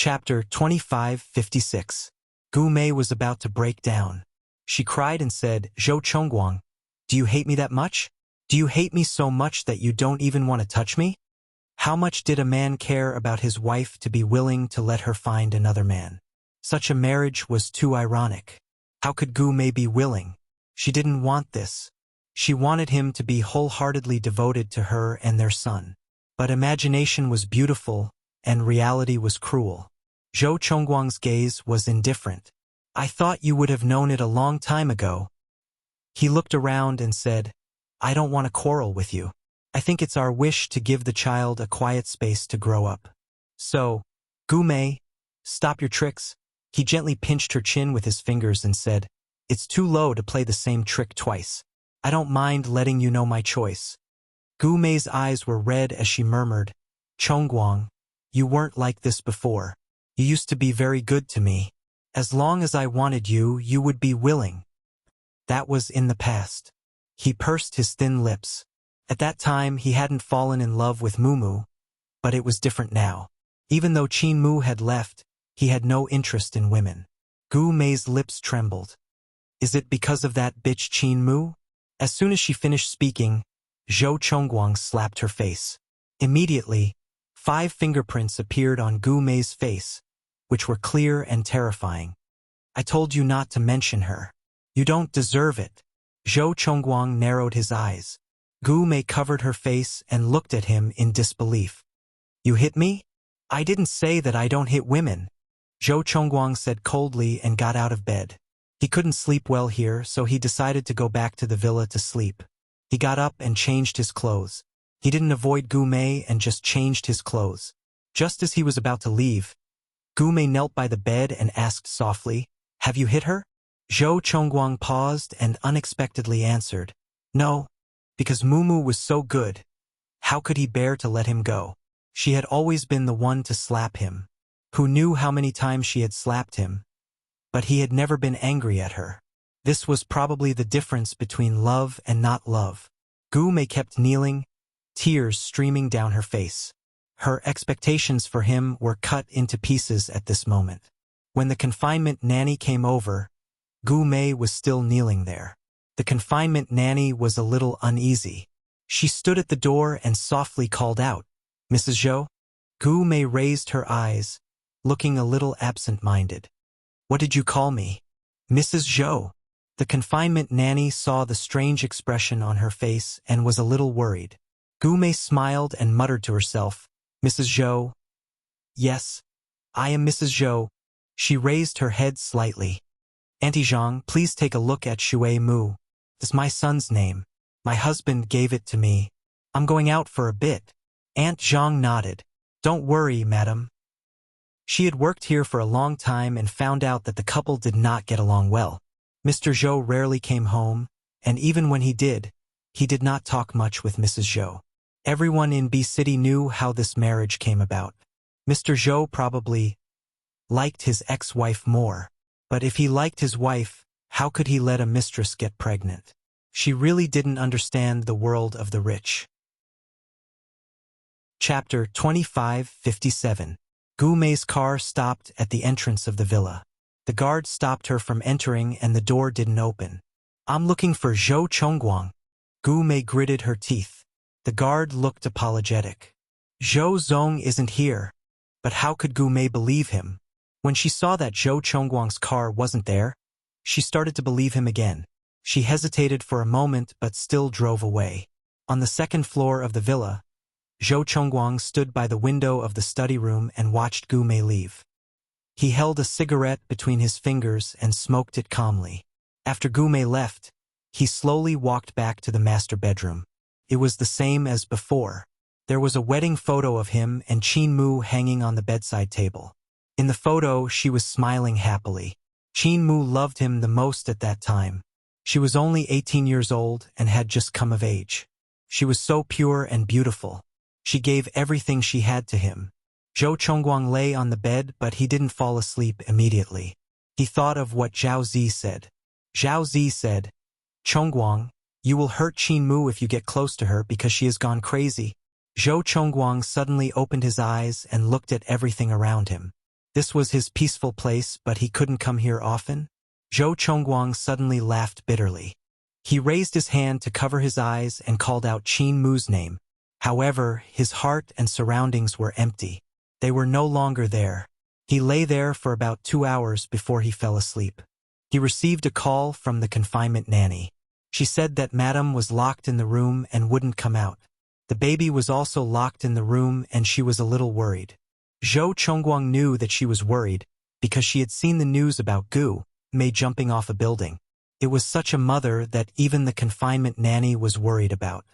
Chapter 2556. Gu Mei was about to break down. She cried and said, "Zhou Chongguang, do you hate me that much? Do you hate me so much that you don't even want to touch me? How much did a man care about his wife to be willing to let her find another man? Such a marriage was too ironic. How could Gu Mei be willing? She didn't want this. She wanted him to be wholeheartedly devoted to her and their son. But imagination was beautiful, and reality was cruel. Zhou Chongguang's gaze was indifferent. "I thought you would have known it a long time ago." He looked around and said, "I don't want to quarrel with you. I think it's our wish to give the child a quiet space to grow up. So, Gu Mei, stop your tricks." He gently pinched her chin with his fingers and said, "It's too low to play the same trick twice. I don't mind letting you know my choice." Gu Mei's eyes were red as she murmured, "Chongguang, you weren't like this before. You used to be very good to me. As long as I wanted you, you would be willing." That was in the past. He pursed his thin lips. At that time, he hadn't fallen in love with Mumu, but it was different now. Even though Qin Mu had left, he had no interest in women. Gu Mei's lips trembled. "Is it because of that bitch Qin Mu?" As soon as she finished speaking, Zhou Chongguang slapped her face. Immediately, 5 fingerprints appeared on Gu Mei's face, which were clear and terrifying. "I told you not to mention her. You don't deserve it." Zhou Chongguang narrowed his eyes. Gu Mei covered her face and looked at him in disbelief. "You hit me? I didn't say that I don't hit women." Zhou Chongguang said coldly and got out of bed. He couldn't sleep well here, so he decided to go back to the villa to sleep. He got up and changed his clothes. He didn't avoid Gu Mei and just changed his clothes. Just as he was about to leave, Gu Mei knelt by the bed and asked softly, "Have you hit her?" Zhou Chongguang paused and unexpectedly answered, "No, because Mumu was so good. How could he bear to let him go?" She had always been the one to slap him. Who knew how many times she had slapped him? But he had never been angry at her. This was probably the difference between love and not love. Gu Mei kept kneeling, tears streaming down her face. Her expectations for him were cut into pieces at this moment. When the confinement nanny came over, Gu Mei was still kneeling there. The confinement nanny was a little uneasy. She stood at the door and softly called out, "Mrs. Zhou?" Gu Mei raised her eyes, looking a little absent-minded. "What did you call me?" "Mrs. Zhou." The confinement nanny saw the strange expression on her face and was a little worried. Gu Mei smiled and muttered to herself, "Mrs. Zhou?" "Yes, I am Mrs. Zhou." She raised her head slightly. "Auntie Zhang, please take a look at Shui Mu. It's my son's name. My husband gave it to me. I'm going out for a bit." Aunt Zhang nodded. "Don't worry, madam." She had worked here for a long time and found out that the couple did not get along well. Mr. Zhou rarely came home, and even when he did not talk much with Mrs. Zhou. Everyone in B City knew how this marriage came about. Mr. Zhou probably liked his ex-wife more. But if he liked his wife, how could he let a mistress get pregnant? She really didn't understand the world of the rich. Chapter 2557. Gu Mei's car stopped at the entrance of the villa. The guard stopped her from entering and the door didn't open. "I'm looking for Zhou Chongguang." Gu Mei gritted her teeth. The guard looked apologetic. "Zhou Zong isn't here." But how could Gu Mei believe him? When she saw that Zhou Chongguang's car wasn't there, she started to believe him again. She hesitated for a moment but still drove away. On the second floor of the villa, Zhou Chongguang stood by the window of the study room and watched Gu Mei leave. He held a cigarette between his fingers and smoked it calmly. After Gu Mei left, he slowly walked back to the master bedroom. It was the same as before. There was a wedding photo of him and Qin Mu hanging on the bedside table. In the photo, she was smiling happily. Qin Mu loved him the most at that time. She was only 18 years old and had just come of age. She was so pure and beautiful. She gave everything she had to him. Zhou Chongguang lay on the bed, but he didn't fall asleep immediately. He thought of what Zhao Zi said. Zhao Zi said, "Chongguang, you will hurt Qin Mu if you get close to her because she has gone crazy." Zhou Chongguang suddenly opened his eyes and looked at everything around him. This was his peaceful place, but he couldn't come here often? Zhou Chongguang suddenly laughed bitterly. He raised his hand to cover his eyes and called out Qin Mu's name. However, his heart and surroundings were empty. They were no longer there. He lay there for about 2 hours before he fell asleep. He received a call from the confinement nanny. She said that Madame was locked in the room and wouldn't come out. The baby was also locked in the room and she was a little worried. Zhou Chongguang knew that she was worried because she had seen the news about Gu Mei jumping off a building. It was such a mother that even the confinement nanny was worried about.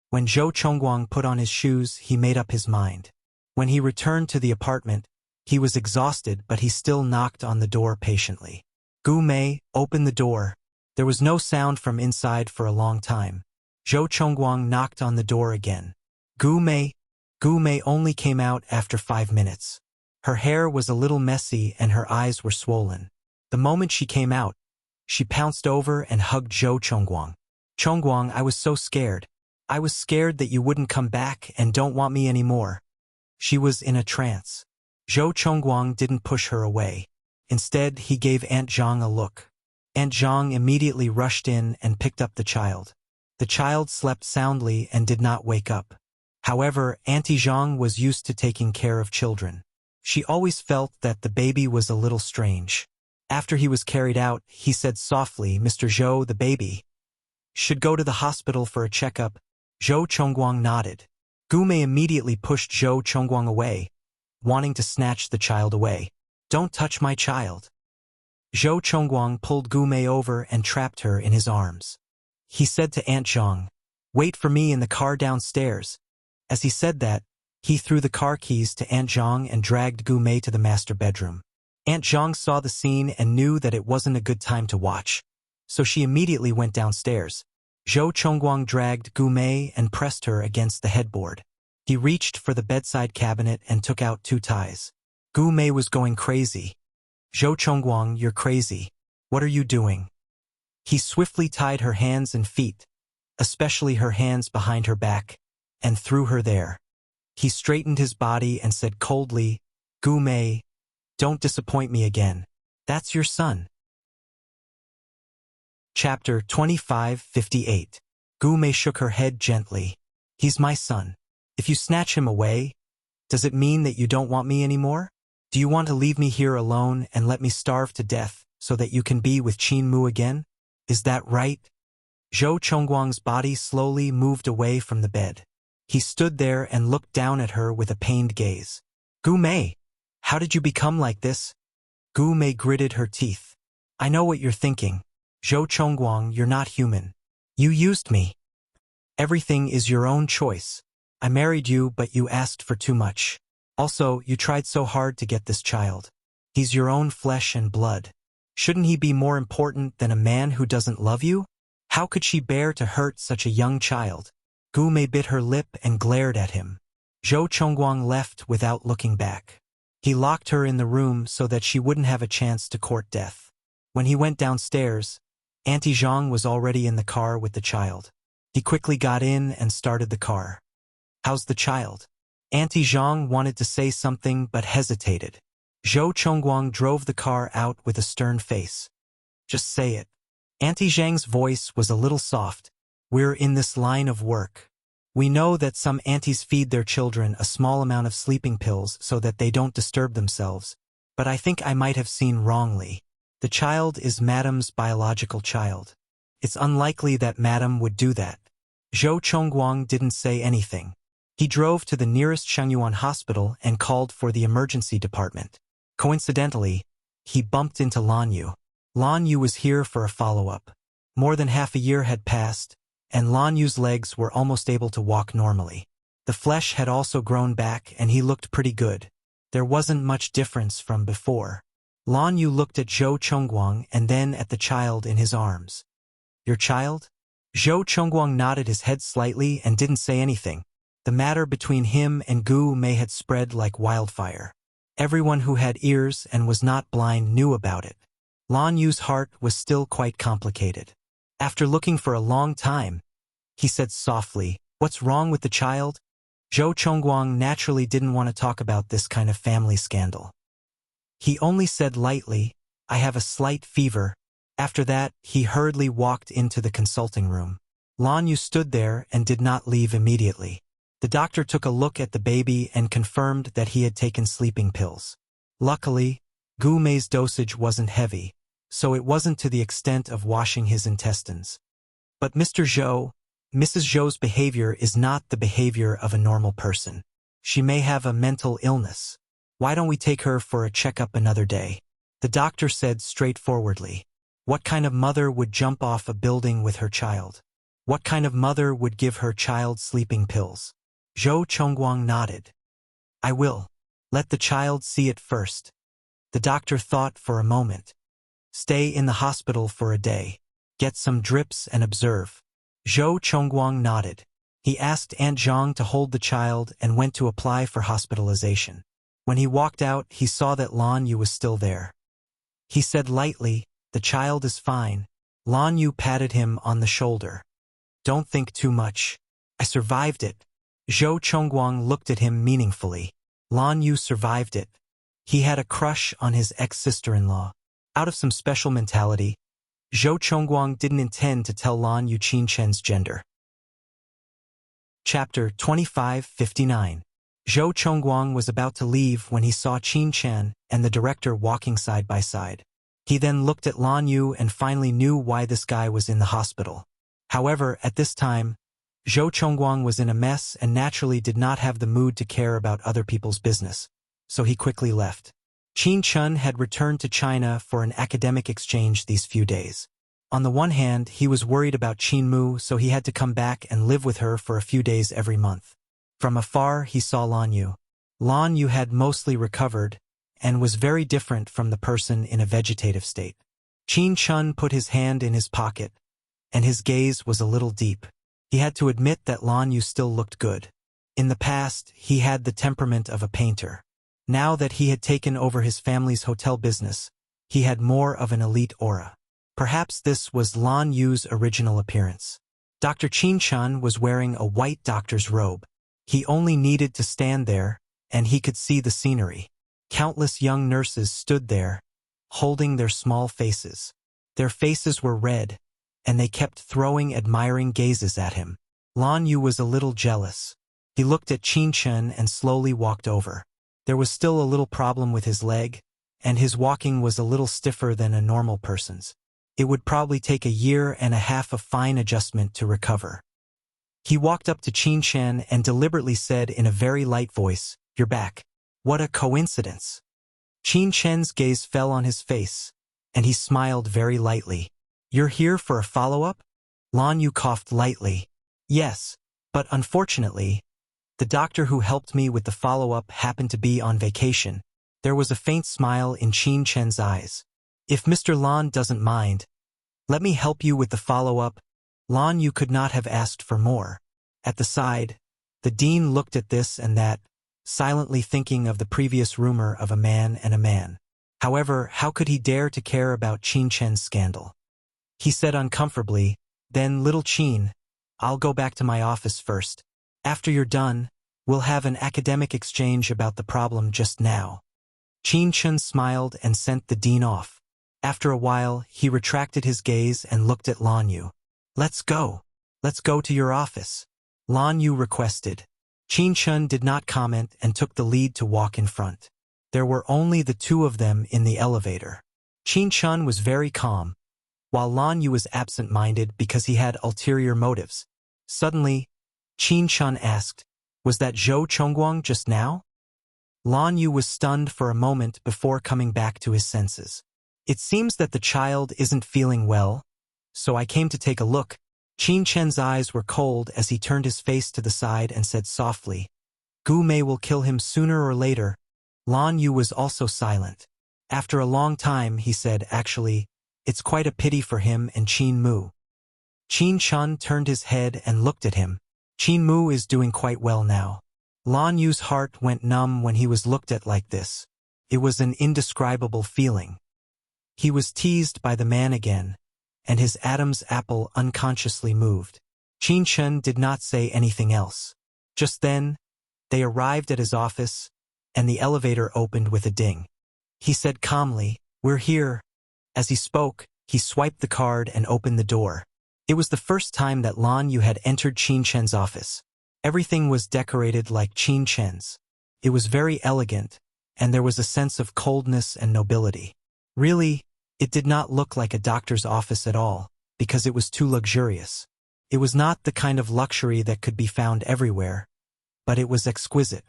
When Zhou Chongguang put on his shoes, he made up his mind. When he returned to the apartment, he was exhausted, but he still knocked on the door patiently. Gu Mei, open the door. There was no sound from inside for a long time. Zhou Chongguang knocked on the door again. Gu Mei only came out after 5 minutes. Her hair was a little messy and her eyes were swollen. The moment she came out, she pounced over and hugged Zhou Chongguang. Chongguang, I was so scared. I was scared that you wouldn't come back and don't want me anymore. She was in a trance. Zhou Chongguang didn't push her away. Instead, he gave Aunt Zhang a look. Aunt Zhang immediately rushed in and picked up the child. The child slept soundly and did not wake up. However, Auntie Zhang was used to taking care of children. She always felt that the baby was a little strange. After he was carried out, he said softly, Mr. Zhou, the baby should go to the hospital for a checkup. Zhou Chongguang nodded. Gu Mei immediately pushed Zhou Chongguang away, wanting to snatch the child away. Don't touch my child. Zhou Chongguang pulled Gu Mei over and trapped her in his arms. He said to Aunt Zhang, wait for me in the car downstairs. As he said that, he threw the car keys to Aunt Zhang and dragged Gu Mei to the master bedroom. Aunt Zhang saw the scene and knew that it wasn't a good time to watch, so she immediately went downstairs. Zhou Chongguang dragged Gu Mei and pressed her against the headboard. He reached for the bedside cabinet and took out 2 ties. Gu Mei was going crazy. Zhou Chongguang, you're crazy. What are you doing? He swiftly tied her hands and feet, especially her hands behind her back, and threw her there. He straightened his body and said coldly, Gu Mei, don't disappoint me again. That's your son. Chapter 25:58. Gu Mei shook her head gently. He's my son. If you snatch him away, does it mean that you don't want me anymore? Do you want to leave me here alone and let me starve to death so that you can be with Qin Mu again? Is that right? Zhou Chongguang's body slowly moved away from the bed. He stood there and looked down at her with a pained gaze. Gu Mei, how did you become like this? Gu Mei gritted her teeth. I know what you're thinking. Zhou Chongguang, you're not human. You used me. Everything is your own choice. I married you, but you asked for too much. Also, you tried so hard to get this child. He's your own flesh and blood. Shouldn't he be more important than a man who doesn't love you? How could she bear to hurt such a young child? Gu Mei bit her lip and glared at him. Zhou Chongguang left without looking back. He locked her in the room so that she wouldn't have a chance to court death. When he went downstairs, Auntie Zhang was already in the car with the child. He quickly got in and started the car. How's the child? Auntie Zhang wanted to say something but hesitated. Zhou Chongguang drove the car out with a stern face. Just say it. Auntie Zhang's voice was a little soft. We're in this line of work. We know that some aunties feed their children a small amount of sleeping pills so that they don't disturb themselves, but I think I might have seen wrongly. The child is Madame's biological child. It's unlikely that Madame would do that. Zhou Chongguang didn't say anything. He drove to the nearest Shengyuan hospital and called for the emergency department. Coincidentally, he bumped into Lan Yu. Lan Yu was here for a follow-up. More than half a year had passed, and Lan Yu's legs were almost able to walk normally. The flesh had also grown back and he looked pretty good. There wasn't much difference from before. Lan Yu looked at Zhou Chongguang and then at the child in his arms. Your child? Zhou Chongguang nodded his head slightly and didn't say anything. The matter between him and Gu Mei had spread like wildfire. Everyone who had ears and was not blind knew about it. Lan Yu's heart was still quite complicated. After looking for a long time, he said softly, "What's wrong with the child?" Zhou Chongguang naturally didn't want to talk about this kind of family scandal. He only said lightly, I have a slight fever. After that, he hurriedly walked into the consulting room. Lan Yu stood there and did not leave immediately. The doctor took a look at the baby and confirmed that he had taken sleeping pills. Luckily, Gu Mei's dosage wasn't heavy, so it wasn't to the extent of washing his intestines. But Mr. Mrs. Zhou's behavior is not the behavior of a normal person. She may have a mental illness. Why don't we take her for a checkup another day? The doctor said straightforwardly. What kind of mother would jump off a building with her child? What kind of mother would give her child sleeping pills? Zhou Chongguang nodded. I will. Let the child see it first. The doctor thought for a moment. Stay in the hospital for a day. Get some drips and observe. Zhou Chongguang nodded. He asked Aunt Zhang to hold the child and went to apply for hospitalization. When he walked out, he saw that Lan Yu was still there. He said lightly, the child is fine. Lan Yu patted him on the shoulder. Don't think too much. I survived it. Zhou Chongguang looked at him meaningfully. Lan Yu survived it. He had a crush on his ex-sister-in-law. Out of some special mentality, Zhou Chongguang didn't intend to tell Lan Yu Qin Chen's gender. Chapter 25:59. Zhou Chongguang was about to leave when he saw Qin Chen and the director walking side by side. He then looked at Lan Yu and finally knew why this guy was in the hospital. However, at this time, Zhou Chongguang was in a mess and naturally did not have the mood to care about other people's business, so he quickly left. Qin Chen had returned to China for an academic exchange these few days. On the one hand, he was worried about Qin Mu, so he had to come back and live with her for a few days every month. From afar, he saw Lan Yu. Lan Yu had mostly recovered and was very different from the person in a vegetative state. Qin Chen put his hand in his pocket, and his gaze was a little deep. He had to admit that Lan Yu still looked good. In the past, he had the temperament of a painter. Now that he had taken over his family's hotel business, he had more of an elite aura. Perhaps this was Lan Yu's original appearance. Dr. Qin Chen was wearing a white doctor's robe. He only needed to stand there, and he could see the scenery. Countless young nurses stood there, holding their small faces. Their faces were red, and they kept throwing admiring gazes at him. Lan Yu was a little jealous. He looked at Qin Chen and slowly walked over. There was still a little problem with his leg, and his walking was a little stiffer than a normal person's. It would probably take a year and a half of fine adjustment to recover. He walked up to Qin Chen and deliberately said in a very light voice, You're back. What a coincidence. Qin Chen's gaze fell on his face, and he smiled very lightly. You're here for a follow-up? Lan Yu coughed lightly. Yes, but unfortunately, the doctor who helped me with the follow-up happened to be on vacation. There was a faint smile in Qin Chen's eyes. If Mr. Lan doesn't mind, let me help you with the follow-up. Lan Yu could not have asked for more. At the side, the dean looked at this and that, silently thinking of the previous rumor of a man and a man. However, how could he dare to care about Qin Chen's scandal? He said uncomfortably, Then, little Qin, I'll go back to my office first. After you're done, we'll have an academic exchange about the problem just now. Qin Chen smiled and sent the dean off. After a while, he retracted his gaze and looked at Lan Yu. Let's go. Let's go to your office. Lan Yu requested. Qin Chen did not comment and took the lead to walk in front. There were only the two of them in the elevator. Qin Chen was very calm, while Lan Yu was absent-minded because he had ulterior motives. Suddenly, Qin Chen asked, Was that Zhou Chongguang just now? Lan Yu was stunned for a moment before coming back to his senses. It seems that the child isn't feeling well, so I came to take a look. Qin Chen's eyes were cold as he turned his face to the side and said softly, Gu Mei will kill him sooner or later. Lan Yu was also silent. After a long time, he said, Actually, it's quite a pity for him and Qin Mu. Qin Chen turned his head and looked at him. Qin Mu is doing quite well now. Lan Yu's heart went numb when he was looked at like this. It was an indescribable feeling. He was teased by the man again, and his Adam's apple unconsciously moved. Qin Chen did not say anything else. Just then, they arrived at his office, and the elevator opened with a ding. He said calmly, "We're here." As he spoke, he swiped the card and opened the door. It was the first time that Lan Yu had entered Qin Chen's office. Everything was decorated like Qin Chen's. It was very elegant, and there was a sense of coldness and nobility. Really, it did not look like a doctor's office at all, because it was too luxurious. It was not the kind of luxury that could be found everywhere, but it was exquisite.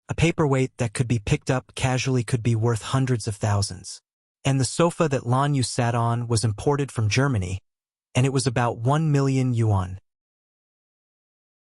A paperweight that could be picked up casually could be worth hundreds of thousands. And the sofa that Lan Yu sat on was imported from Germany, and it was about 1 million yuan.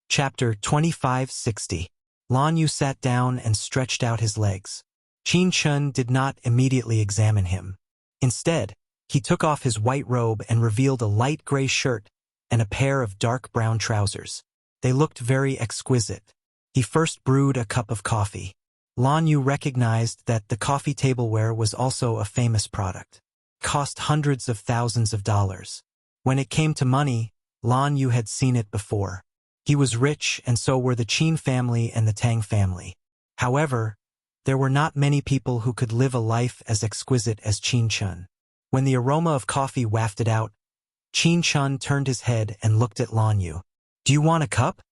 Chapter 2560. Lan Yu sat down and stretched out his legs. Qin Chen did not immediately examine him. Instead, he took off his white robe and revealed a light gray shirt and a pair of dark brown trousers. They looked very exquisite. He first brewed a cup of coffee. Lan Yu recognized that the coffee tableware was also a famous product. It cost hundreds of thousands of dollars. When it came to money, Lan Yu had seen it before. He was rich, and so were the Qin family and the Tang family. However, there were not many people who could live a life as exquisite as Qin Chen. When the aroma of coffee wafted out, Qin Chen turned his head and looked at Lan Yu. "Do you want a cup?"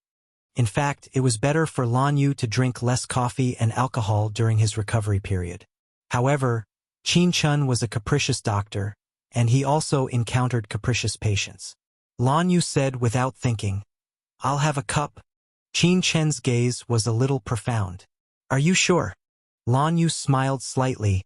In fact, it was better for Lan Yu to drink less coffee and alcohol during his recovery period. However, Qin Chen was a capricious doctor, and he also encountered capricious patients. Lan Yu said without thinking, "I'll have a cup." Qin Chen's gaze was a little profound. "Are you sure?" Lan Yu smiled slightly,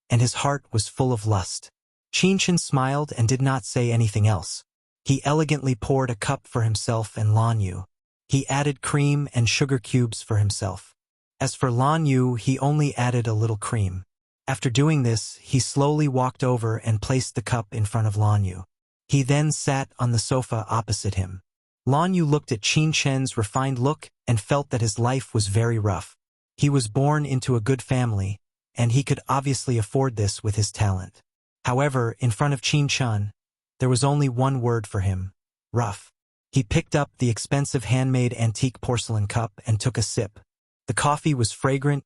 and his heart was full of lust. Qin Chen smiled and did not say anything else. He elegantly poured a cup for himself and Lan Yu. He added cream and sugar cubes for himself. As for Lan Yu, he only added a little cream. After doing this, he slowly walked over and placed the cup in front of Lan Yu. He then sat on the sofa opposite him. Lan Yu looked at Qin Chen's refined look and felt that his life was very rough. He was born into a good family, and he could obviously afford this with his talent. However, in front of Qin Chen, there was only one word for him: rough. He picked up the expensive handmade antique porcelain cup and took a sip. The coffee was fragrant,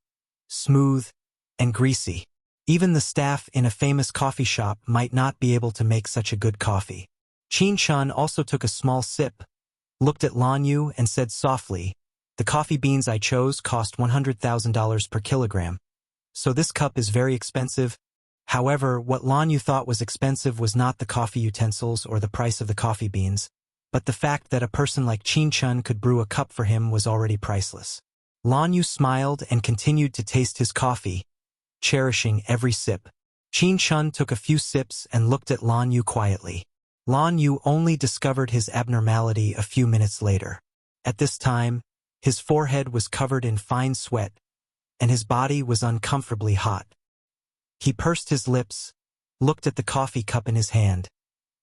smooth, and greasy. Even the staff in a famous coffee shop might not be able to make such a good coffee. Qin Chen also took a small sip, looked at Lan Yu and said softly, "The coffee beans I chose cost $100,000 per kilogram, so this cup is very expensive." However, what Lan Yu thought was expensive was not the coffee utensils or the price of the coffee beans, but the fact that a person like Qin Chen could brew a cup for him was already priceless. Lan Yu smiled and continued to taste his coffee, cherishing every sip. Qin Chen took a few sips and looked at Lan Yu quietly. Lan Yu only discovered his abnormality a few minutes later. At this time, his forehead was covered in fine sweat, and his body was uncomfortably hot. He pursed his lips, looked at the coffee cup in his hand,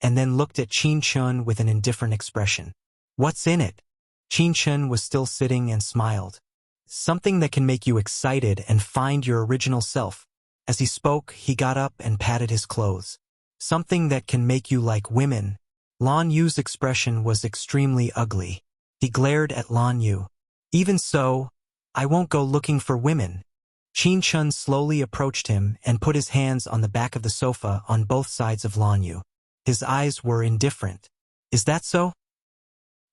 and then looked at Qin Chen with an indifferent expression. "What's in it?" Qin Chen was still sitting and smiled. "Something that can make you excited and find your original self." As he spoke, he got up and patted his clothes. "Something that can make you like women." Lan Yu's expression was extremely ugly. He glared at Lan Yu. "Even so, I won't go looking for women." Qin Chen slowly approached him and put his hands on the back of the sofa on both sides of Lan Yu. His eyes were indifferent. "Is that so?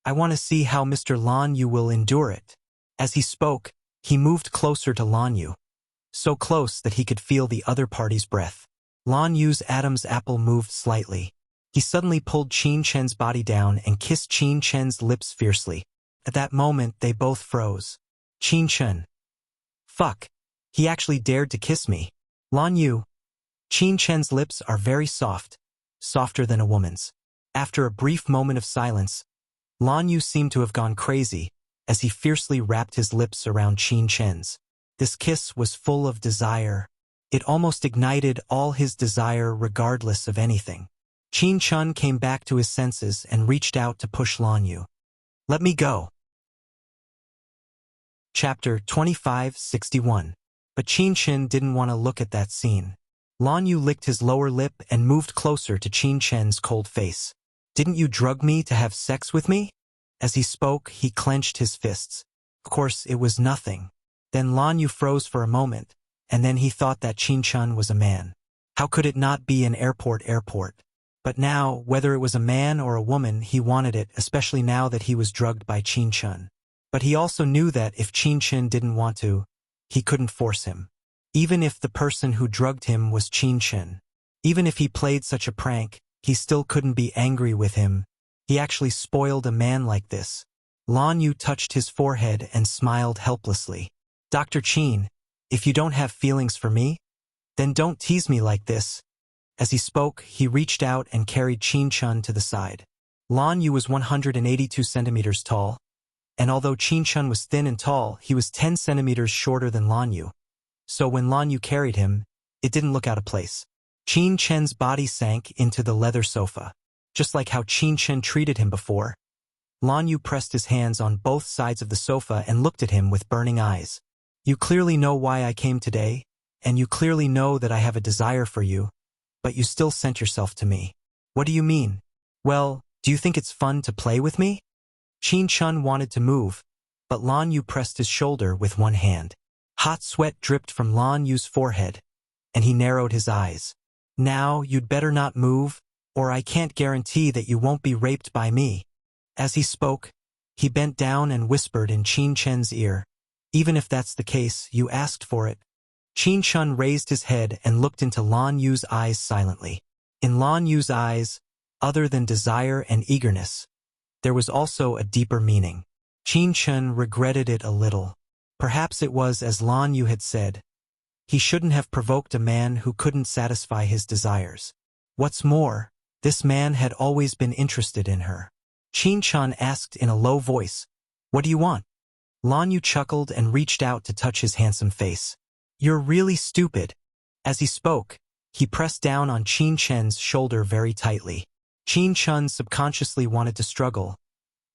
I want to see how Mr. Lan Yu will endure it." As he spoke, he moved closer to Lan Yu, so close that he could feel the other party's breath. Lan Yu's Adam's apple moved slightly. He suddenly pulled Qin Chen's body down and kissed Qin Chen's lips fiercely. At that moment, they both froze. Qin Chen. "Fuck. He actually dared to kiss me." "Lan Yu." Qin Chen's lips are very soft, softer than a woman's. After a brief moment of silence, Lan Yu seemed to have gone crazy as he fiercely wrapped his lips around Qin Chen's. This kiss was full of desire. It almost ignited all his desire regardless of anything. Qin Chen came back to his senses and reached out to push Lan Yu. "Let me go." Chapter 2561. But Qin Chen didn't want to look at that scene. Lan Yu licked his lower lip and moved closer to Qin Chen's cold face. "Didn't you drug me to have sex with me?" As he spoke, he clenched his fists. Of course, it was nothing. Then Lan Yu froze for a moment, and then he thought that Qin was a man. How could it not be an airport? But now, whether it was a man or a woman, he wanted it, especially now that he was drugged by Qin. But he also knew that if Qin didn't want to, he couldn't force him. Even if the person who drugged him was Qin. Even if he played such a prank, he still couldn't be angry with him. He actually spoiled a man like this. Lan Yu touched his forehead and smiled helplessly. Dr. Qin, if you don't have feelings for me, then don't tease me like this. As he spoke, he reached out and carried Qin to the side. Lan Yu was 182 centimeters tall, and although Qin was thin and tall, he was 10 centimeters shorter than Lan Yu. So when Lan Yu carried him, it didn't look out of place. Qin's body sank into the leather sofa. Just like how Qin treated him before, Lan Yu pressed his hands on both sides of the sofa and looked at him with burning eyes. You clearly know why I came today, and you clearly know that I have a desire for you, but you still sent yourself to me. What do you mean? Well, do you think it's fun to play with me? Qin wanted to move, but Lan Yu pressed his shoulder with one hand. Hot sweat dripped from Lan Yu's forehead, and he narrowed his eyes. Now, you'd better not move, or I can't guarantee that you won't be raped by me. As he spoke, he bent down and whispered in Qin's ear. Even if that's the case, you asked for it. Qin raised his head and looked into Lan Yu's eyes silently. In Lan Yu's eyes, other than desire and eagerness, there was also a deeper meaning. Qin regretted it a little. Perhaps it was as Lan Yu had said. He shouldn't have provoked a man who couldn't satisfy his desires. What's more, this man had always been interested in her. Qin asked in a low voice, "What do you want?" Lan Yu chuckled and reached out to touch his handsome face. "You're really stupid." As he spoke, he pressed down on Qin's shoulder very tightly. Qin subconsciously wanted to struggle,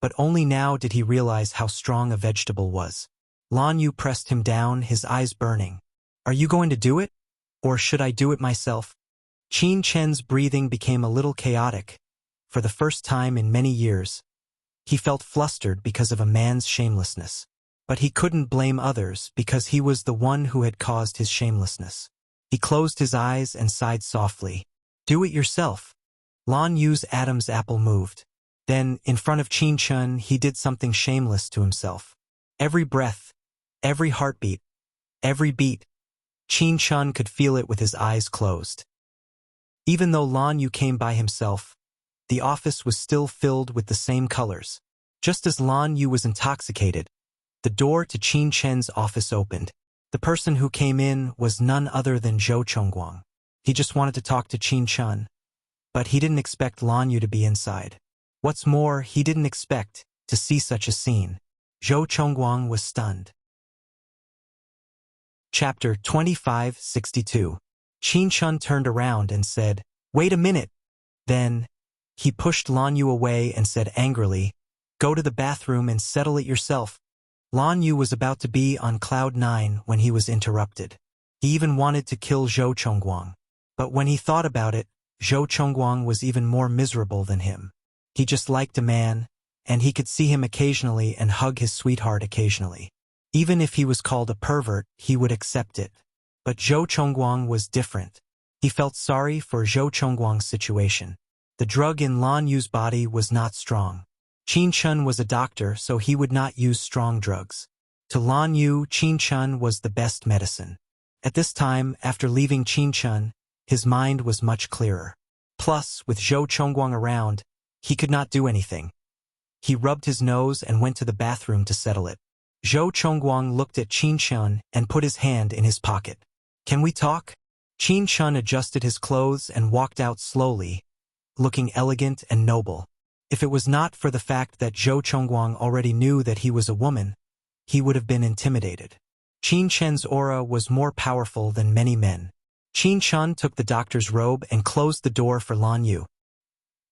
but only now did he realize how strong a vegetable was. Lan Yu pressed him down, his eyes burning. "Are you going to do it? Or should I do it myself?" Qin's breathing became a little chaotic. For the first time in many years, he felt flustered because of a man's shamelessness. But he couldn't blame others because he was the one who had caused his shamelessness. He closed his eyes and sighed softly. "Do it yourself." Lan Yu's Adam's apple moved. Then, in front of Qin, he did something shameless to himself. Every breath, every heartbeat, every beat, Qin could feel it with his eyes closed. Even though Lan Yu came by himself, the office was still filled with the same colors. Just as Lan Yu was intoxicated, the door to Qin's office opened. The person who came in was none other than Zhou Chongguang. He just wanted to talk to Qin, but he didn't expect Lan Yu to be inside. What's more, he didn't expect to see such a scene. Zhou Chongguang was stunned. Chapter 2562. Qin turned around and said, "Wait a minute." Then, he pushed Lan Yu away and said angrily, "Go to the bathroom and settle it yourself." Lan Yu was about to be on cloud 9 when he was interrupted. He even wanted to kill Zhou Chongguang. But when he thought about it, Zhou Chongguang was even more miserable than him. He just liked a man, and he could see him occasionally and hug his sweetheart occasionally. Even if he was called a pervert, he would accept it. But Zhou Chongguang was different. He felt sorry for Zhou Chongguang's situation. The drug in Lan Yu's body was not strong. Qin was a doctor, so he would not use strong drugs. To Lan Yu, Qin was the best medicine. At this time, after leaving Qin, his mind was much clearer. Plus, with Zhou Chongguang around, he could not do anything. He rubbed his nose and went to the bathroom to settle it. Zhou Chongguang looked at Qin and put his hand in his pocket. "Can we talk?" Qin adjusted his clothes and walked out slowly, looking elegant and noble. If it was not for the fact that Zhou Chongguang already knew that he was a woman, he would have been intimidated. Qin's aura was more powerful than many men. Qin took the doctor's robe and closed the door for Lan Yu.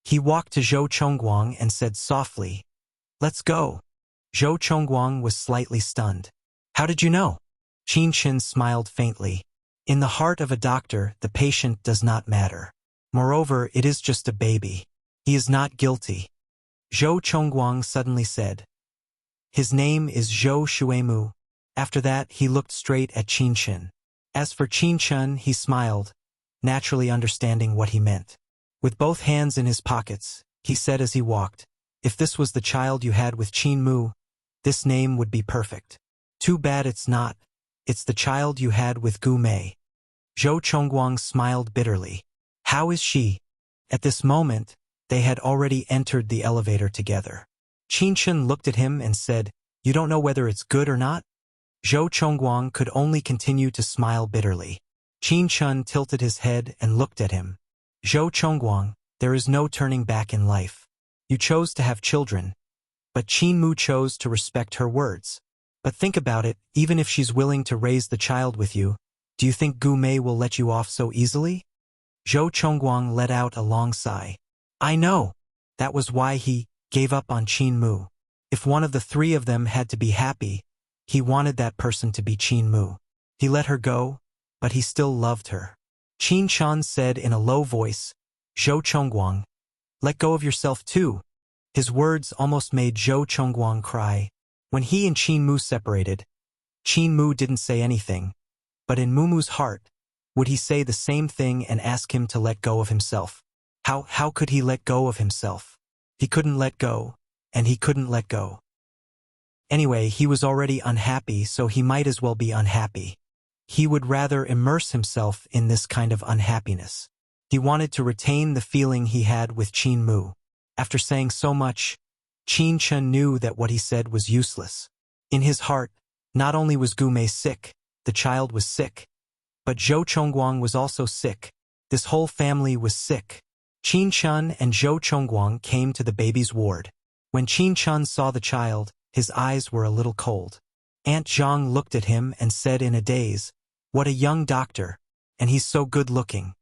He walked to Zhou Chongguang and said softly, "Let's go." Zhou Chongguang was slightly stunned. "How did you know?" Qin smiled faintly. In the heart of a doctor, the patient does not matter. Moreover, it is just a baby. He is not guilty. Zhou Chongguang suddenly said, "His name is Zhou Shuemu." After that, he looked straight at Qin. As for Qin Chun, he smiled, naturally understanding what he meant. With both hands in his pockets, he said as he walked, "If this was the child you had with Qin Mu, this name would be perfect. Too bad it's not. It's the child you had with Gu Mei." Zhou Chongguang smiled bitterly. How is she? At this moment, they had already entered the elevator together. Qin Chun looked at him and said, "You don't know whether it's good or not?" Zhou Chongguang could only continue to smile bitterly. Qin Chun tilted his head and looked at him. "Zhou Chongguang, there is no turning back in life. You chose to have children, but Qin Mu chose to respect her words. But think about it, even if she's willing to raise the child with you, do you think Gu Mei will let you off so easily?" Zhou Chongguang let out a long sigh. "I know. That was why he gave up on Qin Mu. If one of the three of them had to be happy, he wanted that person to be Qin Mu. He let her go, but he still loved her." Qin Chan said in a low voice, "Zhou Chongguang, let go of yourself too." His words almost made Zhou Chongguang cry. When he and Qin Mu separated, Qin Mu didn't say anything, but in Mumu's heart, would he say the same thing and ask him to let go of himself? How could he let go of himself? He couldn't let go, and he couldn't let go. Anyway, he was already unhappy, so he might as well be unhappy. He would rather immerse himself in this kind of unhappiness. He wanted to retain the feeling he had with Qin Mu. After saying so much, Qin Chun knew that what he said was useless. In his heart, not only was Gu Mei sick, the child was sick, but Zhou Chongguang was also sick. This whole family was sick. Qin Chun and Zhou Chongguang came to the baby's ward. When Qin Chun saw the child, his eyes were a little cold. Aunt Zhang looked at him and said in a daze, "What a young doctor, and he's so good-looking."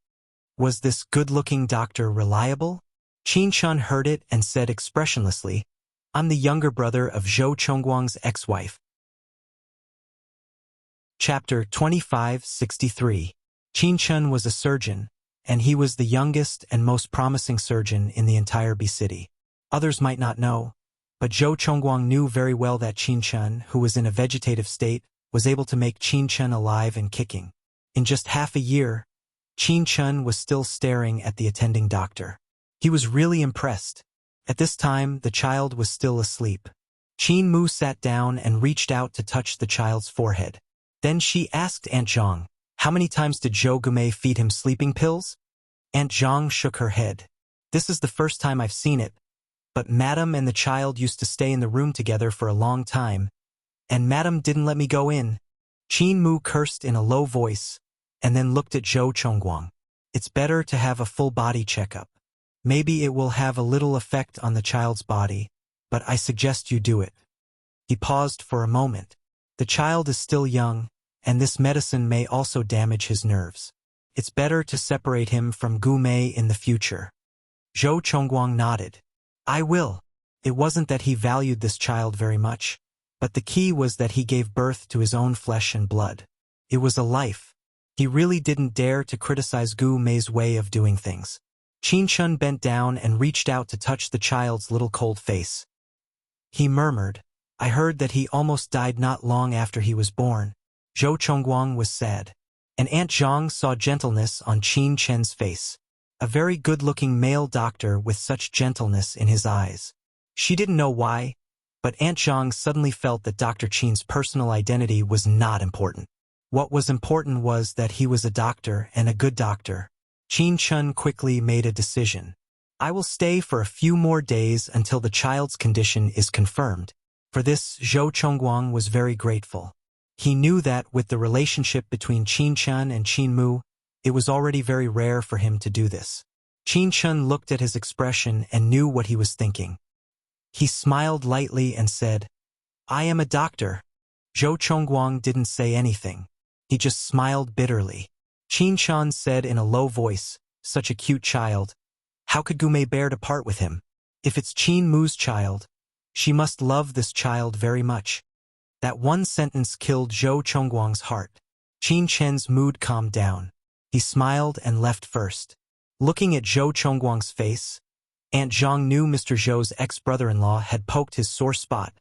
Was this good-looking doctor reliable? Qin Chun heard it and said expressionlessly, "I'm the younger brother of Zhou Chongguang's ex-wife." Chapter 2563. Qin Chun was a surgeon, and he was the youngest and most promising surgeon in the entire B city. Others might not know, but Zhou Chongguang knew very well that Qin Chun, who was in a vegetative state, was able to make Qin Chun alive and kicking. In just half a year, Qin Chun was still staring at the attending doctor. He was really impressed. At this time, the child was still asleep. Qin Mu sat down and reached out to touch the child's forehead. Then she asked Aunt Zhang, "How many times did Zhou Gumei feed him sleeping pills?" Aunt Zhang shook her head. "This is the first time I've seen it, but Madam and the child used to stay in the room together for a long time, and Madam didn't let me go in." Qin Mu cursed in a low voice, and then looked at Zhou Chongguang. "It's better to have a full body checkup. Maybe it will have a little effect on the child's body, but I suggest you do it." He paused for a moment. "The child is still young, and this medicine may also damage his nerves. It's better to separate him from Gu Mei in the future." Zhou Chongguang nodded. "I will." It wasn't that he valued this child very much, but the key was that he gave birth to his own flesh and blood. It was a life. He really didn't dare to criticize Gu Mei's way of doing things. Qin Chun bent down and reached out to touch the child's little cold face. He murmured, "I heard that he almost died not long after he was born." Zhou Chongguang was sad. And Aunt Zhang saw gentleness on Qin Chen's face. A very good-looking male doctor with such gentleness in his eyes. She didn't know why, but Aunt Zhang suddenly felt that Dr. Qin's personal identity was not important. What was important was that he was a doctor and a good doctor. Qin Chun quickly made a decision. "I will stay for a few more days until the child's condition is confirmed." For this, Zhou Chongguang was very grateful. He knew that with the relationship between Qin Chun and Qin Mu, it was already very rare for him to do this. Qin Chun looked at his expression and knew what he was thinking. He smiled lightly and said, "I am a doctor." Zhou Chongguang didn't say anything. He just smiled bitterly. Qin Chun said in a low voice, "Such a cute child. How could Gu Mei bear to part with him? If it's Qin Mu's child, she must love this child very much." That one sentence killed Zhou Chongguang's heart. Qin Chen's mood calmed down. He smiled and left first. Looking at Zhou Chongguang's face, Aunt Zhang knew Mr. Zhou's ex-brother-in-law had poked his sore spot.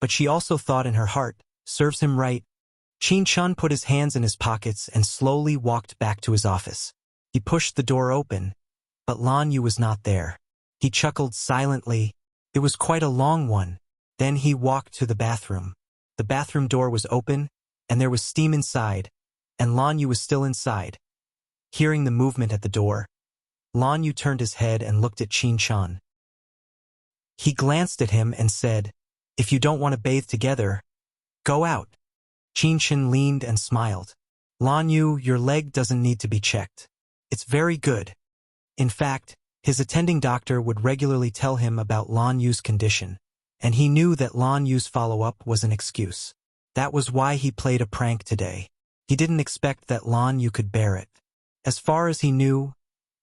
But she also thought in her heart, serves him right. Qin Chun put his hands in his pockets and slowly walked back to his office. He pushed the door open, but Lan Yu was not there. He chuckled silently. It was quite a long one. Then he walked to the bathroom. The bathroom door was open, and there was steam inside, and Lan Yu was still inside. Hearing the movement at the door, Lan Yu turned his head and looked at Qin Chun. He glanced at him and said, "If you don't want to bathe together, go out." Qin Chun leaned and smiled. "Lan Yu, your leg doesn't need to be checked. It's very good." In fact, his attending doctor would regularly tell him about Lan Yu's condition, and he knew that Lan Yu's follow-up was an excuse. That was why he played a prank today. He didn't expect that Lan Yu could bear it. As far as he knew,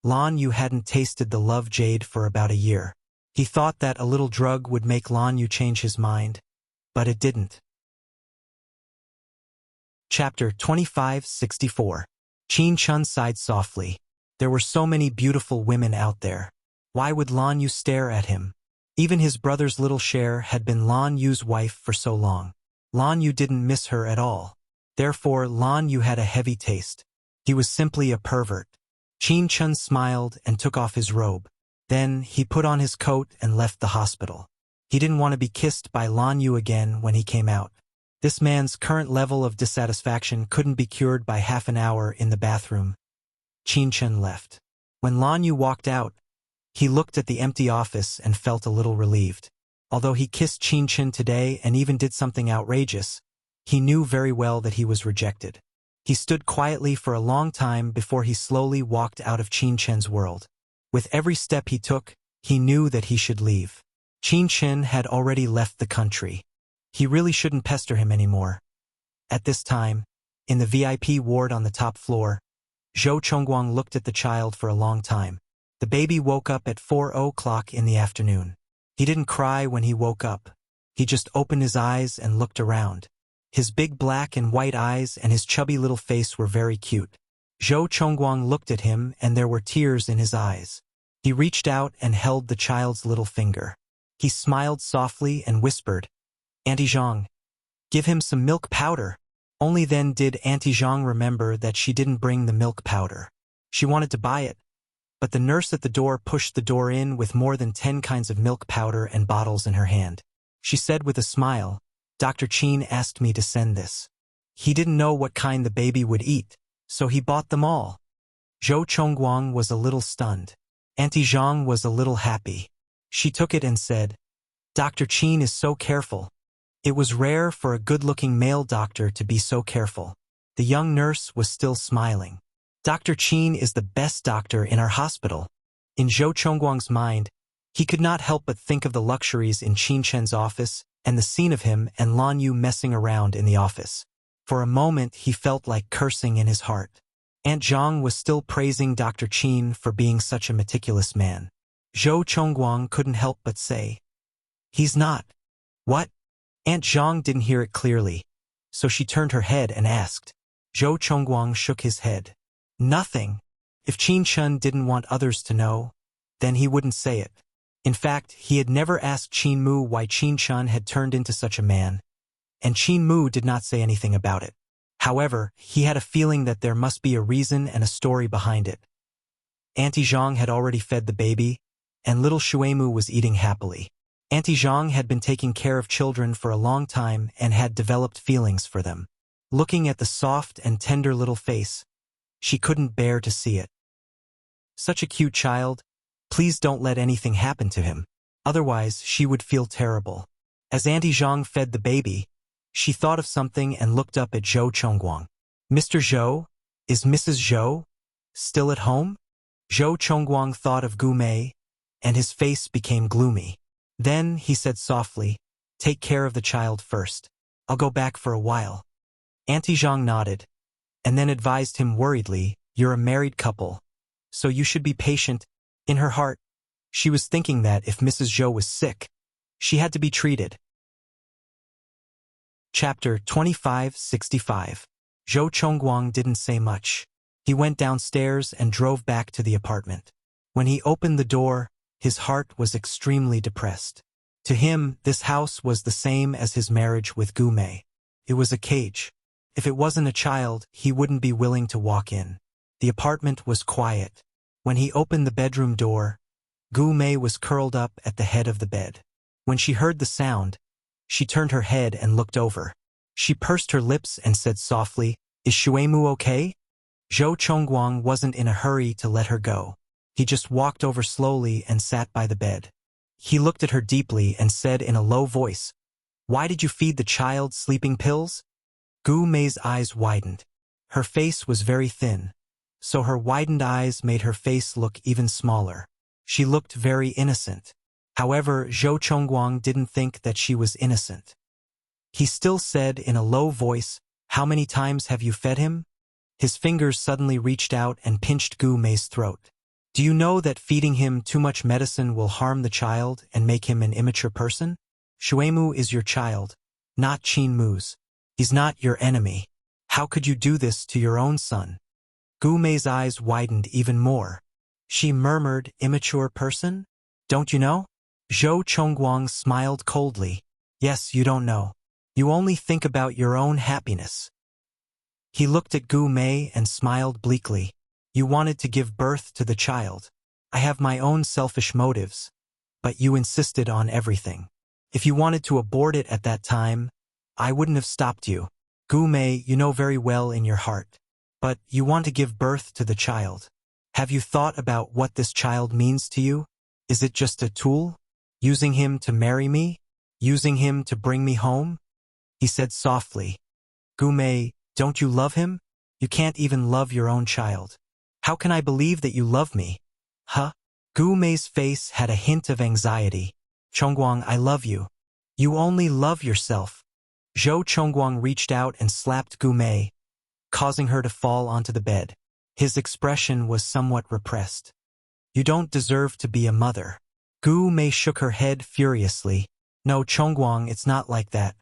Lan Yu hadn't tasted the love jade for about a year. He thought that a little drug would make Lan Yu change his mind, but it didn't. Chapter 2564. Qin Chun sighed softly. There were so many beautiful women out there. Why would Lan Yu stare at him? Even his brother's little Cher had been Lan Yu's wife for so long. Lan Yu didn't miss her at all. Therefore, Lan Yu had a heavy taste. He was simply a pervert. Qin Chun smiled and took off his robe. Then he put on his coat and left the hospital. He didn't want to be kissed by Lan Yu again when he came out. This man's current level of dissatisfaction couldn't be cured by half an hour in the bathroom. Qin Chun left. When Lan Yu walked out, he looked at the empty office and felt a little relieved. Although he kissed Qin Chun today and even did something outrageous, he knew very well that he was rejected. He stood quietly for a long time before he slowly walked out of Qin Chun's world. With every step he took, he knew that he should leave. Qin Chun had already left the country. He really shouldn't pester him anymore. At this time, in the VIP ward on the top floor, Zhou Chongguang looked at the child for a long time. The baby woke up at 4 o'clock in the afternoon. He didn't cry when he woke up. He just opened his eyes and looked around. His big black and white eyes and his chubby little face were very cute. Zhou Chongguang looked at him and there were tears in his eyes. He reached out and held the child's little finger. He smiled softly and whispered, "Auntie Zhang, give him some milk powder." Only then did Auntie Zhang remember that she didn't bring the milk powder. She wanted to buy it, but the nurse at the door pushed the door in with more than 10 kinds of milk powder and bottles in her hand. She said with a smile, "Dr. Qin asked me to send this. He didn't know what kind the baby would eat, so he bought them all." Zhou Chongguang was a little stunned. Auntie Zhang was a little happy. She took it and said, "Dr. Qin is so careful." It was rare for a good-looking male doctor to be so careful. The young nurse was still smiling. "Dr. Qin is the best doctor in our hospital." In Zhou Chongguang's mind, he could not help but think of the luxuries in Qin Chun's office and the scene of him and Lan Yu messing around in the office. For a moment he felt like cursing in his heart. Aunt Zhang was still praising Dr. Qin for being such a meticulous man. Zhou Chongguang couldn't help but say, "He's not." "What?" Aunt Zhang didn't hear it clearly, so she turned her head and asked. Zhou Chongguang shook his head. "Nothing. If Qin Chun didn't want others to know, then he wouldn't say it." In fact, he had never asked Qin Mu why Qin Chun had turned into such a man, and Qin Mu did not say anything about it. However, he had a feeling that there must be a reason and a story behind it. Auntie Zhang had already fed the baby, and little Shuemu was eating happily. Auntie Zhang had been taking care of children for a long time and had developed feelings for them. Looking at the soft and tender little face, she couldn't bear to see it. Such a cute child, please don't let anything happen to him. Otherwise, she would feel terrible. As Auntie Zhang fed the baby, she thought of something and looked up at Zhou Chongguang. "Mr. Zhou? Is Mrs. Zhou still at home?" Zhou Chongguang thought of Gu Mei, and his face became gloomy. Then he said softly, "Take care of the child first. I'll go back for a while." Auntie Zhang nodded, and then advised him worriedly, "You're a married couple, so you should be patient." In her heart, she was thinking that if Mrs. Zhou was sick, she had to be treated. Chapter 2565. Zhou Chongguang didn't say much. He went downstairs and drove back to the apartment. When he opened the door, his heart was extremely depressed. To him, this house was the same as his marriage with Gu Mei. It was a cage. If it wasn't a child, he wouldn't be willing to walk in. The apartment was quiet. When he opened the bedroom door, Gu Mei was curled up at the head of the bed. When she heard the sound, she turned her head and looked over. She pursed her lips and said softly, "Is Shuemu okay?" Zhou Chongguang wasn't in a hurry to let her go. He just walked over slowly and sat by the bed. He looked at her deeply and said in a low voice, "Why did you feed the child sleeping pills?" Gu Mei's eyes widened. Her face was very thin, so her widened eyes made her face look even smaller. She looked very innocent. However, Zhou Chongguang didn't think that she was innocent. He still said in a low voice, "How many times have you fed him?" His fingers suddenly reached out and pinched Gu Mei's throat. "Do you know that feeding him too much medicine will harm the child and make him an immature person? Shuemu is your child, not Qin Mu's. He's not your enemy. How could you do this to your own son?" Gu Mei's eyes widened even more. She murmured, "Immature person? Don't you know?" Zhou Chongguang smiled coldly. "Yes, you don't know. You only think about your own happiness." He looked at Gu Mei and smiled bleakly. "You wanted to give birth to the child. I have my own selfish motives, but you insisted on everything. If you wanted to abort it at that time, I wouldn't have stopped you. Gu Mei, you know very well in your heart. But you want to give birth to the child. Have you thought about what this child means to you? Is it just a tool? Using him to marry me? Using him to bring me home?" He said softly, "Gu Mei, don't you love him? You can't even love your own child. How can I believe that you love me?" "Huh?" Gu Mei's face had a hint of anxiety. "Chongguang, I love you. You only love yourself." Zhou Chongguang reached out and slapped Gu Mei, causing her to fall onto the bed. His expression was somewhat repressed. "You don't deserve to be a mother." Gu Mei shook her head furiously. "No, Chongguang, it's not like that.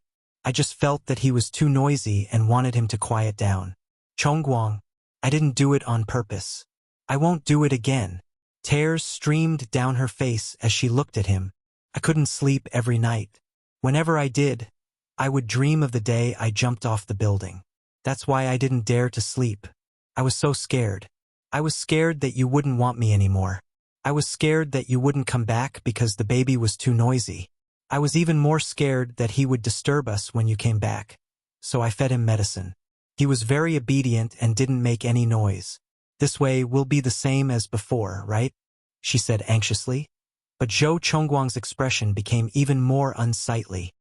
I just felt that he was too noisy and wanted him to quiet down. Chongguang, I didn't do it on purpose. I won't do it again." Tears streamed down her face as she looked at him. "I couldn't sleep every night. Whenever I did, I would dream of the day I jumped off the building. That's why I didn't dare to sleep. I was so scared. I was scared that you wouldn't want me anymore. I was scared that you wouldn't come back because the baby was too noisy. I was even more scared that he would disturb us when you came back. So I fed him medicine. He was very obedient and didn't make any noise. This way we'll be the same as before, right?" she said anxiously. But Zhou Chongguang's expression became even more unsightly.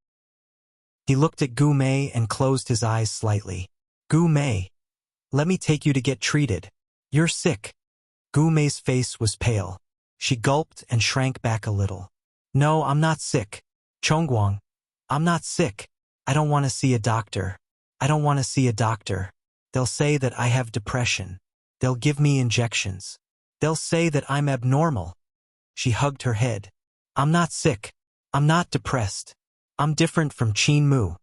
He looked at Gu Mei and closed his eyes slightly. "Gu Mei, let me take you to get treated. You're sick." Gu Mei's face was pale. She gulped and shrank back a little. "No, I'm not sick. Chongguang, I'm not sick. I don't want to see a doctor. I don't want to see a doctor. They'll say that I have depression. They'll give me injections. They'll say that I'm abnormal." She hugged her head. "I'm not sick. I'm not depressed. I'm different from Qin Mu."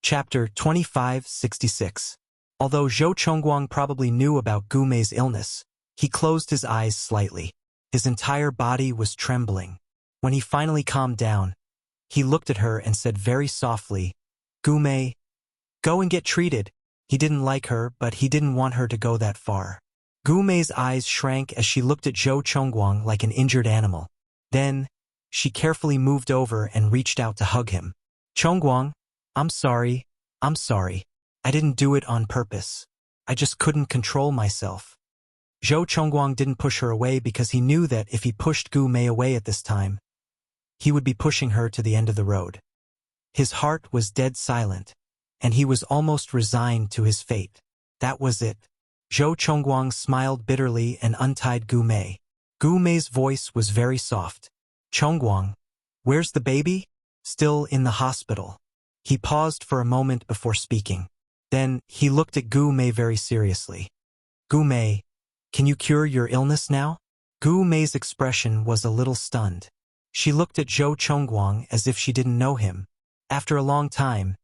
Chapter 2566. Although Zhou Chongguang probably knew about Gu Mei's illness, he closed his eyes slightly. His entire body was trembling. When he finally calmed down, he looked at her and said very softly, "Gu Mei, go and get treated." He didn't like her, but he didn't want her to go that far. Gu Mei's eyes shrank as she looked at Zhou Chongguang like an injured animal. Then, she carefully moved over and reached out to hug him. "Chongguang, I'm sorry. I'm sorry. I didn't do it on purpose. I just couldn't control myself." Zhou Chongguang didn't push her away because he knew that if he pushed Gu Mei away at this time, he would be pushing her to the end of the road. His heart was dead silent, and he was almost resigned to his fate. That was it. Zhou Chongguang smiled bitterly and untied Gu Mei. Gu Mei's voice was very soft. "Chongguang, where's the baby?" "Still in the hospital." He paused for a moment before speaking. Then, he looked at Gu Mei very seriously. "Gu Mei, can you cure your illness now?" Gu Mei's expression was a little stunned. She looked at Zhou Chongguang as if she didn't know him. After a long time,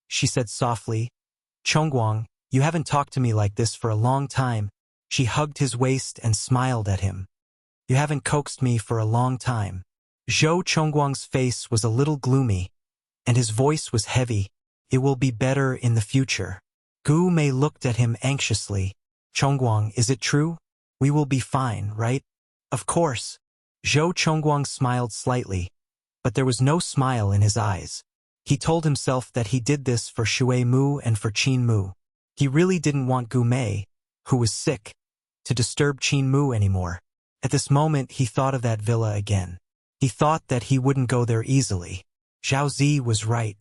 she said softly, "Chongguang, you haven't talked to me like this for a long time." She hugged his waist and smiled at him. "You haven't coaxed me for a long time." Zhou Chongguang's face was a little gloomy, and his voice was heavy. It will be better in the future. Gu Mei looked at him anxiously. Chongguang, is it true? We will be fine, right? Of course. Zhou Chongguang smiled slightly, but there was no smile in his eyes. He told himself that he did this for Shui Mu and for Qin Mu. He really didn't want Gu Mei, who was sick, to disturb Qin Mu anymore. At this moment he thought of that villa again. He thought that he wouldn't go there easily. Zhao Zi was right.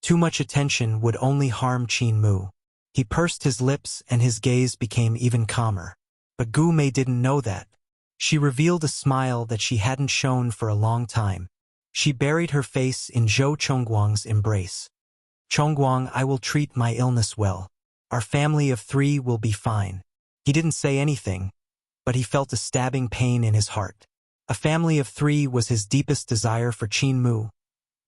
Too much attention would only harm Qin Mu. He pursed his lips and his gaze became even calmer. But Gu Mei didn't know that. She revealed a smile that she hadn't shown for a long time. She buried her face in Zhou Chongguang's embrace. Chongguang, I will treat my illness well. Our family of 3 will be fine. He didn't say anything, but he felt a stabbing pain in his heart. A family of 3 was his deepest desire for Qin Mu,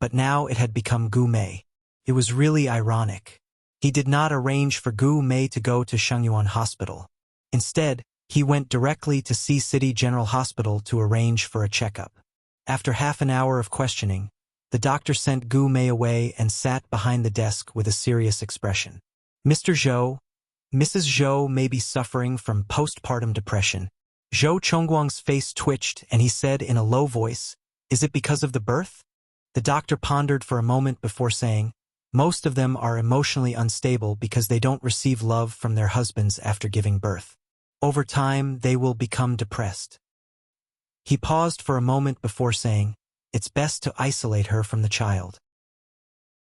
but now it had become Gu Mei. It was really ironic. He did not arrange for Gu Mei to go to Shengyuan Hospital. Instead, he went directly to Sea City General Hospital to arrange for a checkup. After half an hour of questioning, the doctor sent Gu Mei away and sat behind the desk with a serious expression. Mr. Zhou, Mrs. Zhou may be suffering from postpartum depression. Zhou Chongguang's face twitched and he said in a low voice, Is it because of the birth? The doctor pondered for a moment before saying, Most of them are emotionally unstable because they don't receive love from their husbands after giving birth. Over time, they will become depressed. He paused for a moment before saying, It's best to isolate her from the child.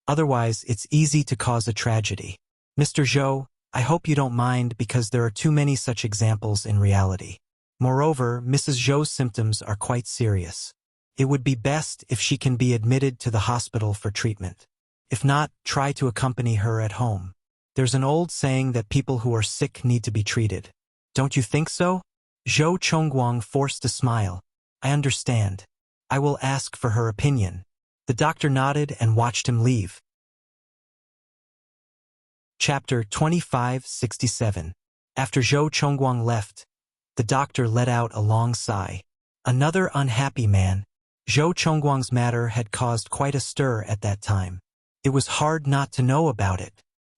Otherwise, it's easy to cause a tragedy. Mr. Zhou, I hope you don't mind because there are too many such examples in reality. Moreover, Mrs. Zhou's symptoms are quite serious. It would be best if she can be admitted to the hospital for treatment. If not, try to accompany her at home. There's an old saying that people who are sick need to be treated. Don't you think so? Zhou Chongguang forced a smile. I understand. I will ask for her opinion. The doctor nodded and watched him leave. Chapter 2567. After Zhou Chongguang left, the doctor let out a long sigh. Another unhappy man. Zhou Chongguang's matter had caused quite a stir at that time. It was hard not to know about it.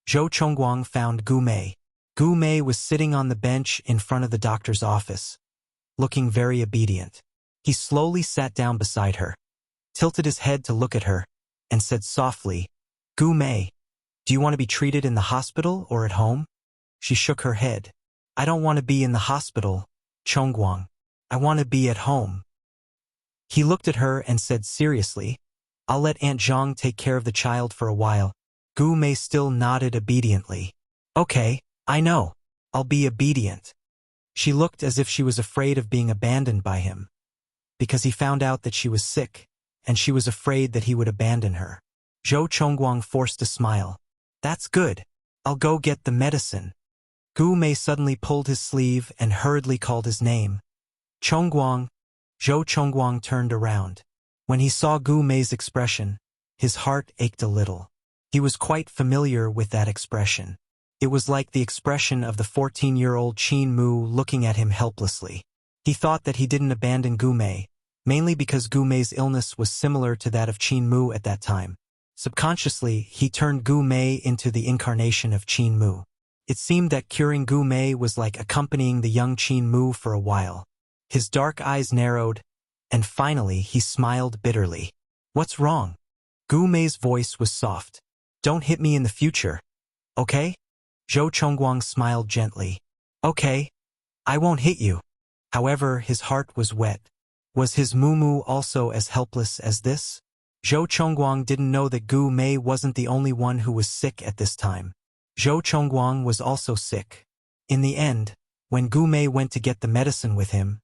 Zhou Chongguang found Gu Mei. Gu Mei was sitting on the bench in front of the doctor's office, looking very obedient. He slowly sat down beside her, tilted his head to look at her, and said softly, Gu Mei, do you want to be treated in the hospital or at home? She shook her head. I don't want to be in the hospital, Chongguang. I want to be at home. He looked at her and said seriously, I'll let Aunt Zhang take care of the child for a while. Gu Mei still nodded obediently. Okay, I know. I'll be obedient. She looked as if she was afraid of being abandoned by him, because he found out that she was sick, and she was afraid that he would abandon her. Zhou Chongguang forced a smile. That's good. I'll go get the medicine. Gu Mei suddenly pulled his sleeve and hurriedly called his name. Chongguang. Zhou Chongguang turned around. When he saw Gu Mei's expression, his heart ached a little. He was quite familiar with that expression. It was like the expression of the 14-year-old Qin Mu looking at him helplessly. He thought that he didn't abandon Gu Mei, mainly because Gu Mei's illness was similar to that of Qin Mu at that time. Subconsciously, he turned Gu Mei into the incarnation of Qin Mu. It seemed that curing Gu Mei was like accompanying the young Qin Mu for a while. His dark eyes narrowed, and finally he smiled bitterly. What's wrong? Gu Mei's voice was soft. Don't hit me in the future, okay? Zhou Chongguang smiled gently. Okay, I won't hit you. However, his heart was wet. Was his Mumu also as helpless as this? Zhou Chongguang didn't know that Gu Mei wasn't the only one who was sick at this time. Zhou Chongguang was also sick. In the end, when Gu Mei went to get the medicine with him,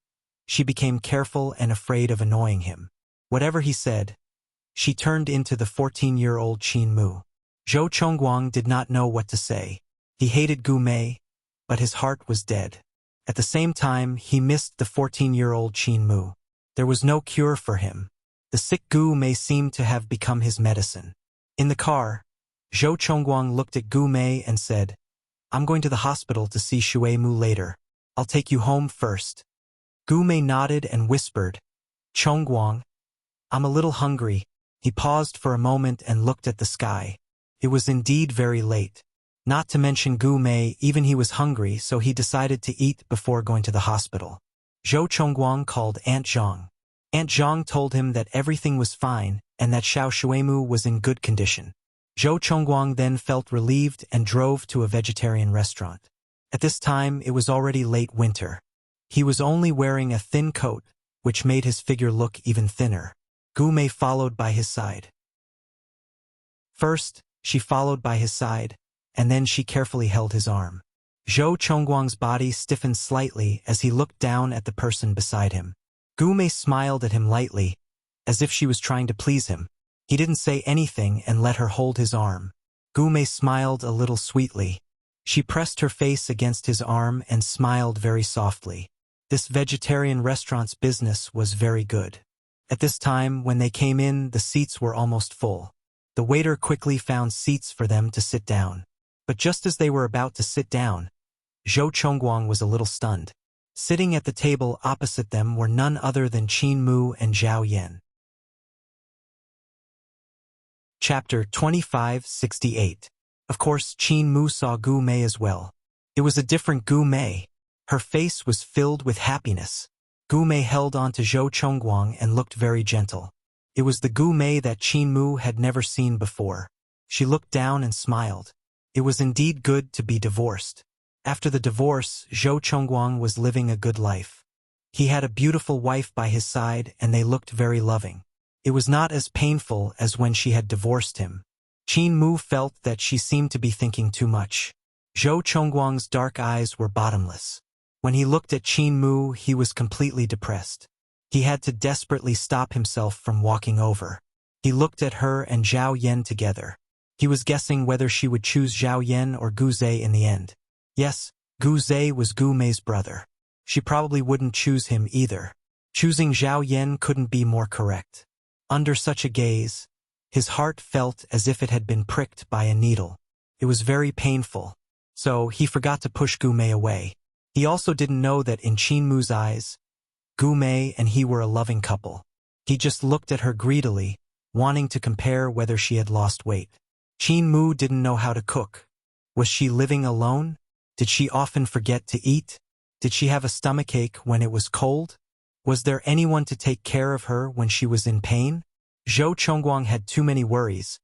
she became careful and afraid of annoying him. Whatever he said, she turned into the 14-year-old Qin Mu. Zhou Chongguang did not know what to say. He hated Gu Mei, but his heart was dead. At the same time, he missed the 14-year-old Qin Mu. There was no cure for him. The sick Gu Mei seemed to have become his medicine. In the car, Zhou Chongguang looked at Gu Mei and said, I'm going to the hospital to see Shui Mu later. I'll take you home first. Gu Mei nodded and whispered, Chongguang, I'm a little hungry. He paused for a moment and looked at the sky. It was indeed very late. Not to mention Gu Mei, even he was hungry, so he decided to eat before going to the hospital. Zhou Chongguang called Aunt Zhang. Aunt Zhang told him that everything was fine and that Xiao Shuimu was in good condition. Zhou Chongguang then felt relieved and drove to a vegetarian restaurant. At this time, it was already late winter. He was only wearing a thin coat, which made his figure look even thinner. Gu Mei followed by his side. First, she followed by his side, and then she carefully held his arm. Zhou Chongguang's body stiffened slightly as he looked down at the person beside him. Gu Mei smiled at him lightly, as if she was trying to please him. He didn't say anything and let her hold his arm. Gu Mei smiled a little sweetly. She pressed her face against his arm and smiled very softly. This vegetarian restaurant's business was very good. At this time, when they came in, the seats were almost full. The waiter quickly found seats for them to sit down. But just as they were about to sit down, Zhou Chongguang was a little stunned. Sitting at the table opposite them were none other than Qin Mu and Zhao Yan. Chapter 2568. Of course, Qin Mu saw Gu Mei as well. It was a different Gu Mei. Her face was filled with happiness. Gu Mei held on to Zhou Chongguang and looked very gentle. It was the Gu Mei that Qin Mu had never seen before. She looked down and smiled. It was indeed good to be divorced. After the divorce, Zhou Chongguang was living a good life. He had a beautiful wife by his side and they looked very loving. It was not as painful as when she had divorced him. Qin Mu felt that she seemed to be thinking too much. Zhou Chongguang's dark eyes were bottomless. When he looked at Qin Mu, he was completely depressed. He had to desperately stop himself from walking over. He looked at her and Zhao Yan together. He was guessing whether she would choose Zhao Yan or Gu Zhe in the end. Yes, Gu Zhe was Gu Mei's brother. She probably wouldn't choose him either. Choosing Zhao Yan couldn't be more correct. Under such a gaze, his heart felt as if it had been pricked by a needle. It was very painful. So he forgot to push Gu Mei away. He also didn't know that in Qin Mu's eyes, Gu Mei and he were a loving couple. He just looked at her greedily, wanting to compare whether she had lost weight. Qin Mu didn't know how to cook. Was she living alone? Did she often forget to eat? Did she have a stomachache when it was cold? Was there anyone to take care of her when she was in pain? Zhou Chongguang had too many worries.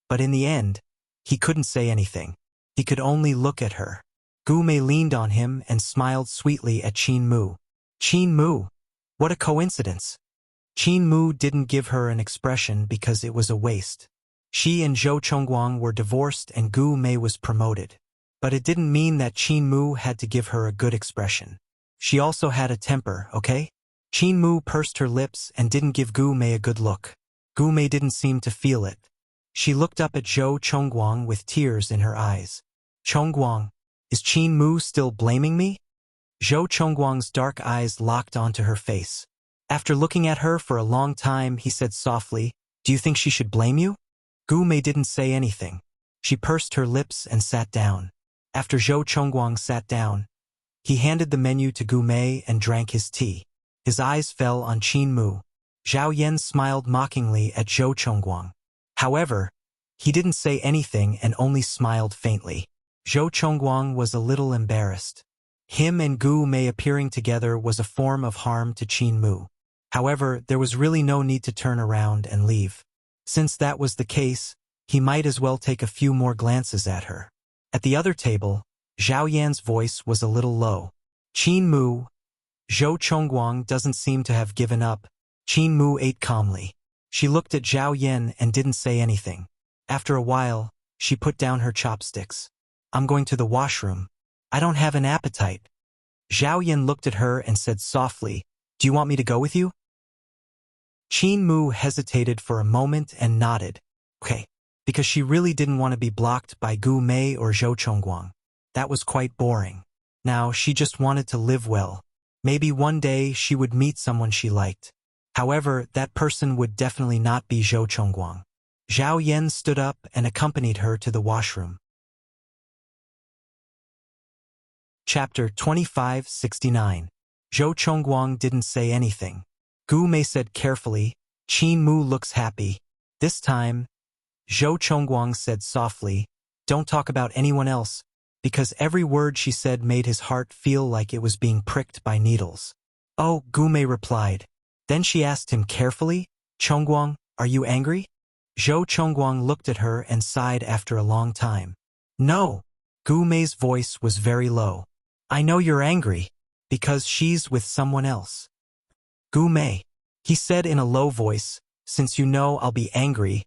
But in the end, he couldn't say anything. He could only look at her. Gu Mei leaned on him and smiled sweetly at Qin Mu. Qin Mu! What a coincidence! Qin Mu didn't give her an expression because it was a waste. She and Zhou Chongguang were divorced and Gu Mei was promoted. But it didn't mean that Qin Mu had to give her a good expression. She also had a temper, okay? Qin Mu pursed her lips and didn't give Gu Mei a good look. Gu Mei didn't seem to feel it. She looked up at Zhou Chongguang with tears in her eyes. Chongguang, is Qin Mu still blaming me? Zhou Chongguang's dark eyes locked onto her face. After looking at her for a long time, he said softly, "Do you think she should blame you?" Gu Mei didn't say anything. She pursed her lips and sat down. After Zhou Chongguang sat down, he handed the menu to Gu Mei and drank his tea. His eyes fell on Qin Mu. Zhao Yan smiled mockingly at Zhou Chongguang. However, he didn't say anything and only smiled faintly. Zhou Chongguang was a little embarrassed. Him and Gu Mei appearing together was a form of harm to Qin Mu. However, there was really no need to turn around and leave. Since that was the case, he might as well take a few more glances at her. At the other table, Zhao Yan's voice was a little low. Qin Mu, Zhou Chongguang doesn't seem to have given up. Qin Mu ate calmly. She looked at Zhao Yan and didn't say anything. After a while, she put down her chopsticks. "I'm going to the washroom. I don't have an appetite." Zhao Yan looked at her and said softly, "Do you want me to go with you?" Qin Mu hesitated for a moment and nodded. Okay, because she really didn't want to be blocked by Gu Mei or Zhou Chongguang. That was quite boring. Now she just wanted to live well. Maybe one day she would meet someone she liked. However, that person would definitely not be Zhou Chongguang. Zhao Yan stood up and accompanied her to the washroom. Chapter 2569. Zhou Chongguang didn't say anything. Gu Mei said carefully, "Qin Mu looks happy. This time, Zhou Chongguang said softly, "Don't talk about anyone else," because every word she said made his heart feel like it was being pricked by needles. "Oh," Gu Mei replied. Then she asked him carefully, "Chongguang, are you angry?" Zhou Chongguang looked at her and sighed after a long time. "No." Gu Mei's voice was very low. "I know you're angry, because she's with someone else." "Gu Mei," he said in a low voice, "since you know I'll be angry,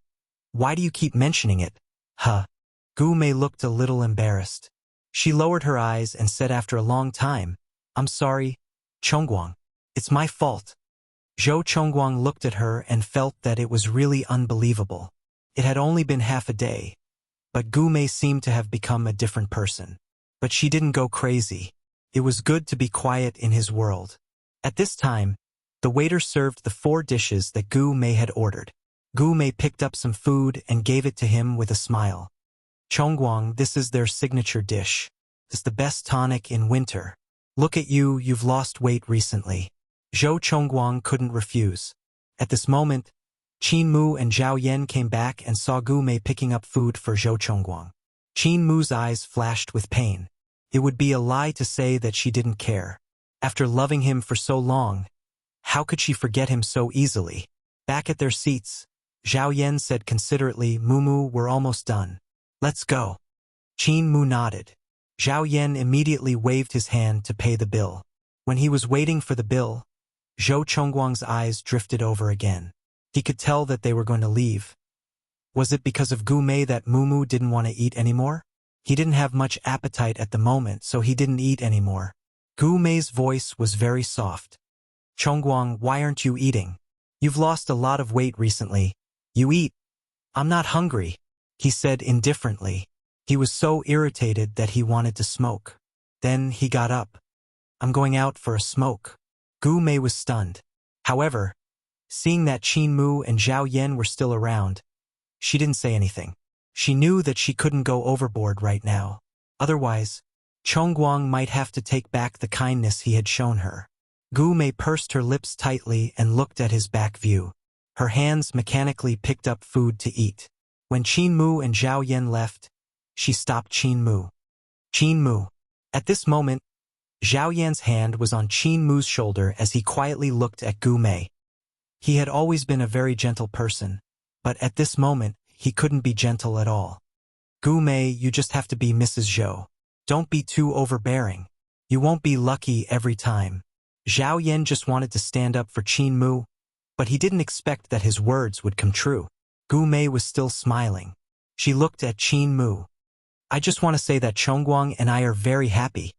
why do you keep mentioning it?" "Huh." Gu Mei looked a little embarrassed. She lowered her eyes and said after a long time, "I'm sorry, Chongguang. It's my fault." Zhou Chongguang looked at her and felt that it was really unbelievable. It had only been half a day, but Gu Mei seemed to have become a different person. But she didn't go crazy. It was good to be quiet in his world. At this time, the waiter served the 4 dishes that Gu Mei had ordered. Gu Mei picked up some food and gave it to him with a smile. "Chongguang, this is their signature dish. It's the best tonic in winter. Look at you, you've lost weight recently." Zhou Chongguang couldn't refuse. At this moment, Qin Mu and Zhao Yan came back and saw Gu Mei picking up food for Zhou Chongguang. Qin Mu's eyes flashed with pain. It would be a lie to say that she didn't care. After loving him for so long, how could she forget him so easily? Back at their seats, Zhao Yan said considerately, "Mumu, we're almost done. Let's go." Qin Mu nodded. Zhao Yan immediately waved his hand to pay the bill. When he was waiting for the bill, Zhou Chongguang's eyes drifted over again. He could tell that they were going to leave. Was it because of Gu Mei that Mumu didn't want to eat anymore? He didn't have much appetite at the moment, so he didn't eat anymore. Gu Mei's voice was very soft. "Chongguang, why aren't you eating? You've lost a lot of weight recently. You eat." "I'm not hungry," he said indifferently. He was so irritated that he wanted to smoke. Then he got up. "I'm going out for a smoke." Gu Mei was stunned. However, seeing that Qin Mu and Zhao Yan were still around, she didn't say anything. She knew that she couldn't go overboard right now. Otherwise, Chongguang might have to take back the kindness he had shown her. Gu Mei pursed her lips tightly and looked at his back view. Her hands mechanically picked up food to eat. When Qin Mu and Zhao Yan left, she stopped Qin Mu. "Qin Mu." At this moment, Zhao Yan's hand was on Qin Mu's shoulder as he quietly looked at Gu Mei. He had always been a very gentle person, but at this moment, he couldn't be gentle at all. "Gu Mei, you just have to be Mrs. Zhou. Don't be too overbearing. You won't be lucky every time." Zhao Yan just wanted to stand up for Qin Mu, but he didn't expect that his words would come true. Gu Mei was still smiling. She looked at Qin Mu. "I just want to say that Chongguang and I are very happy.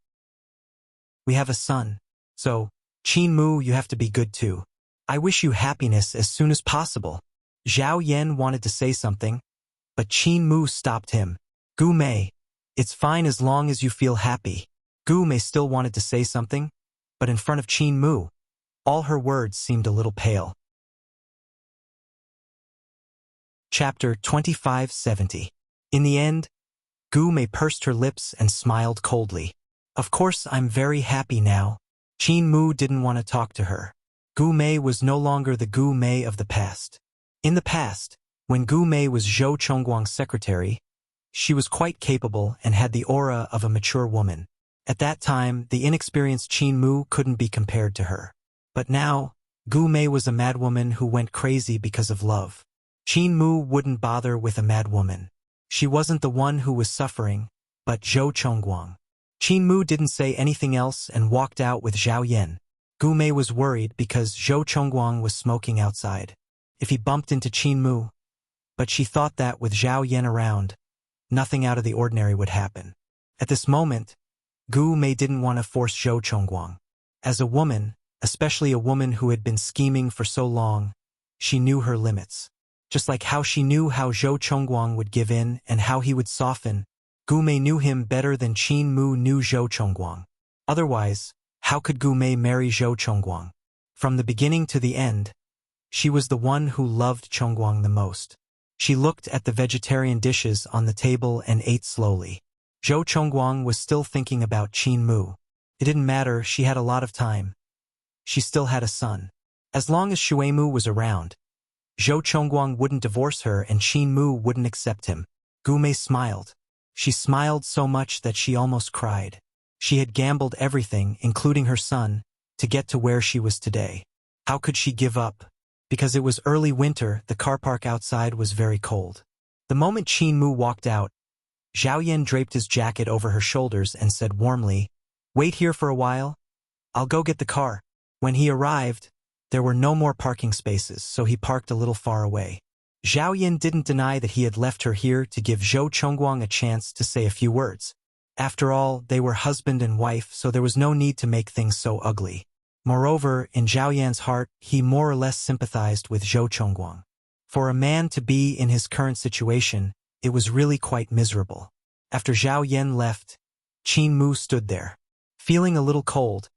We have a son. So, Qin Mu, you have to be good too. I wish you happiness as soon as possible." Zhao Yan wanted to say something, but Qin Mu stopped him. "Gu Mei, it's fine as long as you feel happy." Gu Mei still wanted to say something, but in front of Qin Mu, all her words seemed a little pale. Chapter 2570. In the end, Gu Mei pursed her lips and smiled coldly. "Of course I'm very happy now." Qin Mu didn't want to talk to her. Gu Mei was no longer the Gu Mei of the past. In the past, when Gu Mei was Zhou Chongguang's secretary, she was quite capable and had the aura of a mature woman. At that time, the inexperienced Qin Mu couldn't be compared to her. But now, Gu Mei was a madwoman who went crazy because of love. Qin Mu wouldn't bother with a madwoman. She wasn't the one who was suffering, but Zhou Chongguang. Qin Mu didn't say anything else and walked out with Zhao Yan. Gu Mei was worried because Zhou Chongguang was smoking outside. If he bumped into Qin Mu, but she thought that with Zhao Yan around, nothing out of the ordinary would happen. At this moment, Gu Mei didn't want to force Zhou Chongguang. As a woman, especially a woman who had been scheming for so long, she knew her limits. Just like how she knew how Zhou Chongguang would give in and how he would soften, Gu Mei knew him better than Qin Mu knew Zhou Chongguang. Otherwise, how could Gu Mei marry Zhou Chongguang? From the beginning to the end, she was the one who loved Chongguang the most. She looked at the vegetarian dishes on the table and ate slowly. Zhou Chongguang was still thinking about Qin Mu. It didn't matter, she had a lot of time. She still had a son. As long as Shuemu was around, Zhou Chongguang wouldn't divorce her and Qin Mu wouldn't accept him. Gu Mei smiled. She smiled so much that she almost cried. She had gambled everything, including her son, to get to where she was today. How could she give up? Because it was early winter, the car park outside was very cold. The moment Qin Mu walked out, Zhao Yan draped his jacket over her shoulders and said warmly, "Wait here for a while. I'll go get the car." When he arrived, there were no more parking spaces, so he parked a little far away. Zhao Yan didn't deny that he had left her here to give Zhou Chongguang a chance to say a few words. After all, they were husband and wife, so there was no need to make things so ugly. Moreover, in Zhao Yan's heart, he more or less sympathized with Zhou Chongguang. For a man to be in his current situation, it was really quite miserable. After Zhao Yan left, Qin Mu stood there. Feeling a little cold,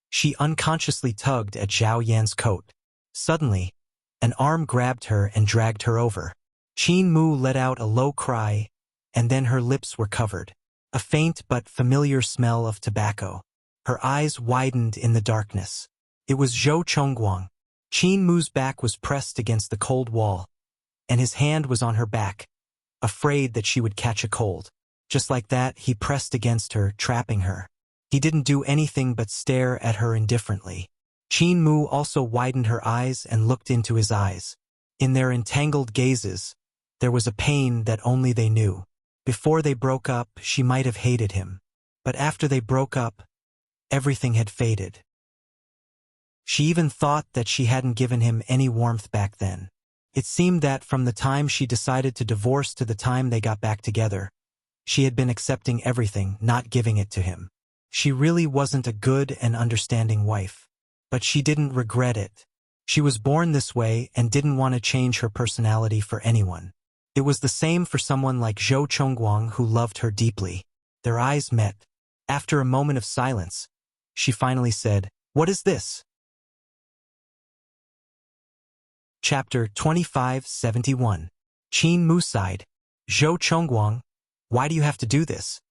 she unconsciously tugged at Zhao Yan's coat. Suddenly, an arm grabbed her and dragged her over. Qin Mu let out a low cry, and then her lips were covered. A faint but familiar smell of tobacco. Her eyes widened in the darkness. It was Zhou Chongguang. Qin Mu's back was pressed against the cold wall, and his hand was on her back, afraid that she would catch a cold. Just like that, he pressed against her, trapping her. He didn't do anything but stare at her indifferently. Qin Mu also widened her eyes and looked into his eyes. In their entangled gazes, there was a pain that only they knew. Before they broke up, she might have hated him. But after they broke up, everything had faded. She even thought that she hadn't given him any warmth back then. It seemed that from the time she decided to divorce to the time they got back together, she had been accepting everything, not giving it to him. She really wasn't a good and understanding wife. But she didn't regret it. She was born this way and didn't want to change her personality for anyone. It was the same for someone like Zhou Chongguang who loved her deeply. Their eyes met. After a moment of silence, she finally said, "What is this?" Chapter 2571. Qin Mu sighed. "Zhou Chongguang, why do you have to do this?"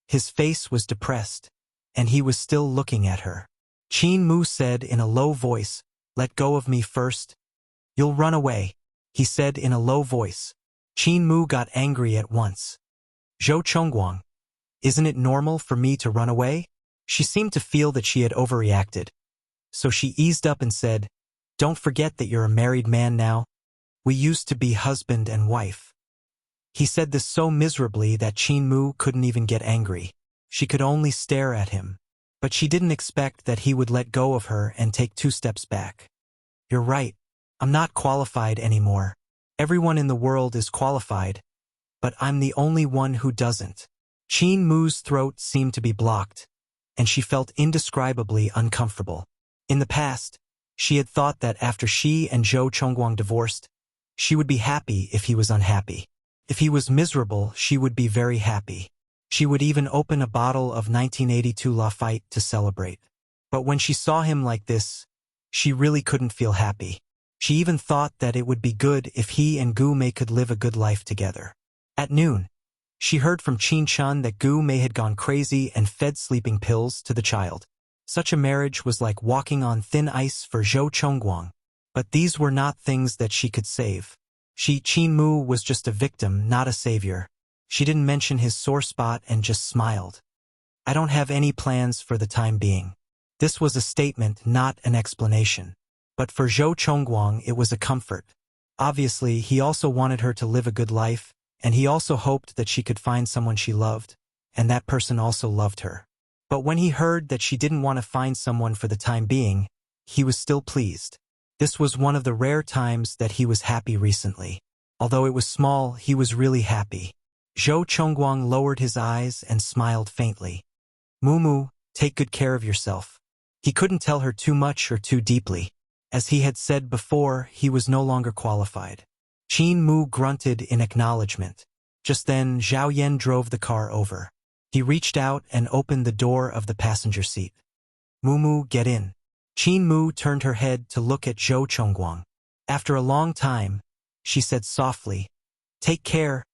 His face was depressed, and he was still looking at her. Qin Mu said in a low voice, "Let go of me first. You'll run away," he said in a low voice. Qin Mu got angry at once. "Zhou Chongguang, isn't it normal for me to run away?" She seemed to feel that she had overreacted. So she eased up and said, "Don't forget that you're a married man now. We used to be husband and wife." He said this so miserably that Qin Mu couldn't even get angry. She could only stare at him. But she didn't expect that he would let go of her and take 2 steps back. "You're right. I'm not qualified anymore. Everyone in the world is qualified, but I'm the only one who doesn't." Qin Mu's throat seemed to be blocked, and she felt indescribably uncomfortable. In the past, she had thought that after she and Zhou Chongguang divorced, she would be happy if he was unhappy. If he was miserable, she would be very happy. She would even open a bottle of 1982 Lafite to celebrate. But when she saw him like this, she really couldn't feel happy. She even thought that it would be good if he and Gu Mei could live a good life together. At noon, she heard from Qin Chun that Gu Mei had gone crazy and fed sleeping pills to the child. Such a marriage was like walking on thin ice for Zhou Chongguang. But these were not things that she could save. Qin Mu was just a victim, not a savior. She didn't mention his sore spot and just smiled. "I don't have any plans for the time being." This was a statement, not an explanation. But for Zhou Chongguang, it was a comfort. Obviously, he also wanted her to live a good life, and he also hoped that she could find someone she loved, and that person also loved her. But when he heard that she didn't want to find someone for the time being, he was still pleased. This was one of the rare times that he was happy recently. Although it was small, he was really happy. Zhou Chongguang lowered his eyes and smiled faintly. "Mumu, take good care of yourself." He couldn't tell her too much or too deeply. As he had said before, he was no longer qualified. Qin Mu grunted in acknowledgement. Just then, Zhao Yan drove the car over. He reached out and opened the door of the passenger seat. "Mumu, get in." Qin Mu turned her head to look at Zhou Chongguang. After a long time, she said softly, "Take care."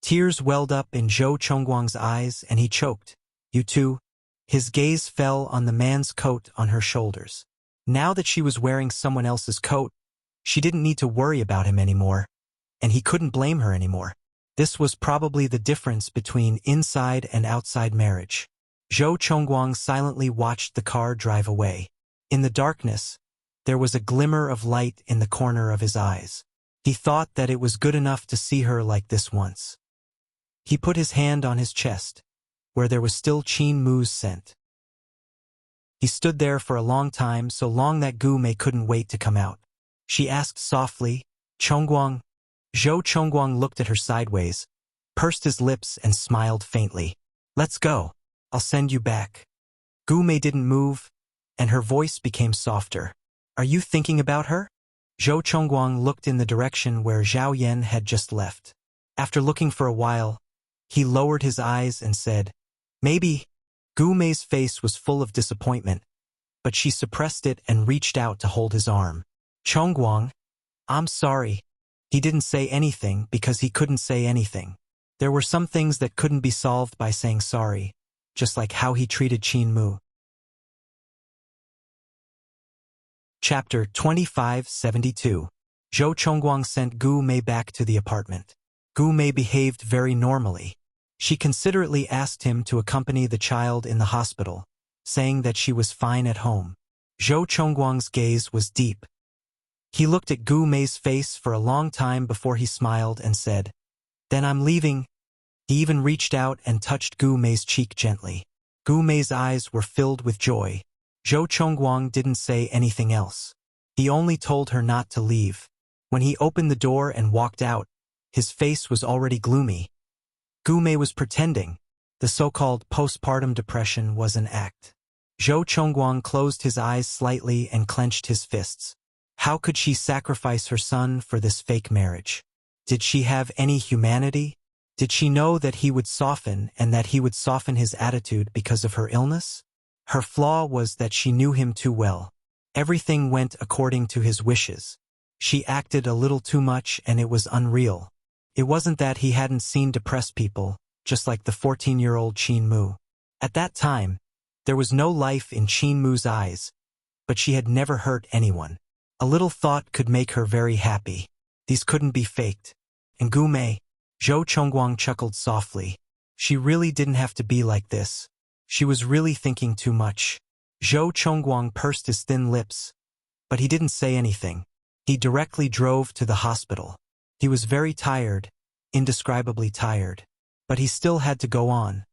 Tears welled up in Zhou Chongguang's eyes and he choked. "You too." His gaze fell on the man's coat on her shoulders. Now that she was wearing someone else's coat, She didn't need to worry about him anymore, and he couldn't blame her anymore. This was probably the difference between inside and outside marriage. Zhou Chongguang silently watched the car drive away. In the darkness, there was a glimmer of light in the corner of his eyes. He thought that it was good enough to see her like this once. He put his hand on his chest, where there was still Qin Mu's scent. He stood there for a long time, so long that Gu Mei couldn't wait to come out. She asked softly, "Chongguang?" Zhou Chongguang looked at her sideways, pursed his lips and smiled faintly. "Let's go. I'll send you back." Gu Mei didn't move, and her voice became softer. "Are you thinking about her?" Zhou Chongguang looked in the direction where Zhao Yan had just left. After looking for a while, he lowered his eyes and said, "Maybe." Gu Mei's face was full of disappointment, but she suppressed it and reached out to hold his arm. "Chongguang, I'm sorry." He didn't say anything because he couldn't say anything. There were some things that couldn't be solved by saying sorry, just like how he treated Qin Mu. Chapter 2572. Zhou Chongguang sent Gu Mei back to the apartment. Gu Mei behaved very normally. She considerately asked him to accompany the child in the hospital, saying that she was fine at home. Zhou Chongguang's gaze was deep. He looked at Gu Mei's face for a long time before he smiled and said, "Then I'm leaving." He even reached out and touched Gu Mei's cheek gently. Gu Mei's eyes were filled with joy. Zhou Chongguang didn't say anything else. He only told her not to leave. When he opened the door and walked out, his face was already gloomy. Gu Mei was pretending. The so-called postpartum depression was an act. Zhou Chongguang closed his eyes slightly and clenched his fists. How could she sacrifice her son for this fake marriage? Did she have any humanity? Did she know that he would soften and that he would soften his attitude because of her illness? Her flaw was that she knew him too well. Everything went according to his wishes. She acted a little too much and it was unreal. It wasn't that he hadn't seen depressed people, just like the 14-year-old Qin Mu. At that time, there was no life in Qin Mu's eyes, but she had never hurt anyone. A little thought could make her very happy. These couldn't be faked. And Gu Mei, Zhou Chongguang chuckled softly. She really didn't have to be like this. She was really thinking too much. Zhou Chongguang pursed his thin lips, but he didn't say anything. He directly drove to the hospital. He was very tired, indescribably tired. But he still had to go on.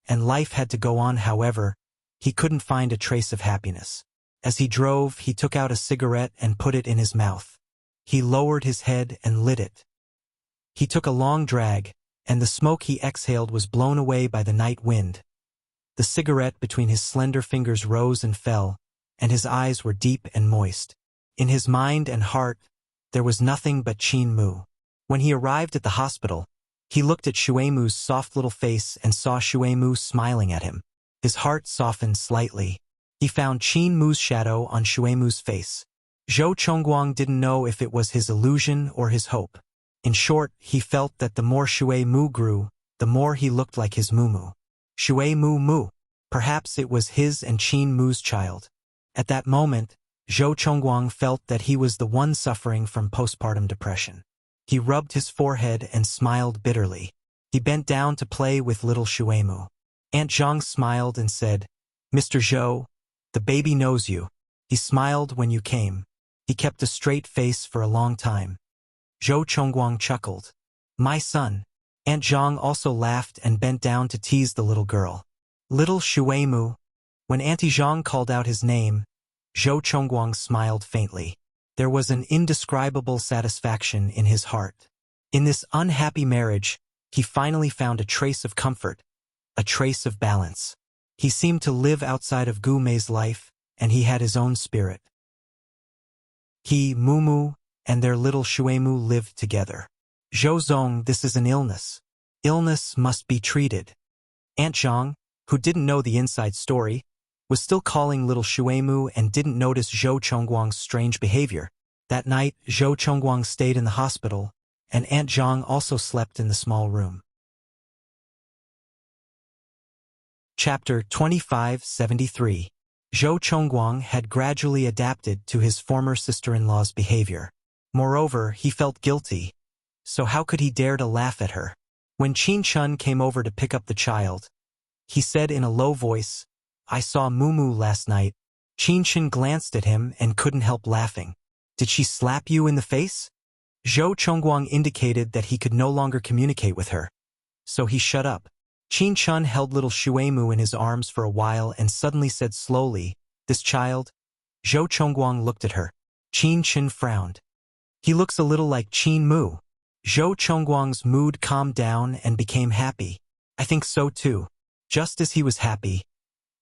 And life had to go on. However, he couldn't find a trace of happiness. As he drove, he took out a cigarette and put it in his mouth. He lowered his head and lit it. He took a long drag, and the smoke he exhaled was blown away by the night wind. The cigarette between his slender fingers rose and fell, and his eyes were deep and moist. In his mind and heart, there was nothing but Qin Mu. When he arrived at the hospital, he looked at Shui Mu's soft little face and saw Shui Mu smiling at him. His heart softened slightly. He found Qin Mu's shadow on Shui Mu's face. Zhou Chongguang didn't know if it was his illusion or his hope. In short, he felt that the more Shui Mu grew, the more he looked like his Mumu. Shui Mu Mu. Perhaps it was his and Qin Mu's child. At that moment, Zhou Chongguang felt that he was the one suffering from postpartum depression. He rubbed his forehead and smiled bitterly. He bent down to play with little Shui Mu. Aunt Zhang smiled and said, "Mr. Zhou, the baby knows you." He smiled when you came. He kept a straight face for a long time. Zhou Chongguang chuckled. "My son." Aunt Zhang also laughed and bent down to tease the little girl. "Little Shui Mu." When Auntie Zhang called out his name, Zhou Chongguang smiled faintly. There was an indescribable satisfaction in his heart. In this unhappy marriage, he finally found a trace of comfort, a trace of balance. He seemed to live outside of Gu Mei's life, and he had his own spirit. He, Mumu, and their little Shui Mu lived together. "Zhou Zong, this is an illness. Illness must be treated." Aunt Zhang, who didn't know the inside story, was still calling little Shui Mu and didn't notice Zhou Chongguang's strange behavior. That night, Zhou Chongguang stayed in the hospital, and Aunt Zhang also slept in the small room. Chapter 2573. Zhou Chongguang had gradually adapted to his former sister-in-law's behavior. Moreover, he felt guilty. So how could he dare to laugh at her? When Qin Chun came over to pick up the child, he said in a low voice, "I saw Mumu last night." Qin Chun glanced at him and couldn't help laughing. "Did she slap you in the face?" Zhou Chongguang indicated that he could no longer communicate with her. So he shut up. Qin Chun held little Shuemu in his arms for a while and suddenly said slowly, "This child?" Zhou Chongguang looked at her. Qin Chun frowned. "He looks a little like Qin Mu." Zhou Chongguang's mood calmed down and became happy. "I think so too." Just as he was happy,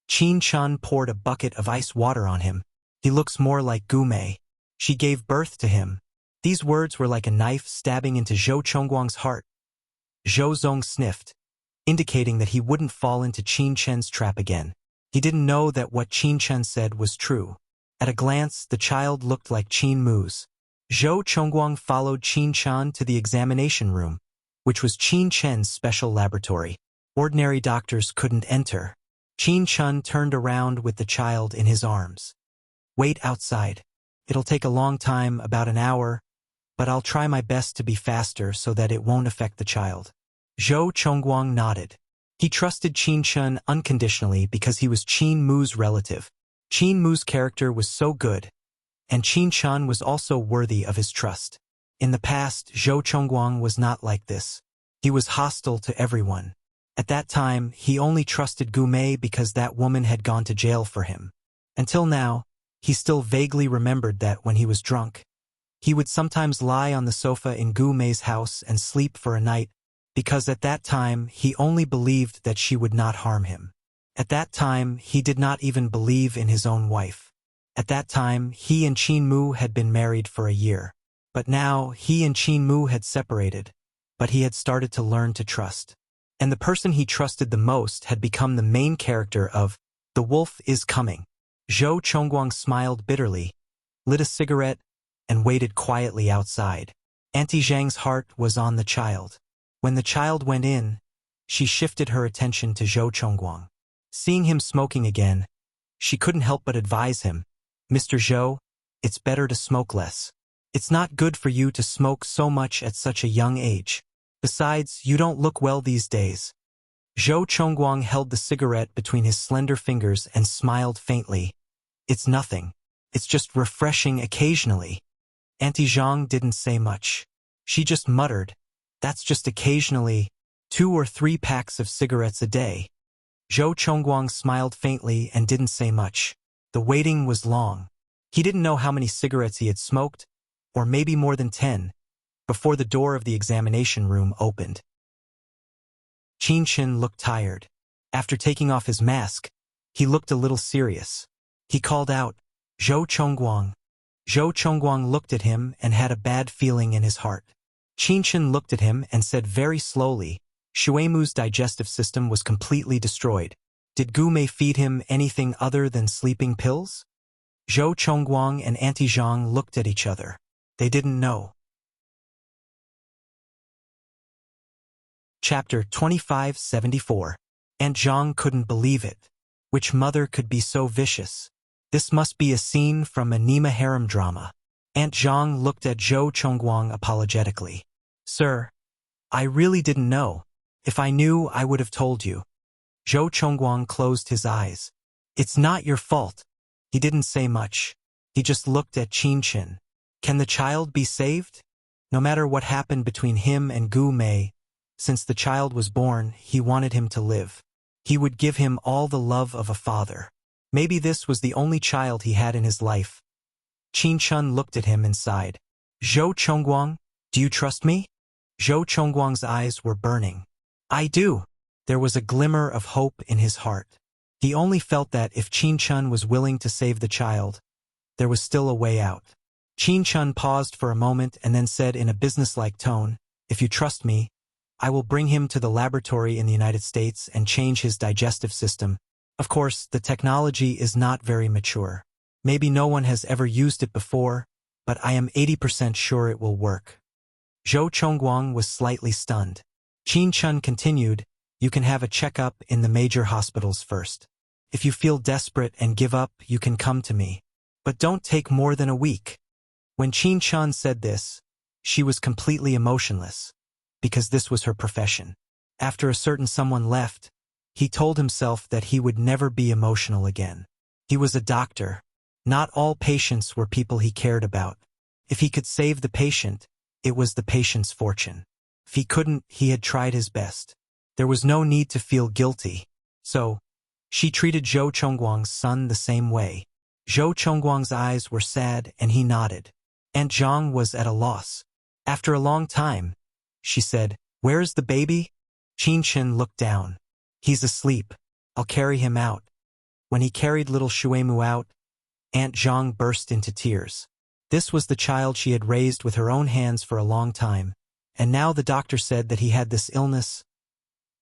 Qin Chun poured a bucket of ice water on him. "He looks more like Gu Mei. She gave birth to him." These words were like a knife stabbing into Zhou Chongguang's heart. Zhou Zong sniffed, indicating that he wouldn't fall into Qin Chen's trap again. He didn't know that what Qin Chen said was true. At a glance, the child looked like Qin Mu's. Zhou Chongguang followed Qin Chen to the examination room, which was Qin Chen's special laboratory. Ordinary doctors couldn't enter. Qin Chen turned around with the child in his arms. "Wait outside. It'll take a long time, about an hour, but I'll try my best to be faster so that it won't affect the child." Zhou Chongguang nodded. He trusted Qin Chen unconditionally because he was Qin Mu's relative. Qin Mu's character was so good, and Qin Chen was also worthy of his trust. In the past, Zhou Chongguang was not like this. He was hostile to everyone. At that time, he only trusted Gu Mei because that woman had gone to jail for him. Until now, he still vaguely remembered that when he was drunk, he would sometimes lie on the sofa in Gu Mei's house and sleep for a night, because at that time he only believed that she would not harm him. At that time, he did not even believe in his own wife. At that time, he and Qin Mu had been married for a year. But now, he and Qin Mu had separated, but he had started to learn to trust. And the person he trusted the most had become the main character of The Wolf is Coming. Zhou Chongguang smiled bitterly, lit a cigarette, and waited quietly outside. Auntie Zhang's heart was on the child. When the child went in, she shifted her attention to Zhou Chongguang. Seeing him smoking again, she couldn't help but advise him, "Mr. Zhou, it's better to smoke less. It's not good for you to smoke so much at such a young age. Besides, you don't look well these days." Zhou Chongguang held the cigarette between his slender fingers and smiled faintly. "It's nothing. It's just refreshing occasionally." Auntie Zhang didn't say much. She just muttered, "That's just occasionally, 2 or 3 packs of cigarettes a day." Zhou Chongguang smiled faintly and didn't say much. The waiting was long. He didn't know how many cigarettes he had smoked, or maybe more than 10, before the door of the examination room opened. Qin Chen looked tired. After taking off his mask, he looked a little serious. He called out, "Zhou Chongguang." Zhou Chongguang looked at him and had a bad feeling in his heart. Qin Chen looked at him and said very slowly, "Shuemu's digestive system was completely destroyed. Did Gu Mei feed him anything other than sleeping pills?" Zhou Chongguang and Auntie Zhang looked at each other. They didn't know. Chapter 2574. Aunt Zhang couldn't believe it. Which mother could be so vicious? This must be a scene from a Nima harem drama. Aunt Zhang looked at Zhou Chongguang apologetically. "Sir, I really didn't know. If I knew, I would have told you." Zhou Chongguang closed his eyes. "It's not your fault." He didn't say much. He just looked at Qin Chen. Can the child be saved? No matter what happened between him and Gu Mei, since the child was born, he wanted him to live. He would give him all the love of a father. Maybe this was the only child he had in his life. Qin Chen looked at him and sighed. "Zhou Chongguang, do you trust me?" Zhou Chongguang's eyes were burning. "I do." There was a glimmer of hope in his heart. He only felt that if Qin Chen was willing to save the child, there was still a way out. Qin Chen paused for a moment and then said in a businesslike tone, "If you trust me, I will bring him to the laboratory in the United States and change his digestive system. Of course, the technology is not very mature. Maybe no one has ever used it before, but I am 80% sure it will work." Zhou Chongguang was slightly stunned. Qin Chen continued, "You can have a checkup in the major hospitals first. If you feel desperate and give up, you can come to me. But don't take more than a week." When Qin Chun said this, she was completely emotionless, because this was her profession. After a certain someone left, he told himself that he would never be emotional again. He was a doctor. Not all patients were people he cared about. If he could save the patient, it was the patient's fortune. If he couldn't, he had tried his best. There was no need to feel guilty. So, she treated Zhou Chongguang's son the same way. Zhou Chongguang's eyes were sad and he nodded. Aunt Zhang was at a loss. After a long time, she said, "Where is the baby?" Qin Chen looked down. "He's asleep. I'll carry him out." When he carried little Shuemu out, Aunt Zhang burst into tears. This was the child she had raised with her own hands for a long time, and now the doctor said that he had this illness.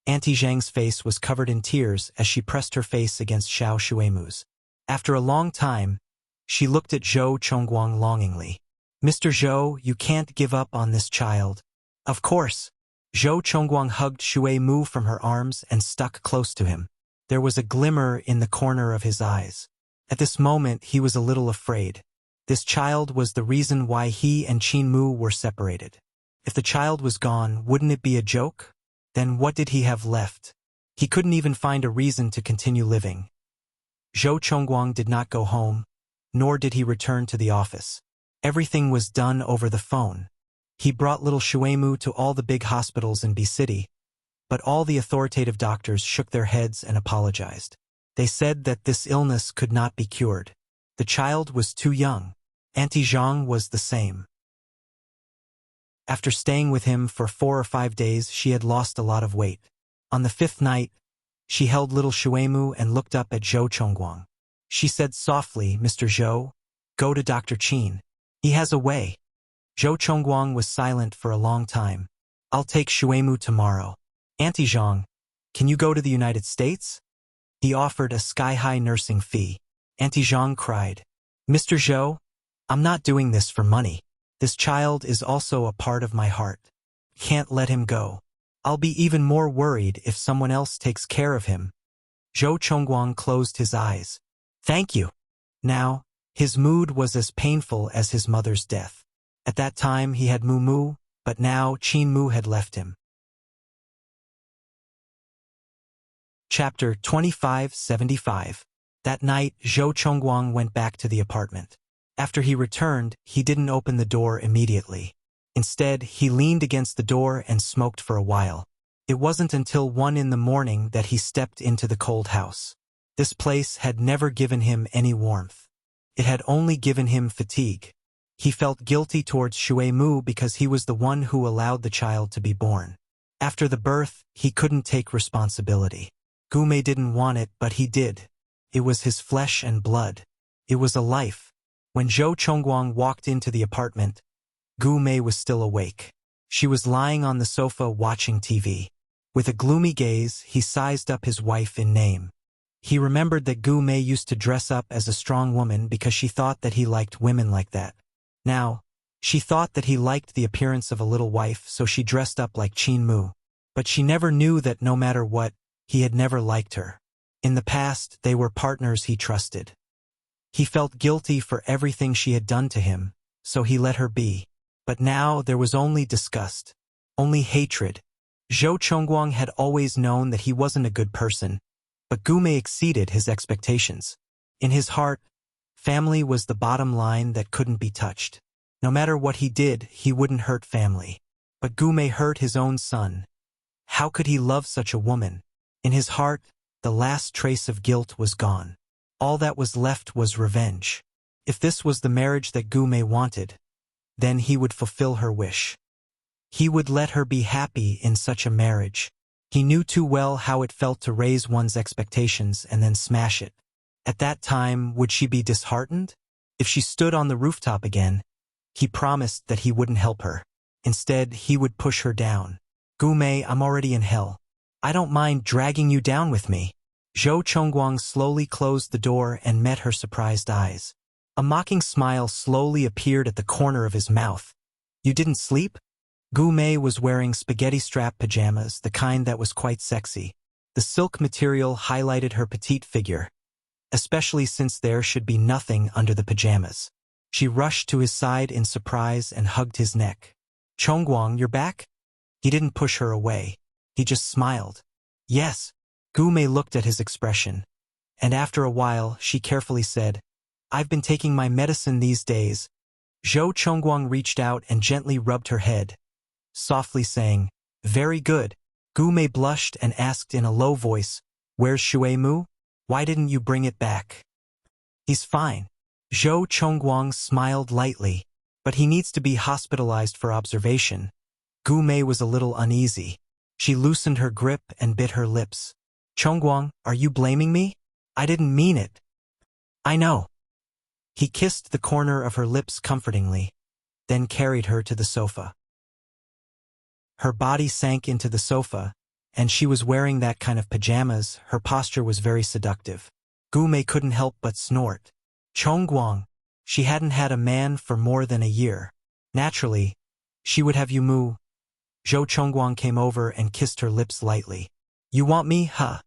Auntie Zhang's face was covered in tears as she pressed her face against Xiao Shuemu's. After a long time, she looked at Zhou Chongguang longingly. "Mr. Zhou, you can't give up on this child." "Of course." Zhou Chongguang hugged Shuemu from her arms and stuck close to him. There was a glimmer in the corner of his eyes. At this moment, he was a little afraid. This child was the reason why he and Qin Mu were separated. If the child was gone, wouldn't it be a joke? Then what did he have left? He couldn't even find a reason to continue living. Zhou Chongguang did not go home, nor did he return to the office. Everything was done over the phone. He brought little Shuemu to all the big hospitals in B City, but all the authoritative doctors shook their heads and apologized. They said that this illness could not be cured. The child was too young. Auntie Zhang was the same. After staying with him for 4 or 5 days, she had lost a lot of weight. On the 5th night, she held little Shuemu and looked up at Zhou Chongguang. She said softly, "Mr. Zhou, go to Dr. Qin. He has a way." Zhou Chongguang was silent for a long time. "I'll take Shuemu tomorrow." "Auntie Zhang, can you go to the United States?" He offered a sky-high nursing fee. Auntie Zhang cried, "Mr. Zhou, I'm not doing this for money. This child is also a part of my heart. Can't let him go. I'll be even more worried if someone else takes care of him." Zhou Chongguang closed his eyes. "Thank you." Now, his mood was as painful as his mother's death. At that time he had Mu, but now Qin Mu had left him. Chapter 2575. That night, Zhou Chongguang went back to the apartment. After he returned, he didn't open the door immediately. Instead, he leaned against the door and smoked for a while. It wasn't until 1 in the morning that he stepped into the cold house. This place had never given him any warmth. It had only given him fatigue. He felt guilty towards Shuemu because he was the one who allowed the child to be born. After the birth, he couldn't take responsibility. Gume didn't want it, but he did. It was his flesh and blood. It was a life. When Zhou Chongguang walked into the apartment, Gume was still awake. She was lying on the sofa watching TV. With a gloomy gaze, he sized up his wife in name. He remembered that Gume used to dress up as a strong woman because she thought that he liked women like that. Now, she thought that he liked the appearance of a little wife, so she dressed up like Qin Mu. But she never knew that no matter what, he had never liked her. In the past, they were partners he trusted. He felt guilty for everything she had done to him, so he let her be. But now there was only disgust, only hatred. Zhou Chongguang had always known that he wasn't a good person, but Gume exceeded his expectations. In his heart, family was the bottom line that couldn't be touched. No matter what he did, he wouldn't hurt family. But Gume hurt his own son. How could he love such a woman? In his heart, the last trace of guilt was gone. All that was left was revenge. If this was the marriage that Gume wanted, then he would fulfill her wish. He would let her be happy in such a marriage. He knew too well how it felt to raise one's expectations and then smash it. At that time, would she be disheartened? If she stood on the rooftop again, he promised that he wouldn't help her. Instead, he would push her down. "Gume, I'm already in hell. I don't mind dragging you down with me." Zhou Chongguang slowly closed the door and met her surprised eyes. A mocking smile slowly appeared at the corner of his mouth. "You didn't sleep?" Gume was wearing spaghetti strap pajamas, the kind that was quite sexy. The silk material highlighted her petite figure, especially since there should be nothing under the pajamas. She rushed to his side in surprise and hugged his neck. Chongguang, you're back? He didn't push her away. He just smiled. Yes. Gu Mei looked at his expression. And after a while, she carefully said, I've been taking my medicine these days. Zhou Chongguang reached out and gently rubbed her head, softly saying, Very good. Gu Mei blushed and asked in a low voice, Where's Shui Mu? Why didn't you bring it back? He's fine. Zhou Chongguang smiled lightly, but he needs to be hospitalized for observation. Gu Mei was a little uneasy. She loosened her grip and bit her lips. Chongguang, are you blaming me? I didn't mean it. I know. He kissed the corner of her lips comfortingly, then carried her to the sofa. Her body sank into the sofa, and she was wearing that kind of pajamas. Her posture was very seductive. Gu Mei couldn't help but snort. Chongguang. She hadn't had a man for more than a year. Naturally, she would have Yumu. Zhou Chongguang came over and kissed her lips lightly. You want me, huh?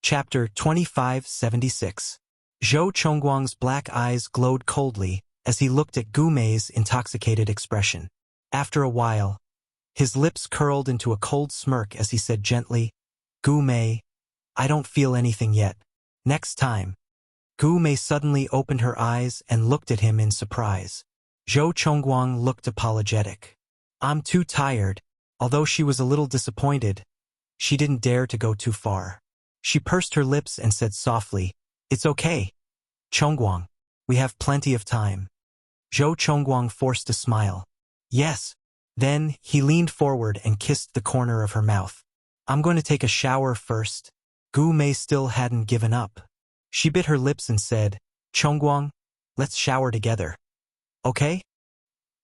Chapter 2576. Zhou Chongguang's black eyes glowed coldly as he looked at Gu Mei's intoxicated expression. After a while, his lips curled into a cold smirk as he said gently, Gu Mei, I don't feel anything yet. Next time. Gu Mei suddenly opened her eyes and looked at him in surprise. Zhou Chongguang looked apologetic. I'm too tired. Although she was a little disappointed, she didn't dare to go too far. She pursed her lips and said softly, It's okay. Chongguang, we have plenty of time. Zhou Chongguang forced a smile. Yes. Then he leaned forward and kissed the corner of her mouth. I'm going to take a shower first. Gu Mei still hadn't given up. She bit her lips and said, Chongguang, let's shower together. Okay?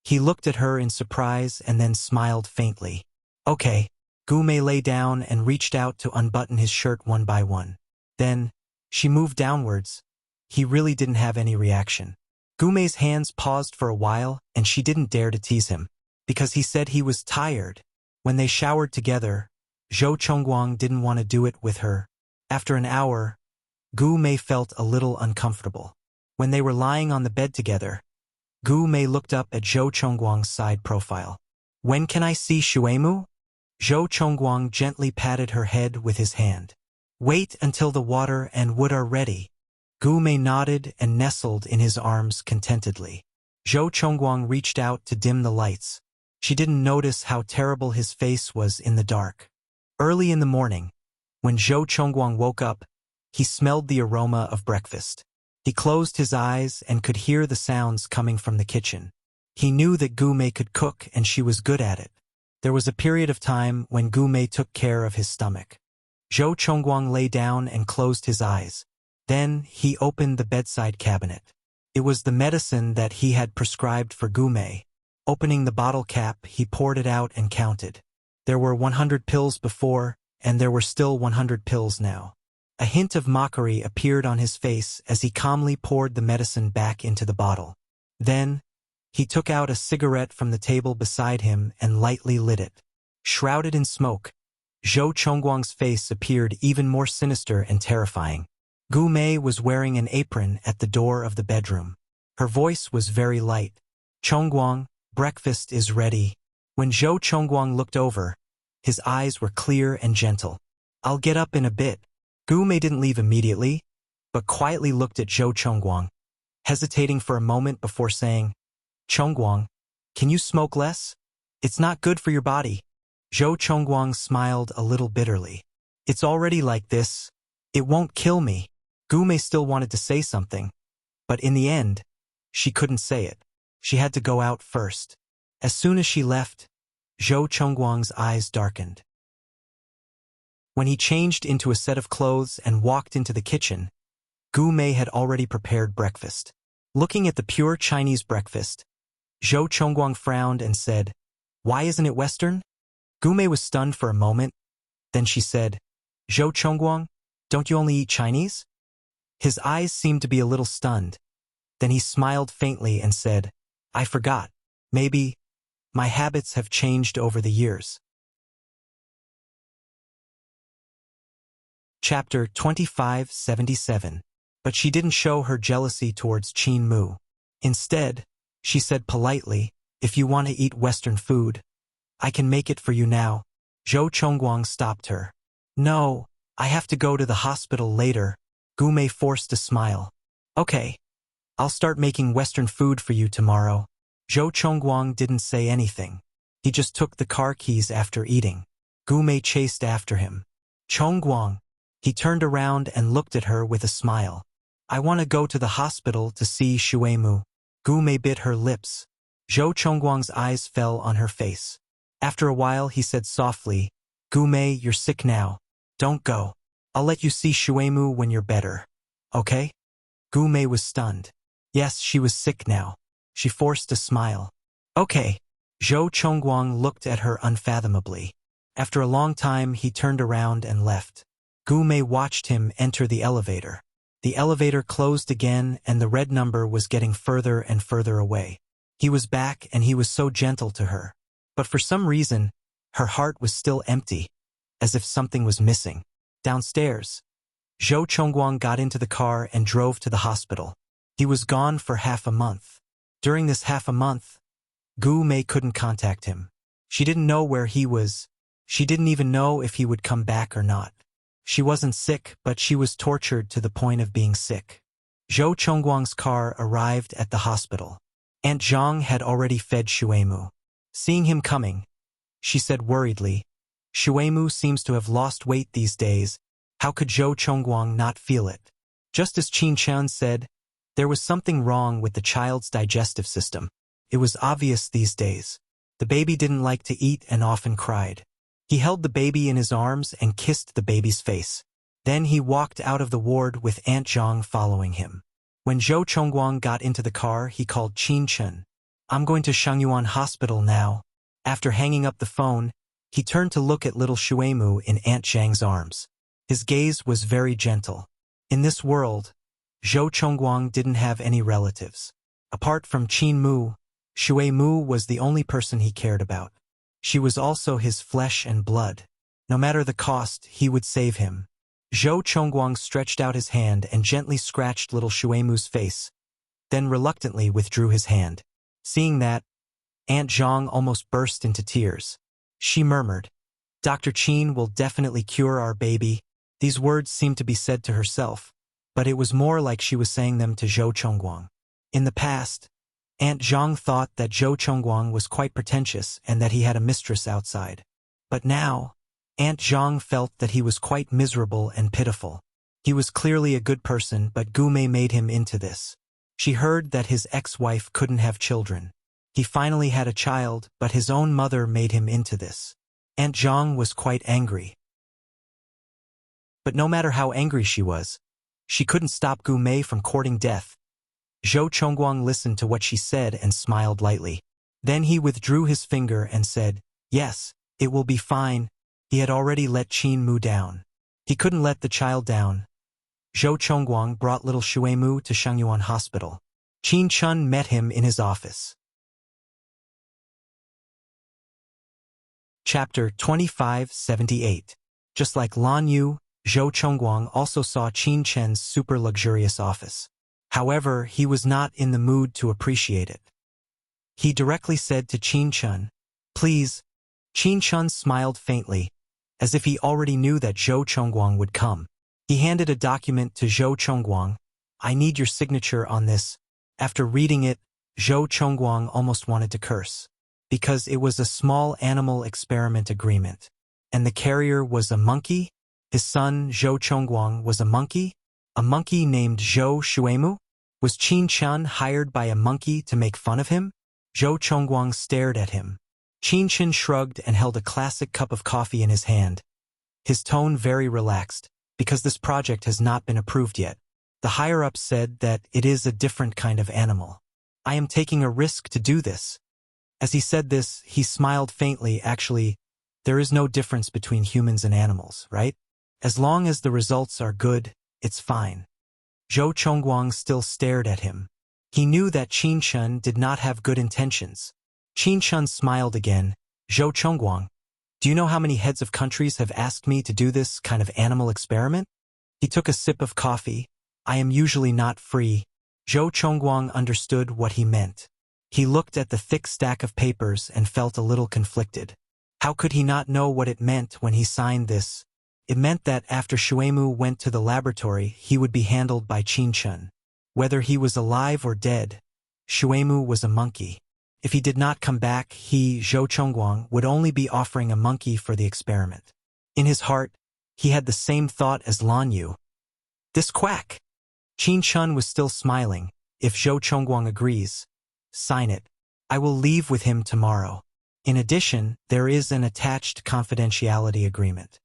He looked at her in surprise and then smiled faintly. Okay. Gu Mei lay down and reached out to unbutton his shirt one by one. Then, she moved downwards. He really didn't have any reaction. Gu Mei's hands paused for a while and she didn't dare to tease him, because he said he was tired. When they showered together, Zhou Chongguang didn't want to do it with her. After an hour, Gu Mei felt a little uncomfortable. When they were lying on the bed together, Gu Mei looked up at Zhou Chongguang's side profile. When can I see Shuemu? Zhou Chongguang gently patted her head with his hand. Wait until the water and wood are ready. Gu Mei nodded and nestled in his arms contentedly. Zhou Chongguang reached out to dim the lights. She didn't notice how terrible his face was in the dark. Early in the morning, when Zhou Chongguang woke up, he smelled the aroma of breakfast. He closed his eyes and could hear the sounds coming from the kitchen. He knew that Gu Mei could cook and she was good at it. There was a period of time when Gu Mei took care of his stomach. Zhou Chongguang lay down and closed his eyes. Then he opened the bedside cabinet. It was the medicine that he had prescribed for Gu Mei. Opening the bottle cap, he poured it out and counted. There were 100 pills before, and there were still 100 pills now. A hint of mockery appeared on his face as he calmly poured the medicine back into the bottle. Then, he took out a cigarette from the table beside him and lightly lit it. Shrouded in smoke, Zhou Chongguang's face appeared even more sinister and terrifying. Gu Mei was wearing an apron at the door of the bedroom. Her voice was very light. Chongguang, breakfast is ready. When Zhou Chongguang looked over, his eyes were clear and gentle. I'll get up in a bit. Gu Mei didn't leave immediately, but quietly looked at Zhou Chongguang, hesitating for a moment before saying, Chongguang, can you smoke less? It's not good for your body. Zhou Chongguang smiled a little bitterly. It's already like this. It won't kill me. Gu Mei still wanted to say something, but in the end, she couldn't say it. She had to go out first. As soon as she left, Zhou Chongguang's eyes darkened. When he changed into a set of clothes and walked into the kitchen, Gu Mei had already prepared breakfast. Looking at the pure Chinese breakfast, Zhou Chongguang frowned and said, Why isn't it Western? Gu Mei was stunned for a moment. Then she said, Zhou Chongguang, don't you only eat Chinese? His eyes seemed to be a little stunned. Then he smiled faintly and said, I forgot. Maybe my habits have changed over the years. Chapter 2577. But she didn't show her jealousy towards Qin Mu. Instead, she said politely, if you want to eat Western food, I can make it for you now. Zhou Chongguang stopped her. No, I have to go to the hospital later. Gu Mei forced a smile. Okay, I'll start making Western food for you tomorrow. Zhou Chongguang didn't say anything. He just took the car keys after eating. Gu Mei chased after him. Chongguang. He turned around and looked at her with a smile. I want to go to the hospital to see Shuemu. Gu Mei bit her lips. Zhou Chongguang's eyes fell on her face. After a while he said softly, Gu Mei, you're sick now. Don't go. I'll let you see Shuemu when you're better. Okay? Gu Mei was stunned. Yes, she was sick now. She forced a smile. Okay. Zhou Chongguang looked at her unfathomably. After a long time he turned around and left. Gu Mei watched him enter the elevator. The elevator closed again and the red number was getting further and further away. He was back and he was so gentle to her. But for some reason, her heart was still empty, as if something was missing. Downstairs, Zhou Chongguang got into the car and drove to the hospital. He was gone for half a month. During this half a month, Gu Mei couldn't contact him. She didn't know where he was. She didn't even know if he would come back or not. She wasn't sick, but she was tortured to the point of being sick. Zhou Chongguang's car arrived at the hospital. Aunt Zhang had already fed Shuemu. Seeing him coming, she said worriedly, Shuemu seems to have lost weight these days. How could Zhou Chongguang not feel it? Just as Qin Chen said, there was something wrong with the child's digestive system. It was obvious these days. The baby didn't like to eat and often cried. He held the baby in his arms and kissed the baby's face. Then he walked out of the ward with Aunt Zhang following him. When Zhou Chongguang got into the car, he called Qin Chen. I'm going to Shangyuan Hospital now. After hanging up the phone, he turned to look at little Shuemu in Aunt Zhang's arms. His gaze was very gentle. In this world, Zhou Chongguang didn't have any relatives. Apart from Qin Mu, Shuemu was the only person he cared about. She was also his flesh and blood. No matter the cost, he would save him. Zhou Chongguang stretched out his hand and gently scratched little Shuemu's face, then reluctantly withdrew his hand. Seeing that, Aunt Zhang almost burst into tears. She murmured, Dr. Qin will definitely cure our baby. These words seemed to be said to herself, but it was more like she was saying them to Zhou Chongguang. In the past, Aunt Zhang thought that Zhou Chongguang was quite pretentious and that he had a mistress outside. But now, Aunt Zhang felt that he was quite miserable and pitiful. He was clearly a good person, but Gu Mei made him into this. She heard that his ex-wife couldn't have children. He finally had a child, but his own mother made him into this. Aunt Zhang was quite angry. But no matter how angry she was, she couldn't stop Gu Mei from courting death. Zhou Chongguang listened to what she said and smiled lightly. Then he withdrew his finger and said, Yes, it will be fine. He had already let Qin Mu down. He couldn't let the child down. Zhou Chongguang brought little Shuemu to Shangyuan Hospital. Qin Chun met him in his office. Chapter 2578. Just like Lan Yu, Zhou Chongguang also saw Qin Chen's super luxurious office. However, he was not in the mood to appreciate it. He directly said to Qin Chen, Please. Qin Chen smiled faintly, as if he already knew that Zhou Chongguang would come. He handed a document to Zhou Chongguang. I need your signature on this. After reading it, Zhou Chongguang almost wanted to curse. Because it was a small animal experiment agreement. And the carrier was a monkey? His son, Zhou Chongguang, was a monkey? A monkey named Zhou Shuemu? Was Qin Chen hired by a monkey to make fun of him? Zhou Chongguang stared at him. Qin Chen shrugged and held a classic cup of coffee in his hand. His tone very relaxed. Because this project has not been approved yet. The higher-ups said that it is a different kind of animal. I am taking a risk to do this. As he said this, he smiled faintly. Actually, there is no difference between humans and animals, right? As long as the results are good, it's fine. Zhou Chongguang still stared at him. He knew that Qin Chen did not have good intentions. Qin Chen smiled again. Zhou Chongguang, do you know how many heads of countries have asked me to do this kind of animal experiment? He took a sip of coffee. I am usually not free. Zhou Chongguang understood what he meant. He looked at the thick stack of papers and felt a little conflicted. How could he not know what it meant when he signed this? It meant that after Shuemu went to the laboratory, he would be handled by Qin Chun. Whether he was alive or dead, Shuemu was a monkey. If he did not come back, he, Zhou Chongguang, would only be offering a monkey for the experiment. In his heart, he had the same thought as Lan Yu. This quack! Qin Chun was still smiling. If Zhou Chongguang agrees, sign it. I will leave with him tomorrow. In addition, there is an attached confidentiality agreement.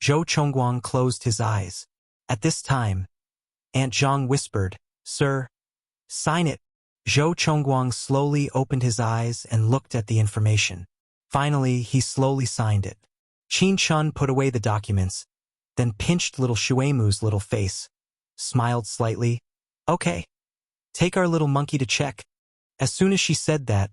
Zhou Chongguang closed his eyes. At this time, Aunt Zhang whispered, Sir, sign it. Zhou Chongguang slowly opened his eyes and looked at the information. Finally, he slowly signed it. Qin Chun put away the documents, then pinched little Shuemu's little face, smiled slightly. Okay. Take our little monkey to check. As soon as she said that,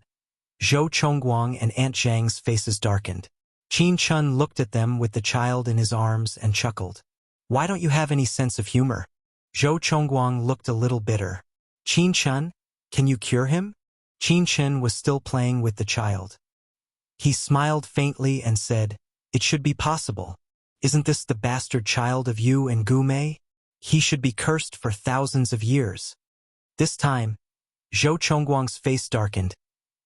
Zhou Chongguang and Aunt Zhang's faces darkened. Qin Chun looked at them with the child in his arms and chuckled. Why don't you have any sense of humor? Zhou Chongguang looked a little bitter. Qin Chun, can you cure him? Qin Chun was still playing with the child. He smiled faintly and said, It should be possible. Isn't this the bastard child of you and Gu Mei? He should be cursed for thousands of years. This time, Zhou Chongguang's face darkened,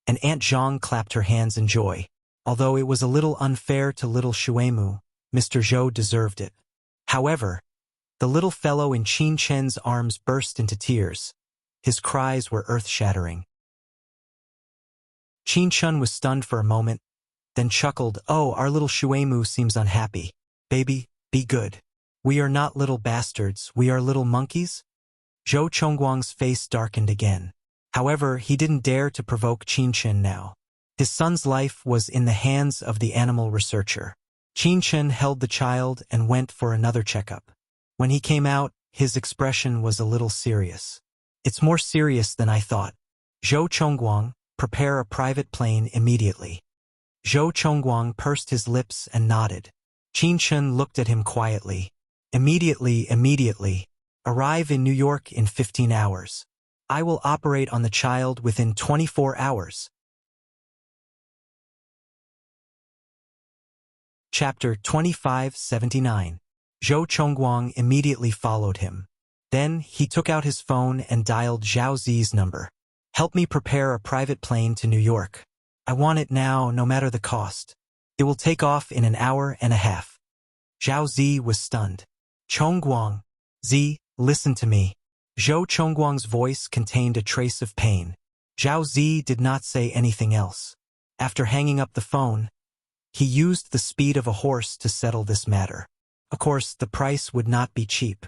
and Aunt Zhang clapped her hands in joy. Although it was a little unfair to little Shuemu, Mr. Zhou deserved it. However, the little fellow in Qin Chen's arms burst into tears. His cries were earth-shattering. Qin Chun was stunned for a moment, then chuckled, Oh, our little Shuemu seems unhappy. Baby, be good. We are not little bastards, we are little monkeys? Zhou Chongguang's face darkened again. However, he didn't dare to provoke Qin Chen now. His son's life was in the hands of the animal researcher. Qin Chen held the child and went for another checkup. When he came out, his expression was a little serious. It's more serious than I thought. Zhou Chongguang, prepare a private plane immediately. Zhou Chongguang pursed his lips and nodded. Qin Chen looked at him quietly. Immediately. Arrive in New York in 15 hours. I will operate on the child within 24 hours. Chapter 2579. Zhou Chongguang immediately followed him. Then, he took out his phone and dialed Zhao Zi's number. Help me prepare a private plane to New York. I want it now, no matter the cost. It will take off in an hour and a half. Zhao Zi was stunned. Chongguang. Zi, listen to me. Zhou Chongguang's voice contained a trace of pain. Zhao Zi did not say anything else. After hanging up the phone, he used the speed of a horse to settle this matter. Of course, the price would not be cheap.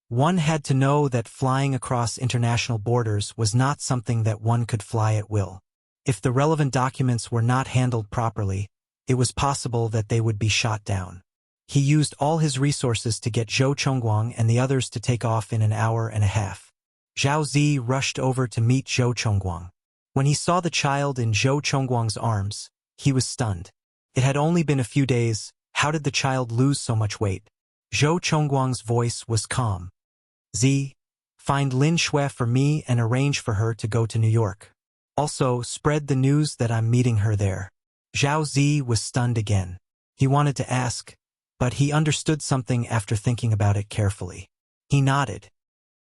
One had to know that flying across international borders was not something that one could fly at will. If the relevant documents were not handled properly, it was possible that they would be shot down. He used all his resources to get Zhou Chongguang and the others to take off in an hour and a half. Zhao Zi rushed over to meet Zhou Chongguang. When he saw the child in Zhou Chongguang's arms, he was stunned. It had only been a few days. How did the child lose so much weight? Zhou Chongguang's voice was calm. Zi, find Lin Shui for me and arrange for her to go to New York. Also, spread the news that I'm meeting her there. Zhao Zi was stunned again. He wanted to ask, but he understood something after thinking about it carefully. He nodded.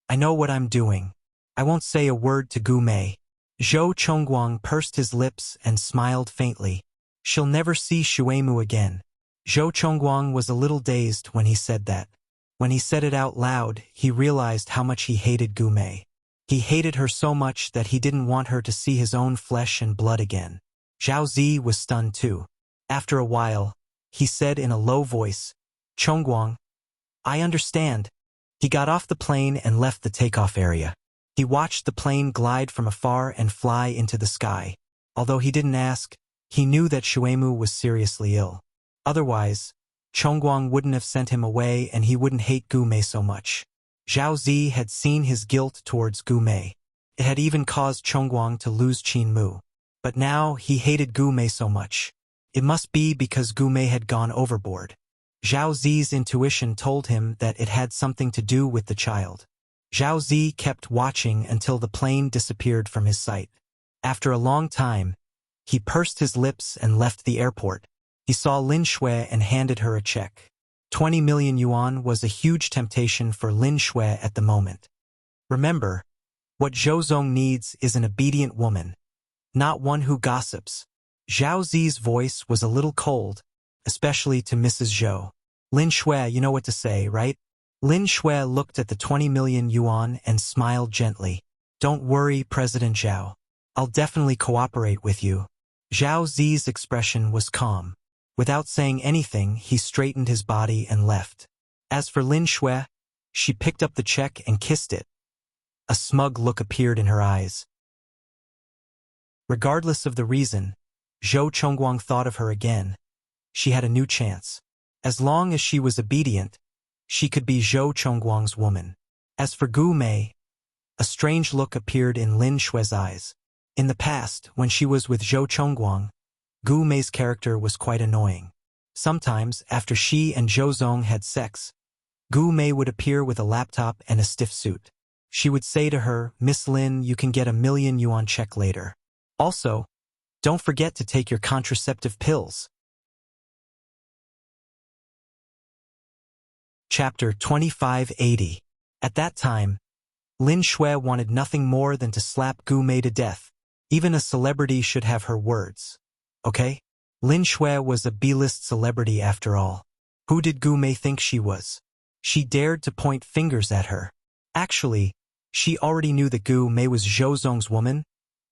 I know what I'm doing. I won't say a word to Gu Mei. Zhou Chongguang pursed his lips and smiled faintly. She'll never see Shuemu again. Zhou Chongguang was a little dazed when he said that. When he said it out loud, he realized how much he hated Gu Mei. He hated her so much that he didn't want her to see his own flesh and blood again. Zhao Zi was stunned too. After a while, he said in a low voice, Chongguang, I understand. He got off the plane and left the takeoff area. He watched the plane glide from afar and fly into the sky. Although he didn't ask, he knew that Shuemu was seriously ill. Otherwise, Chongguang wouldn't have sent him away and he wouldn't hate Gu Mei so much. Zhao Zi had seen his guilt towards Gu Mei. It had even caused Chongguang to lose Qin Mu. But now he hated Gu Mei so much. It must be because Gu Mei had gone overboard. Zhao Zi's intuition told him that it had something to do with the child. Zhao Zi kept watching until the plane disappeared from his sight. After a long time, he pursed his lips and left the airport. He saw Lin Shui and handed her a check. 20 million yuan was a huge temptation for Lin Shui at the moment. Remember, what Zhou Zong needs is an obedient woman, not one who gossips. Zhao Zi's voice was a little cold, especially to Mrs. Zhou. Lin Shui, you know what to say, right? Lin Shui looked at the 20 million yuan and smiled gently. Don't worry, President Zhao. I'll definitely cooperate with you. Zhao Zi's expression was calm. Without saying anything, he straightened his body and left. As for Lin Shui, she picked up the check and kissed it. A smug look appeared in her eyes. Regardless of the reason, Zhou Chongguang thought of her again. She had a new chance. As long as she was obedient, she could be Zhou Chongguang's woman. As for Gu Mei, a strange look appeared in Lin Shui's eyes. In the past, when she was with Zhou Chongguang, Gu Mei's character was quite annoying. Sometimes, after she and Zhou Zong had sex, Gu Mei would appear with a laptop and a stiff suit. She would say to her, "Miss Lin, you can get a 1,000,000 yuan check later. Also, don't forget to take your contraceptive pills." Chapter 2580. At that time, Lin Shui wanted nothing more than to slap Gu Mei to death. Even a celebrity should have her words. Okay? Lin Shui was a B-list celebrity after all. Who did Gu Mei think she was? She dared to point fingers at her. Actually, she already knew that Gu Mei was Zhou Zong's woman,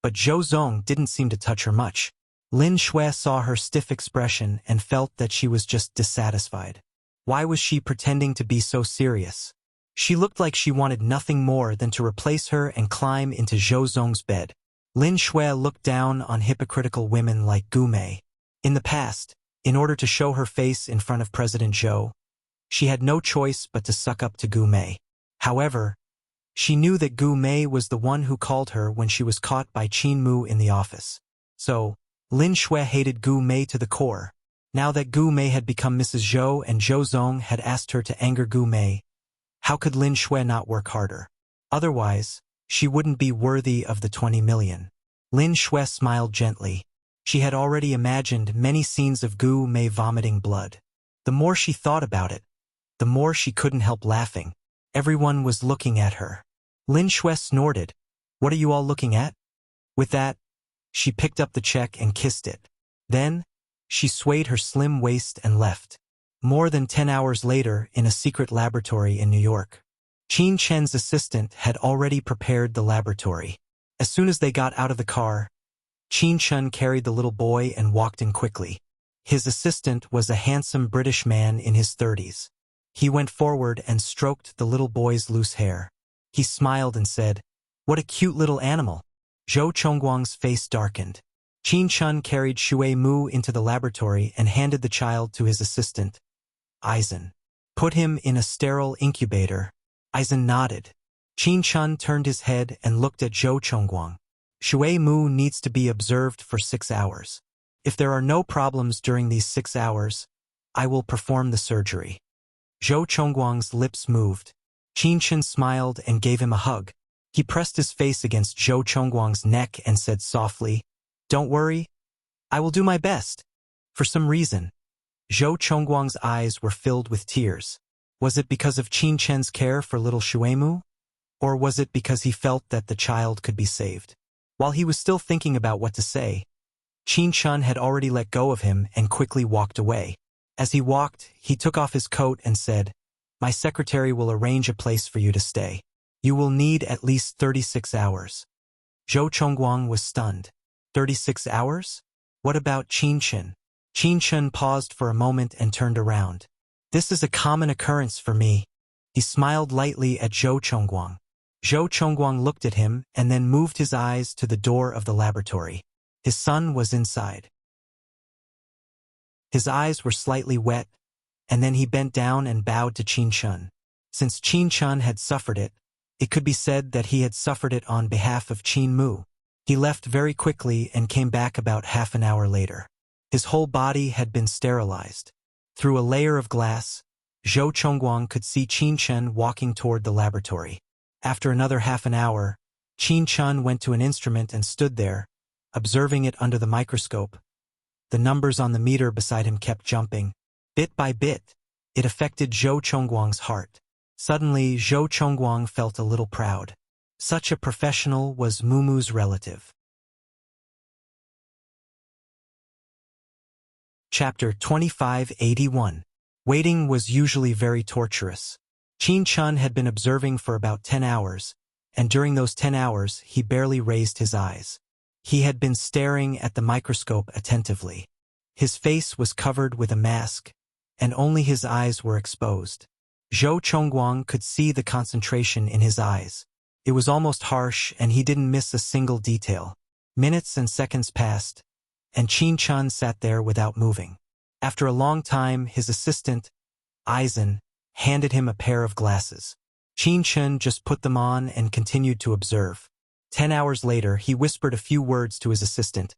but Zhou Zong didn't seem to touch her much. Lin Shui saw her stiff expression and felt that she was just dissatisfied. Why was she pretending to be so serious? She looked like she wanted nothing more than to replace her and climb into Zhou Zong's bed. Lin Shui looked down on hypocritical women like Gu Mei. In the past, in order to show her face in front of President Zhou, she had no choice but to suck up to Gu Mei. However, she knew that Gu Mei was the one who called her when she was caught by Qin Mu in the office. So, Lin Shui hated Gu Mei to the core. Now that Gu Mei had become Mrs. Zhou and Zhou Zong had asked her to anger Gu Mei, how could Lin Shui not work harder? Otherwise, she wouldn't be worthy of the 20 million. Lin Shui smiled gently. She had already imagined many scenes of Gu Mei vomiting blood. The more she thought about it, the more she couldn't help laughing. Everyone was looking at her. Lin Shui snorted. "What are you all looking at?" With that, she picked up the check and kissed it. Then, she swayed her slim waist and left. More than 10 hours later, in a secret laboratory in New York, Qin Chen's assistant had already prepared the laboratory. As soon as they got out of the car, Qin Chen carried the little boy and walked in quickly. His assistant was a handsome British man in his 30s. He went forward and stroked the little boy's loose hair. He smiled and said, "What a cute little animal." Zhou Chongguang's face darkened. Qin Chen carried Shui Mu into the laboratory and handed the child to his assistant, Eisen. "Put him in a sterile incubator." Eisen nodded. Qin Chen turned his head and looked at Zhou Chongguang. "Shui Mu needs to be observed for 6 hours. If there are no problems during these 6 hours, I will perform the surgery." Zhou Chongguang's lips moved. Qin Chen smiled and gave him a hug. He pressed his face against Zhou Chongguang's neck and said softly, "Don't worry, I will do my best." For some reason, Zhou Chongguang's eyes were filled with tears. Was it because of Qin Chen's care for little Shuemu? Or was it because he felt that the child could be saved? While he was still thinking about what to say, Qin Chen had already let go of him and quickly walked away. As he walked, he took off his coat and said, "My secretary will arrange a place for you to stay. You will need at least 36 hours." Zhou Chongguang was stunned. 36 hours? What about Qin Chen? Qin Chen paused for a moment and turned around. "This is a common occurrence for me." He smiled lightly at Zhou Chongguang. Zhou Chongguang looked at him and then moved his eyes to the door of the laboratory. His son was inside. His eyes were slightly wet, and then he bent down and bowed to Qin Chen. Since Qin Chen had suffered it, it could be said that he had suffered it on behalf of Qin Mu. He left very quickly and came back about half an hour later. His whole body had been sterilized. Through a layer of glass, Zhou Chongguang could see Qin Chen walking toward the laboratory. After another half an hour, Qin Chun went to an instrument and stood there, observing it under the microscope. The numbers on the meter beside him kept jumping. Bit by bit, it affected Zhou Chongguang's heart. Suddenly, Zhou Chongguang felt a little proud. Such a professional was Mumu's relative. Chapter 2581. Waiting was usually very torturous. Qin Chun had been observing for about 10 hours, and during those 10 hours he barely raised his eyes. He had been staring at the microscope attentively. His face was covered with a mask, and only his eyes were exposed. Zhou Chongguang could see the concentration in his eyes. It was almost harsh, and he didn't miss a single detail. Minutes and seconds passed, and Qin Chun sat there without moving. After a long time, his assistant, Eisen, handed him a pair of glasses. Qin Chun just put them on and continued to observe. 10 hours later, he whispered a few words to his assistant,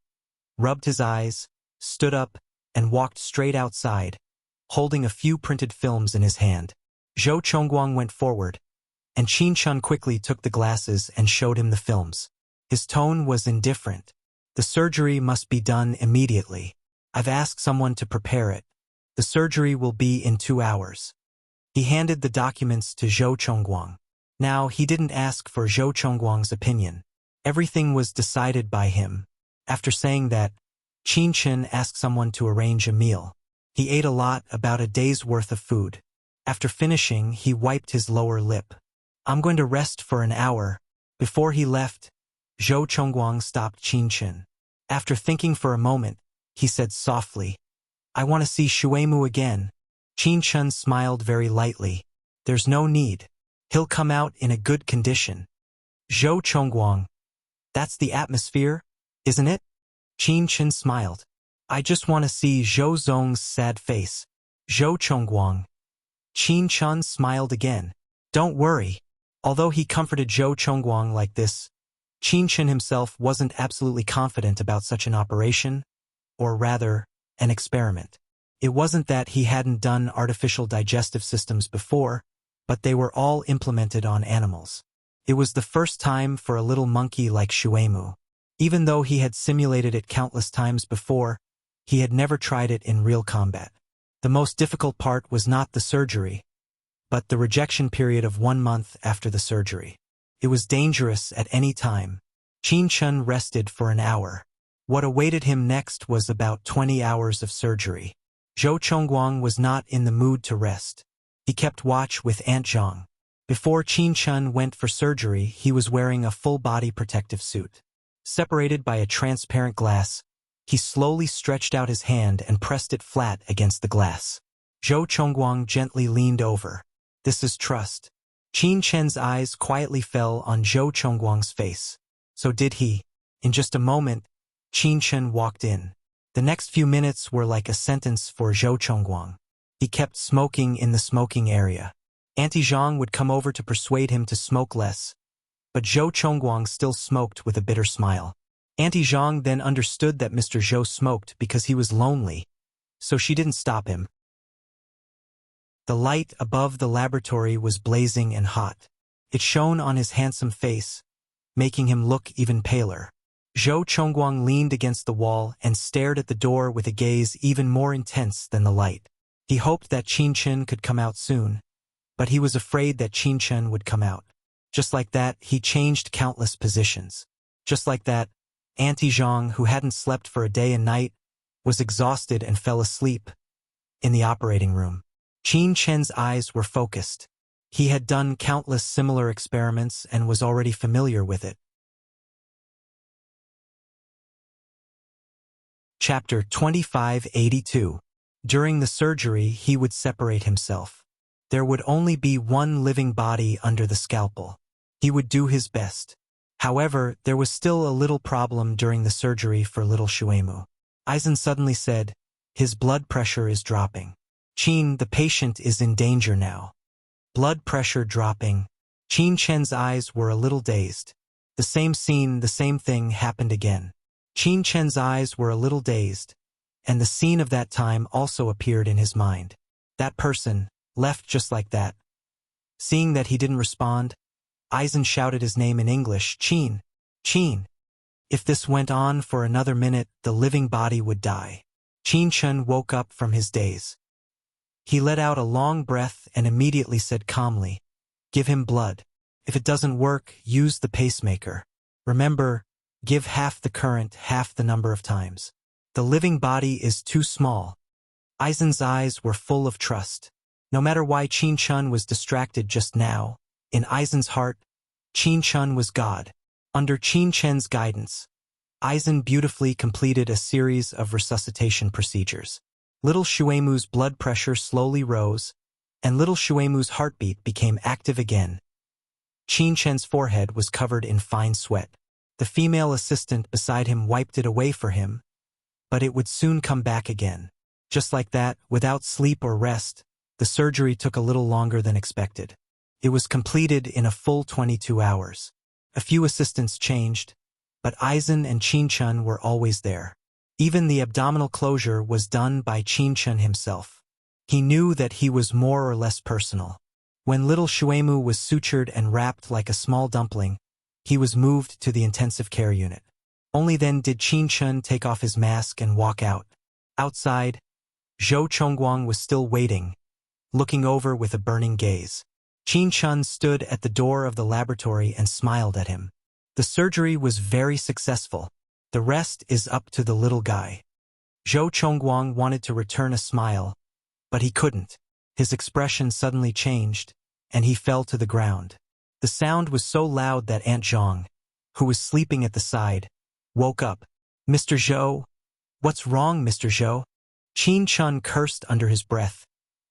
rubbed his eyes, stood up, and walked straight outside, holding a few printed films in his hand. Zhou Chongguang went forward, and Qin Chun quickly took the glasses and showed him the films. His tone was indifferent. The surgery must be done immediately. I've asked someone to prepare it. The surgery will be in 2 hours. He handed the documents to Zhou Chongguang. Now, he didn't ask for Zhou Chongguang's opinion. Everything was decided by him. After saying that, Qin Chun asked someone to arrange a meal. He ate a lot, about a day's worth of food. After finishing, he wiped his lower lip. I'm going to rest for an hour. Before he left, Zhou Chongguang stopped Qin Chun. After thinking for a moment, he said softly, I want to see Shuemu again. Qin Chun smiled very lightly. There's no need. He'll come out in a good condition. Zhou Chongguang. That's the atmosphere, isn't it? Qin Chun smiled. I just want to see Zhou Zong's sad face. Zhou Chongguang. Qin Chun smiled again. Don't worry. Although he comforted Zhou Chongguang like this, Qin Chun himself wasn't absolutely confident about such an operation, or rather, an experiment. It wasn't that he hadn't done artificial digestive systems before, but they were all implemented on animals. It was the first time for a little monkey like Shuemu. Even though he had simulated it countless times before, he had never tried it in real combat. The most difficult part was not the surgery, but the rejection period of 1 month after the surgery. It was dangerous at any time. Qin Chun rested for an hour. What awaited him next was about 20 hours of surgery. Zhou Chongguang was not in the mood to rest. He kept watch with Aunt Zhang. Before Qin Chun went for surgery, he was wearing a full-body protective suit. Separated by a transparent glass, he slowly stretched out his hand and pressed it flat against the glass. Zhou Chongguang gently leaned over. This is trust. Qin Chun's eyes quietly fell on Zhou Chongguang's face. So did he. In just a moment, Qin Chun walked in. The next few minutes were like a sentence for Zhou Chongguang. He kept smoking in the smoking area. Auntie Zhang would come over to persuade him to smoke less, but Zhou Chongguang still smoked with a bitter smile. Auntie Zhang then understood that Mr. Zhou smoked because he was lonely, so she didn't stop him. The light above the laboratory was blazing and hot. It shone on his handsome face, making him look even paler. Zhou Chongguang leaned against the wall and stared at the door with a gaze even more intense than the light. He hoped that Qin Chun could come out soon, but he was afraid that Qin Chun would come out. Just like that, he changed countless positions. Just like that, Auntie Zhang, who hadn't slept for a day and night, was exhausted and fell asleep in the operating room. Qin Chun's eyes were focused. He had done countless similar experiments and was already familiar with it. Chapter 2582. During the surgery, he would separate himself. There would only be one living body under the scalpel. He would do his best. However, there was still a little problem during the surgery for little Shuemu. Eisen suddenly said, his blood pressure is dropping. Qin, the patient is in danger now. Blood pressure dropping. Qin Chun's eyes were a little dazed. The same scene, the same thing happened again. Qin Chun's eyes were a little dazed, and the scene of that time also appeared in his mind. That person, left just like that. Seeing that he didn't respond, Eisen shouted his name in English, Qin, Qin. If this went on for another minute, the living body would die. Qin Chun woke up from his daze. He let out a long breath and immediately said calmly, "Give him blood. If it doesn't work, use the pacemaker. Remember, give half the current, half the number of times. The living body is too small." Eisen's eyes were full of trust. No matter why Qin Chun was distracted just now, in Eisen's heart, Qin Chun was God. Under Qin Chen's guidance, Eisen beautifully completed a series of resuscitation procedures. Little Shuemu's blood pressure slowly rose, and little Shuemu's heartbeat became active again. Qin Chen's forehead was covered in fine sweat. The female assistant beside him wiped it away for him, but it would soon come back again. Just like that, without sleep or rest, the surgery took a little longer than expected. It was completed in a full 22 hours. A few assistants changed, but Eisen and Qin Chun were always there. Even the abdominal closure was done by Qin Chun himself. He knew that he was more or less personal. When little Shuemu was sutured and wrapped like a small dumpling, he was moved to the intensive care unit. Only then did Qin Chun take off his mask and walk out. Outside, Zhou Chongguang was still waiting, looking over with a burning gaze. Qin Chun stood at the door of the laboratory and smiled at him. The surgery was very successful. The rest is up to the little guy. Zhou Chongguang wanted to return a smile, but he couldn't. His expression suddenly changed, and he fell to the ground. The sound was so loud that Aunt Zhang, who was sleeping at the side, woke up. "Mr. Zhou? What's wrong, Mr. Zhou?" Qin Chun cursed under his breath,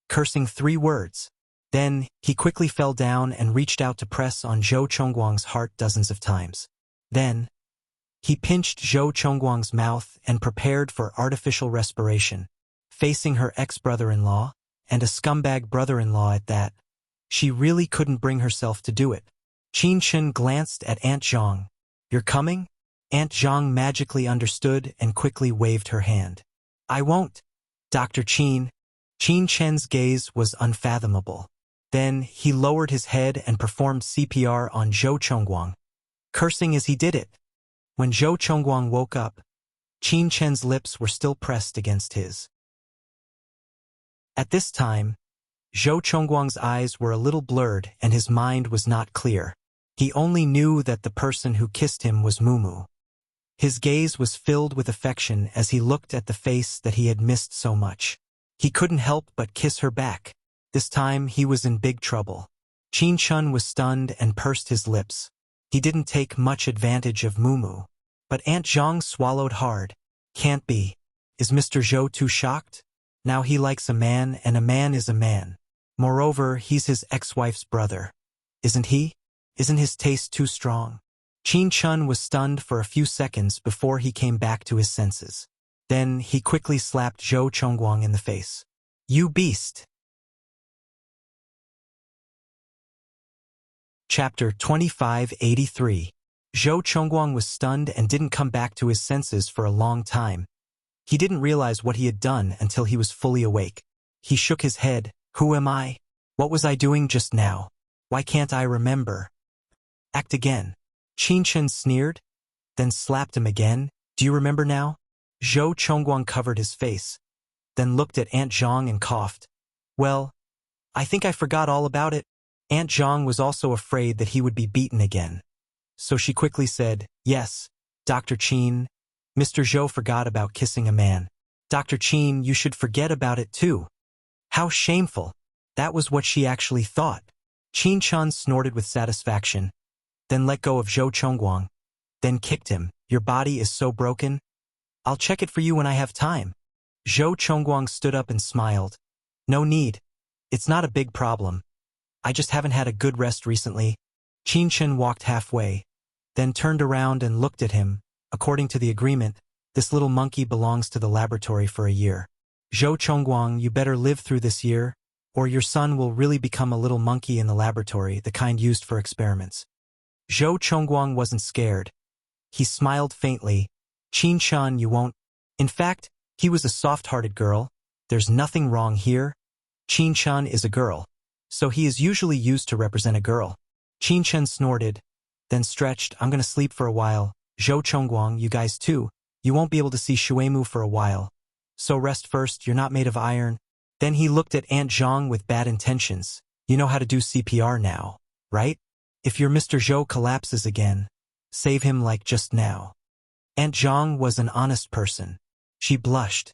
cursing 3 words. Then, he quickly fell down and reached out to press on Zhou Chongguang's heart dozens of times. Then, he pinched Zhou Chongguang's mouth and prepared for artificial respiration. Facing her ex-brother-in-law, and a scumbag brother-in-law at that, she really couldn't bring herself to do it. Qin Chun glanced at Aunt Zhang. "You're coming?" Aunt Zhang magically understood and quickly waved her hand. "I won't, Dr. Qin." Qin Chen's gaze was unfathomable. Then, he lowered his head and performed CPR on Zhou Chongguang, cursing as he did it. When Zhou Chongguang woke up, Qin Chen's lips were still pressed against his. At this time, Zhou Chongguang's eyes were a little blurred and his mind was not clear. He only knew that the person who kissed him was Mumu. His gaze was filled with affection as he looked at the face that he had missed so much. He couldn't help but kiss her back. This time, he was in big trouble. Qin Chun was stunned and pursed his lips. He didn't take much advantage of Mumu. But Aunt Zhang swallowed hard. "Can't be. Is Mr. Zhou too shocked? Now he likes a man and a man is a man. Moreover, he's his ex-wife's brother. Isn't he? Isn't his taste too strong?" Qin Chun was stunned for a few seconds before he came back to his senses. Then he quickly slapped Zhou Chongguang in the face. "You beast!" Chapter 2583. Zhou Chongguang was stunned and didn't come back to his senses for a long time. He didn't realize what he had done until he was fully awake. He shook his head. "Who am I? What was I doing just now? Why can't I remember?" "Act again." Qin Chun sneered, then slapped him again. "Do you remember now?" Zhou Chongguang covered his face, then looked at Aunt Zhang and coughed. "Well, I think I forgot all about it." Aunt Zhang was also afraid that he would be beaten again. So she quickly said, "Yes, Dr. Qin, Mr. Zhou forgot about kissing a man. Dr. Qin, you should forget about it too." How shameful. That was what she actually thought. Qin Chun snorted with satisfaction, then let go of Zhou Chongguang, then kicked him. "Your body is so broken. I'll check it for you when I have time." Zhou Chongguang stood up and smiled. "No need. It's not a big problem. I just haven't had a good rest recently." Qin Chun walked halfway, then turned around and looked at him. "According to the agreement, this little monkey belongs to the laboratory for a year. Zhou Chongguang, you better live through this year, or your son will really become a little monkey in the laboratory, the kind used for experiments." Zhou Chongguang wasn't scared. He smiled faintly. "Qin Chun, you won't." In fact, he was a soft-hearted girl. There's nothing wrong here. Qin Chun is a girl, so he is usually used to represent a girl. Qin Chen snorted, then stretched. I'm gonna sleep for a while. Zhou Chongguang, you guys too. You won't be able to see Shuemu for a while. So rest first, you're not made of iron. Then he looked at Aunt Zhang with bad intentions. You know how to do CPR now, right? If your Mr. Zhou collapses again, save him like just now. Aunt Zhang was an honest person. She blushed.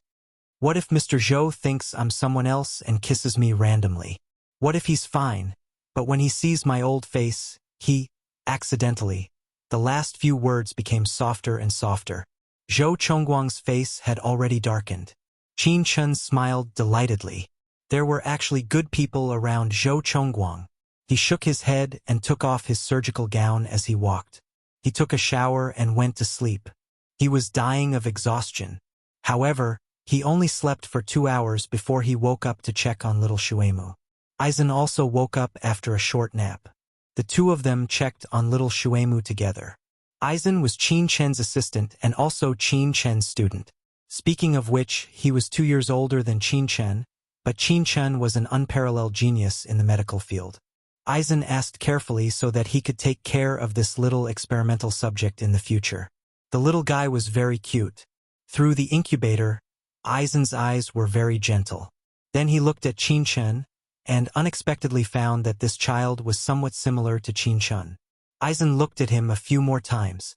What if Mr. Zhou thinks I'm someone else and kisses me randomly? What if he's fine, but when he sees my old face, he, accidentally, the last few words became softer and softer. Zhou Chongguang's face had already darkened. Qin Chen smiled delightedly. There were actually good people around Zhou Chongguang. He shook his head and took off his surgical gown as he walked. He took a shower and went to sleep. He was dying of exhaustion. However, he only slept for 2 hours before he woke up to check on little Shuemu. Aizen also woke up after a short nap. The two of them checked on little Shuemu together. Aizen was Qin Chen's assistant and also Qin Chen's student. Speaking of which, he was 2 years older than Qin Chen, but Qin Chen was an unparalleled genius in the medical field. Aizen asked carefully so that he could take care of this little experimental subject in the future. The little guy was very cute. Through the incubator, Aizen's eyes were very gentle. Then he looked at Qin Chen, and unexpectedly found that this child was somewhat similar to Qin Chen. Aizen looked at him a few more times.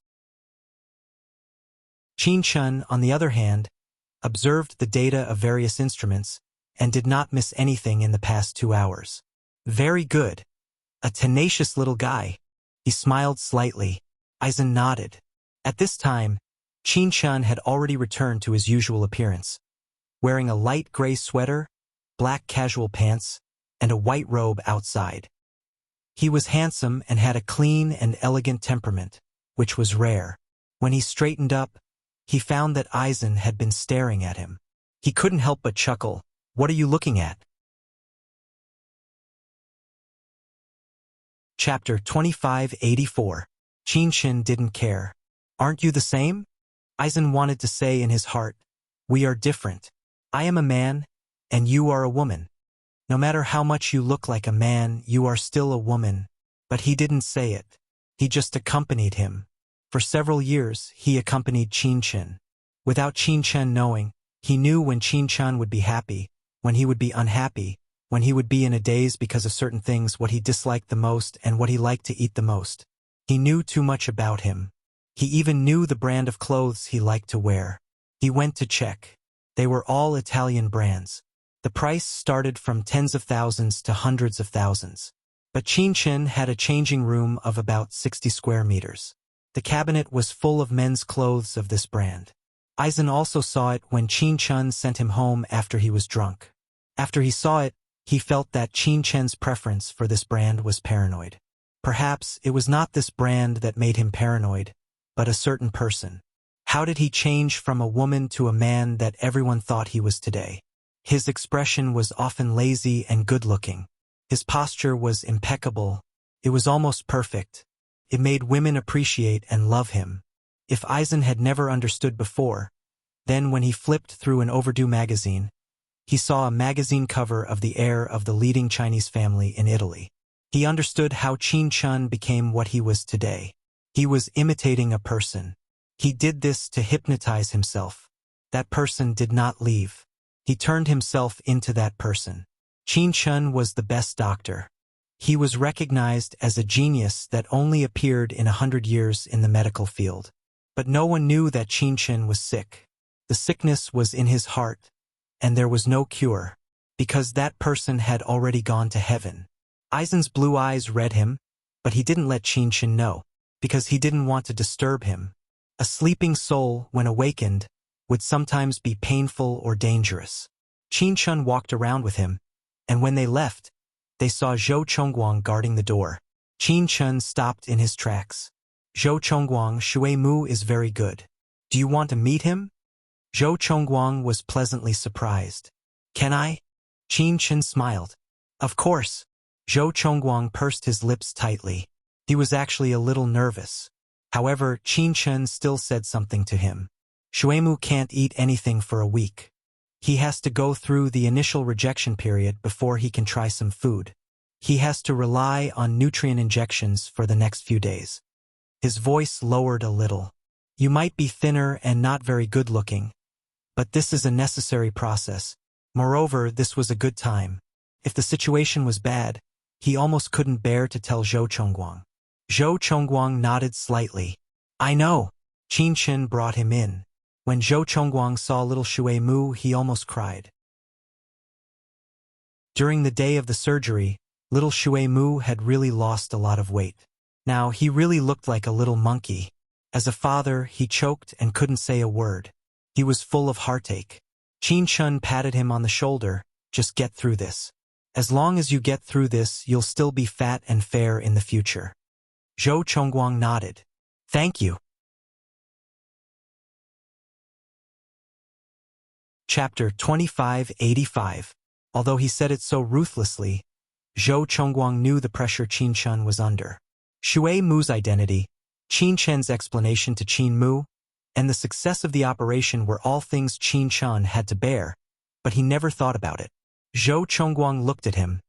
Qin Chen, on the other hand, observed the data of various instruments and did not miss anything in the past 2 hours. Very good. A tenacious little guy. He smiled slightly. Aizen nodded. At this time, Qin Chen had already returned to his usual appearance, wearing a light gray sweater, black casual pants, and a white robe outside. He was handsome and had a clean and elegant temperament, which was rare. When he straightened up, he found that Aizen had been staring at him. He couldn't help but chuckle. What are you looking at? Chapter 2584. Qin Chen didn't care. Aren't you the same? Aizen wanted to say in his heart, we are different. I am a man, and you are a woman. No matter how much you look like a man, you are still a woman. But he didn't say it. He just accompanied him. For several years, he accompanied Qin Chen. Without Qin Chen knowing, he knew when Qin Chen would be happy, when he would be unhappy, when he would be in a daze because of certain things, what he disliked the most and what he liked to eat the most. He knew too much about him. He even knew the brand of clothes he liked to wear. He went to check. They were all Italian brands. The price started from tens of thousands to hundreds of thousands. But Qin Chen had a changing room of about 60 square meters. The cabinet was full of men's clothes of this brand. Aizen also saw it when Qin Chen sent him home after he was drunk. After he saw it, he felt that Qin Chen's preference for this brand was paranoid. Perhaps it was not this brand that made him paranoid, but a certain person. How did he change from a woman to a man that everyone thought he was today? His expression was often lazy and good-looking. His posture was impeccable. It was almost perfect. It made women appreciate and love him. If Aizen had never understood before, then when he flipped through an overdue magazine, he saw a magazine cover of the heir of the leading Chinese family in Italy. He understood how Qin Chen became what he was today. He was imitating a person. He did this to hypnotize himself. That person did not leave. He turned himself into that person. Qin Chen was the best doctor. He was recognized as a genius that only appeared in 100 years in the medical field. But no one knew that Qin Chen was sick. The sickness was in his heart, and there was no cure, because that person had already gone to heaven. Aizen's blue eyes read him, but he didn't let Qin Chen know, because he didn't want to disturb him. A sleeping soul, when awakened, would sometimes be painful or dangerous. Qin Chen walked around with him, and when they left, they saw Zhou Chongguang guarding the door. Qin Chen stopped in his tracks. Zhou Chongguang, Shuemu is very good. Do you want to meet him? Zhou Chongguang was pleasantly surprised. Can I? Qin Chen smiled. Of course. Zhou Chongguang pursed his lips tightly. He was actually a little nervous. However, Qin Chen still said something to him. Shuemu can't eat anything for a week. He has to go through the initial rejection period before he can try some food. He has to rely on nutrient injections for the next few days. His voice lowered a little. You might be thinner and not very good-looking, but this is a necessary process. Moreover, this was a good time. If the situation was bad, he almost couldn't bear to tell Zhou Chongguang. Zhou Chongguang nodded slightly. I know. Qin Chen brought him in. When Zhou Chongguang saw little Shui Mu, he almost cried. During the day of the surgery, little Shui Mu had really lost a lot of weight. Now he really looked like a little monkey. As a father, he choked and couldn't say a word. He was full of heartache. Qin Chen patted him on the shoulder. Just get through this. As long as you get through this, you'll still be fat and fair in the future. Zhou Chongguang nodded. Thank you. Chapter 2585. Although he said it so ruthlessly, Zhou Chongguang knew the pressure Qin Chen was under. Shui Mu's identity, Qin Chen's explanation to Qin Mu, and the success of the operation were all things Qin Chen had to bear, but he never thought about it. Zhou Chongguang looked at him,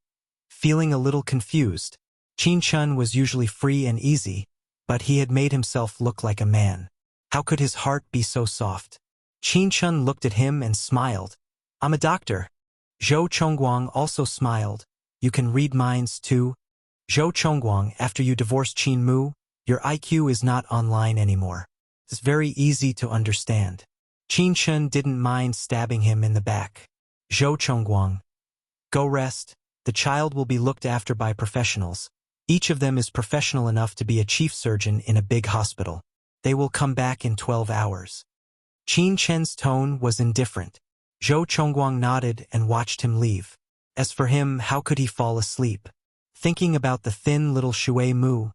feeling a little confused. Qin Chen was usually free and easy, but he had made himself look like a man. How could his heart be so soft? Qin Chen looked at him and smiled. I'm a doctor. Zhou Chongguang also smiled. You can read minds too. Zhou Chongguang, after you divorced Qin Mu, your IQ is not online anymore. It's very easy to understand. Qin Chen didn't mind stabbing him in the back. Zhou Chongguang, go rest. The child will be looked after by professionals. Each of them is professional enough to be a chief surgeon in a big hospital. They will come back in 12 hours. Qin Chen's tone was indifferent. Zhou Chongguang nodded and watched him leave. As for him, how could he fall asleep? Thinking about the thin little Shui Mu,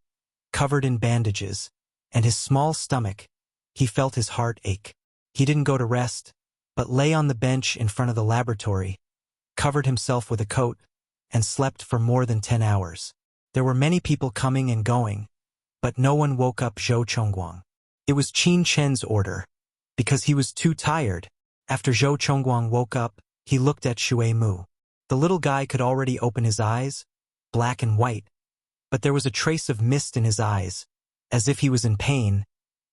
covered in bandages, and his small stomach, he felt his heart ache. He didn't go to rest, but lay on the bench in front of the laboratory, covered himself with a coat, and slept for more than 10 hours. There were many people coming and going, but no one woke up Zhou Chongguang. It was Qin Chen's order, because he was too tired. After Zhou Chongguang woke up, he looked at Shui Mu. The little guy could already open his eyes, black and white, but there was a trace of mist in his eyes, as if he was in pain,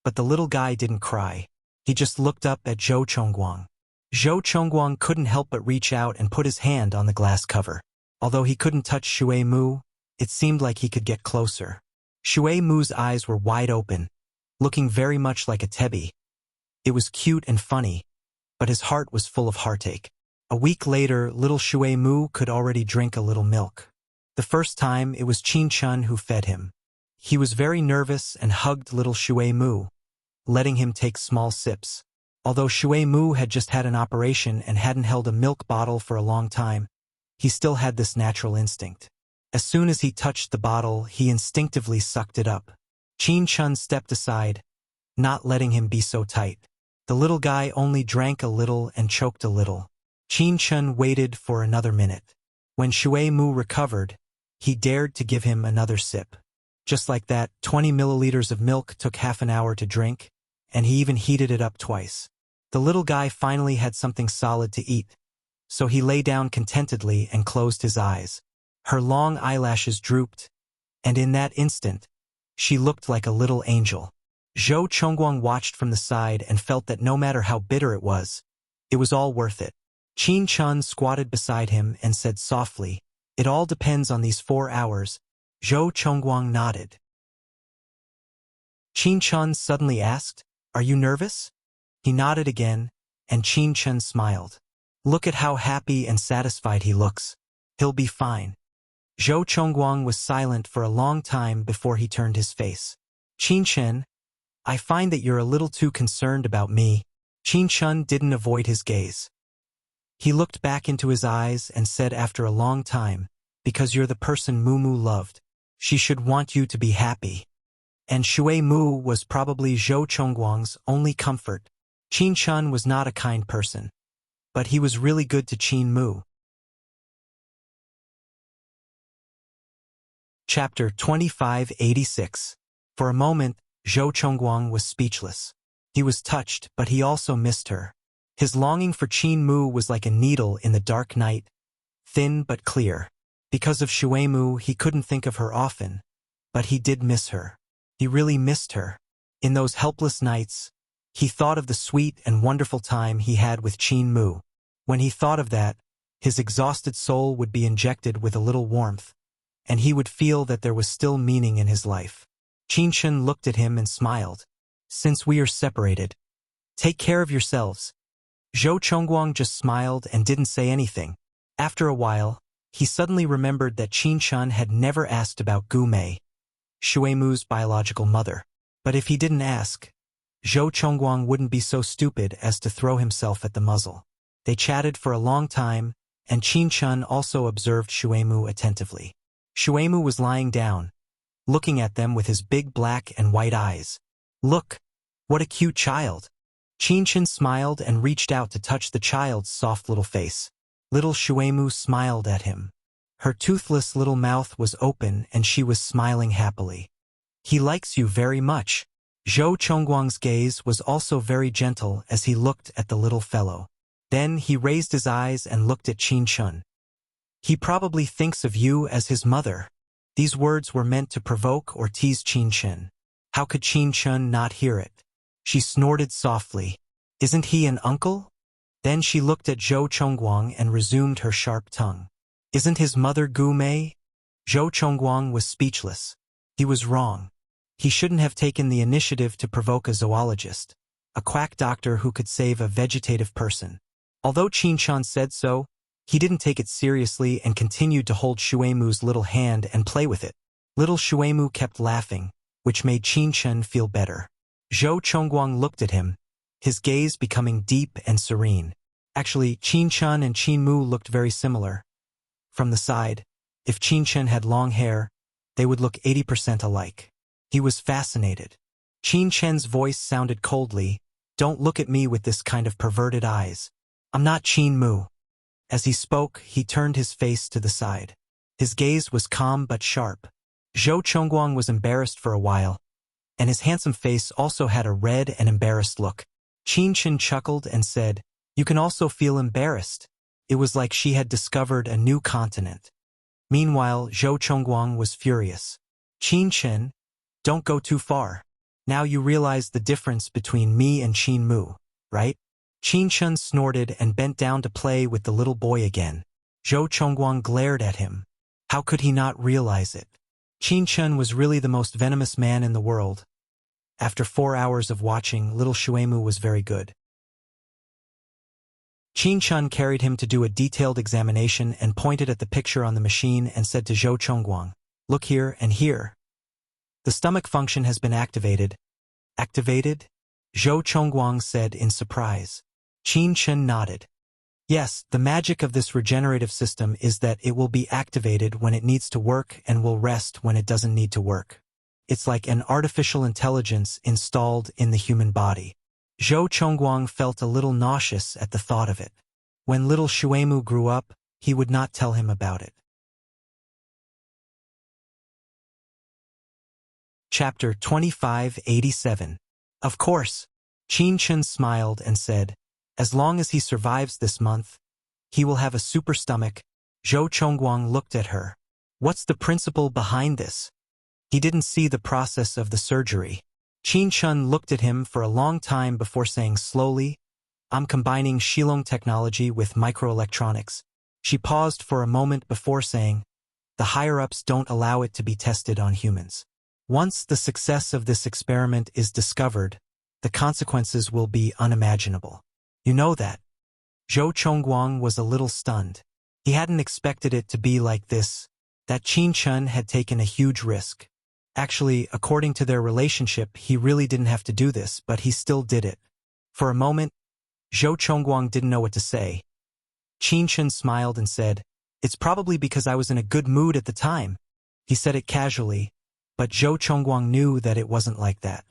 but the little guy didn't cry. He just looked up at Zhou Chongguang. Zhou Chongguang couldn't help but reach out and put his hand on the glass cover. Although he couldn't touch Shui Mu, it seemed like he could get closer. Shui Mu's eyes were wide open, looking very much like a tebby. It was cute and funny, but his heart was full of heartache. A week later, little Shui Mu could already drink a little milk. The first time, it was Qin Chen who fed him. He was very nervous and hugged little Shui Mu, letting him take small sips. Although Shui Mu had just had an operation and hadn't held a milk bottle for a long time, he still had this natural instinct. As soon as he touched the bottle, he instinctively sucked it up. Qin Chen stepped aside, not letting him be so tight. The little guy only drank a little and choked a little. Qin Chen waited for another minute. When Shui Mu recovered, he dared to give him another sip. Just like that, 20 milliliters of milk took half an hour to drink, and he even heated it up twice. The little guy finally had something solid to eat, so he lay down contentedly and closed his eyes. Her long eyelashes drooped, and in that instant, she looked like a little angel. Zhou Chongguang watched from the side and felt that no matter how bitter it was all worth it. Qin Chen squatted beside him and said softly, "It all depends on these 4 hours." Zhou Chongguang nodded. Qin Chen suddenly asked, "Are you nervous?" He nodded again, and Qin Chen smiled. "Look at how happy and satisfied he looks. He'll be fine." Zhou Chongguang was silent for a long time before he turned his face. "Qin Chen, I find that you're a little too concerned about me." Qin Chen didn't avoid his gaze. He looked back into his eyes and said after a long time, "Because you're the person Mumu loved. She should want you to be happy." And Shui Mu was probably Zhou Chongguang's only comfort. Qin Chen was not a kind person, but he was really good to Qin Mu. Chapter 2586. For a moment, Zhou Chongguang was speechless. He was touched, but he also missed her. His longing for Qin Mu was like a needle in the dark night, thin but clear. Because of Shuemu, he couldn't think of her often, but he did miss her. He really missed her. In those helpless nights, he thought of the sweet and wonderful time he had with Qin Mu. When he thought of that, his exhausted soul would be injected with a little warmth, and he would feel that there was still meaning in his life. Qin Chen looked at him and smiled. Since we are separated, take care of yourselves. Zhou Chongguang just smiled and didn't say anything. After a while, he suddenly remembered that Qin Chen had never asked about Gu Mei, Shuemu's biological mother. But if he didn't ask, Zhou Chongguang wouldn't be so stupid as to throw himself at the muzzle. They chatted for a long time, and Qin Chen also observed Shuemu attentively. Shuemu was lying down, looking at them with his big black and white eyes. Look, what a cute child. Qin Chen smiled and reached out to touch the child's soft little face. Little Shuemu smiled at him. Her toothless little mouth was open and she was smiling happily. He likes you very much. Zhou Chongguang's gaze was also very gentle as he looked at the little fellow. Then he raised his eyes and looked at Qin Chen. He probably thinks of you as his mother. These words were meant to provoke or tease Qin Chen. How could Qin Chen not hear it? She snorted softly. Isn't he an uncle? Then she looked at Zhou Chongguang and resumed her sharp tongue. Isn't his mother Gu Mei? Zhou Chongguang was speechless. He was wrong. He shouldn't have taken the initiative to provoke a zoologist, a quack doctor who could save a vegetative person. Although Qin Chen said so, he didn't take it seriously and continued to hold Shuemu's little hand and play with it. Little Shuemu kept laughing, which made Qin Chen feel better. Zhou Chongguang looked at him, his gaze becoming deep and serene. Actually, Qin Chen and Qin Mu looked very similar. From the side, if Qin Chen had long hair, they would look 80% alike. He was fascinated. Qin Chen's voice sounded coldly. Don't look at me with this kind of perverted eyes. I'm not Qin Mu. As he spoke, he turned his face to the side. His gaze was calm but sharp. Zhou Chongguang was embarrassed for a while, and his handsome face also had a red and embarrassed look. Qin Chen chuckled and said, You can also feel embarrassed. It was like she had discovered a new continent. Meanwhile, Zhou Chongguang was furious. Qin Chen, don't go too far. Now you realize the difference between me and Qin Mu, right? Qin Chen snorted and bent down to play with the little boy again. Zhou Chongguang glared at him. How could he not realize it? Qin Chen was really the most venomous man in the world. After 4 hours of watching, little Shuemu was very good. Qin Chen carried him to do a detailed examination and pointed at the picture on the machine and said to Zhou Chongguang, Look here and here. The stomach function has been activated. Activated? Zhou Chongguang said in surprise. Qin Chen nodded. Yes, the magic of this regenerative system is that it will be activated when it needs to work and will rest when it doesn't need to work. It's like an artificial intelligence installed in the human body. Zhou Chongguang felt a little nauseous at the thought of it. When little Shuemu grew up, he would not tell him about it. Chapter 2587. Of course. Qin Chen smiled and said, As long as he survives this month, he will have a super stomach. Zhou Chongguang looked at her. What's the principle behind this? He didn't see the process of the surgery. Qin Chen looked at him for a long time before saying slowly, I'm combining Shilong technology with microelectronics. She paused for a moment before saying, The higher-ups don't allow it to be tested on humans. Once the success of this experiment is discovered, the consequences will be unimaginable. You know that. Zhou Chongguang was a little stunned. He hadn't expected it to be like this, that Qin Chen had taken a huge risk. Actually, according to their relationship, he really didn't have to do this, but he still did it. For a moment, Zhou Chongguang didn't know what to say. Qin Chen smiled and said, It's probably because I was in a good mood at the time. He said it casually, but Zhou Chongguang knew that it wasn't like that.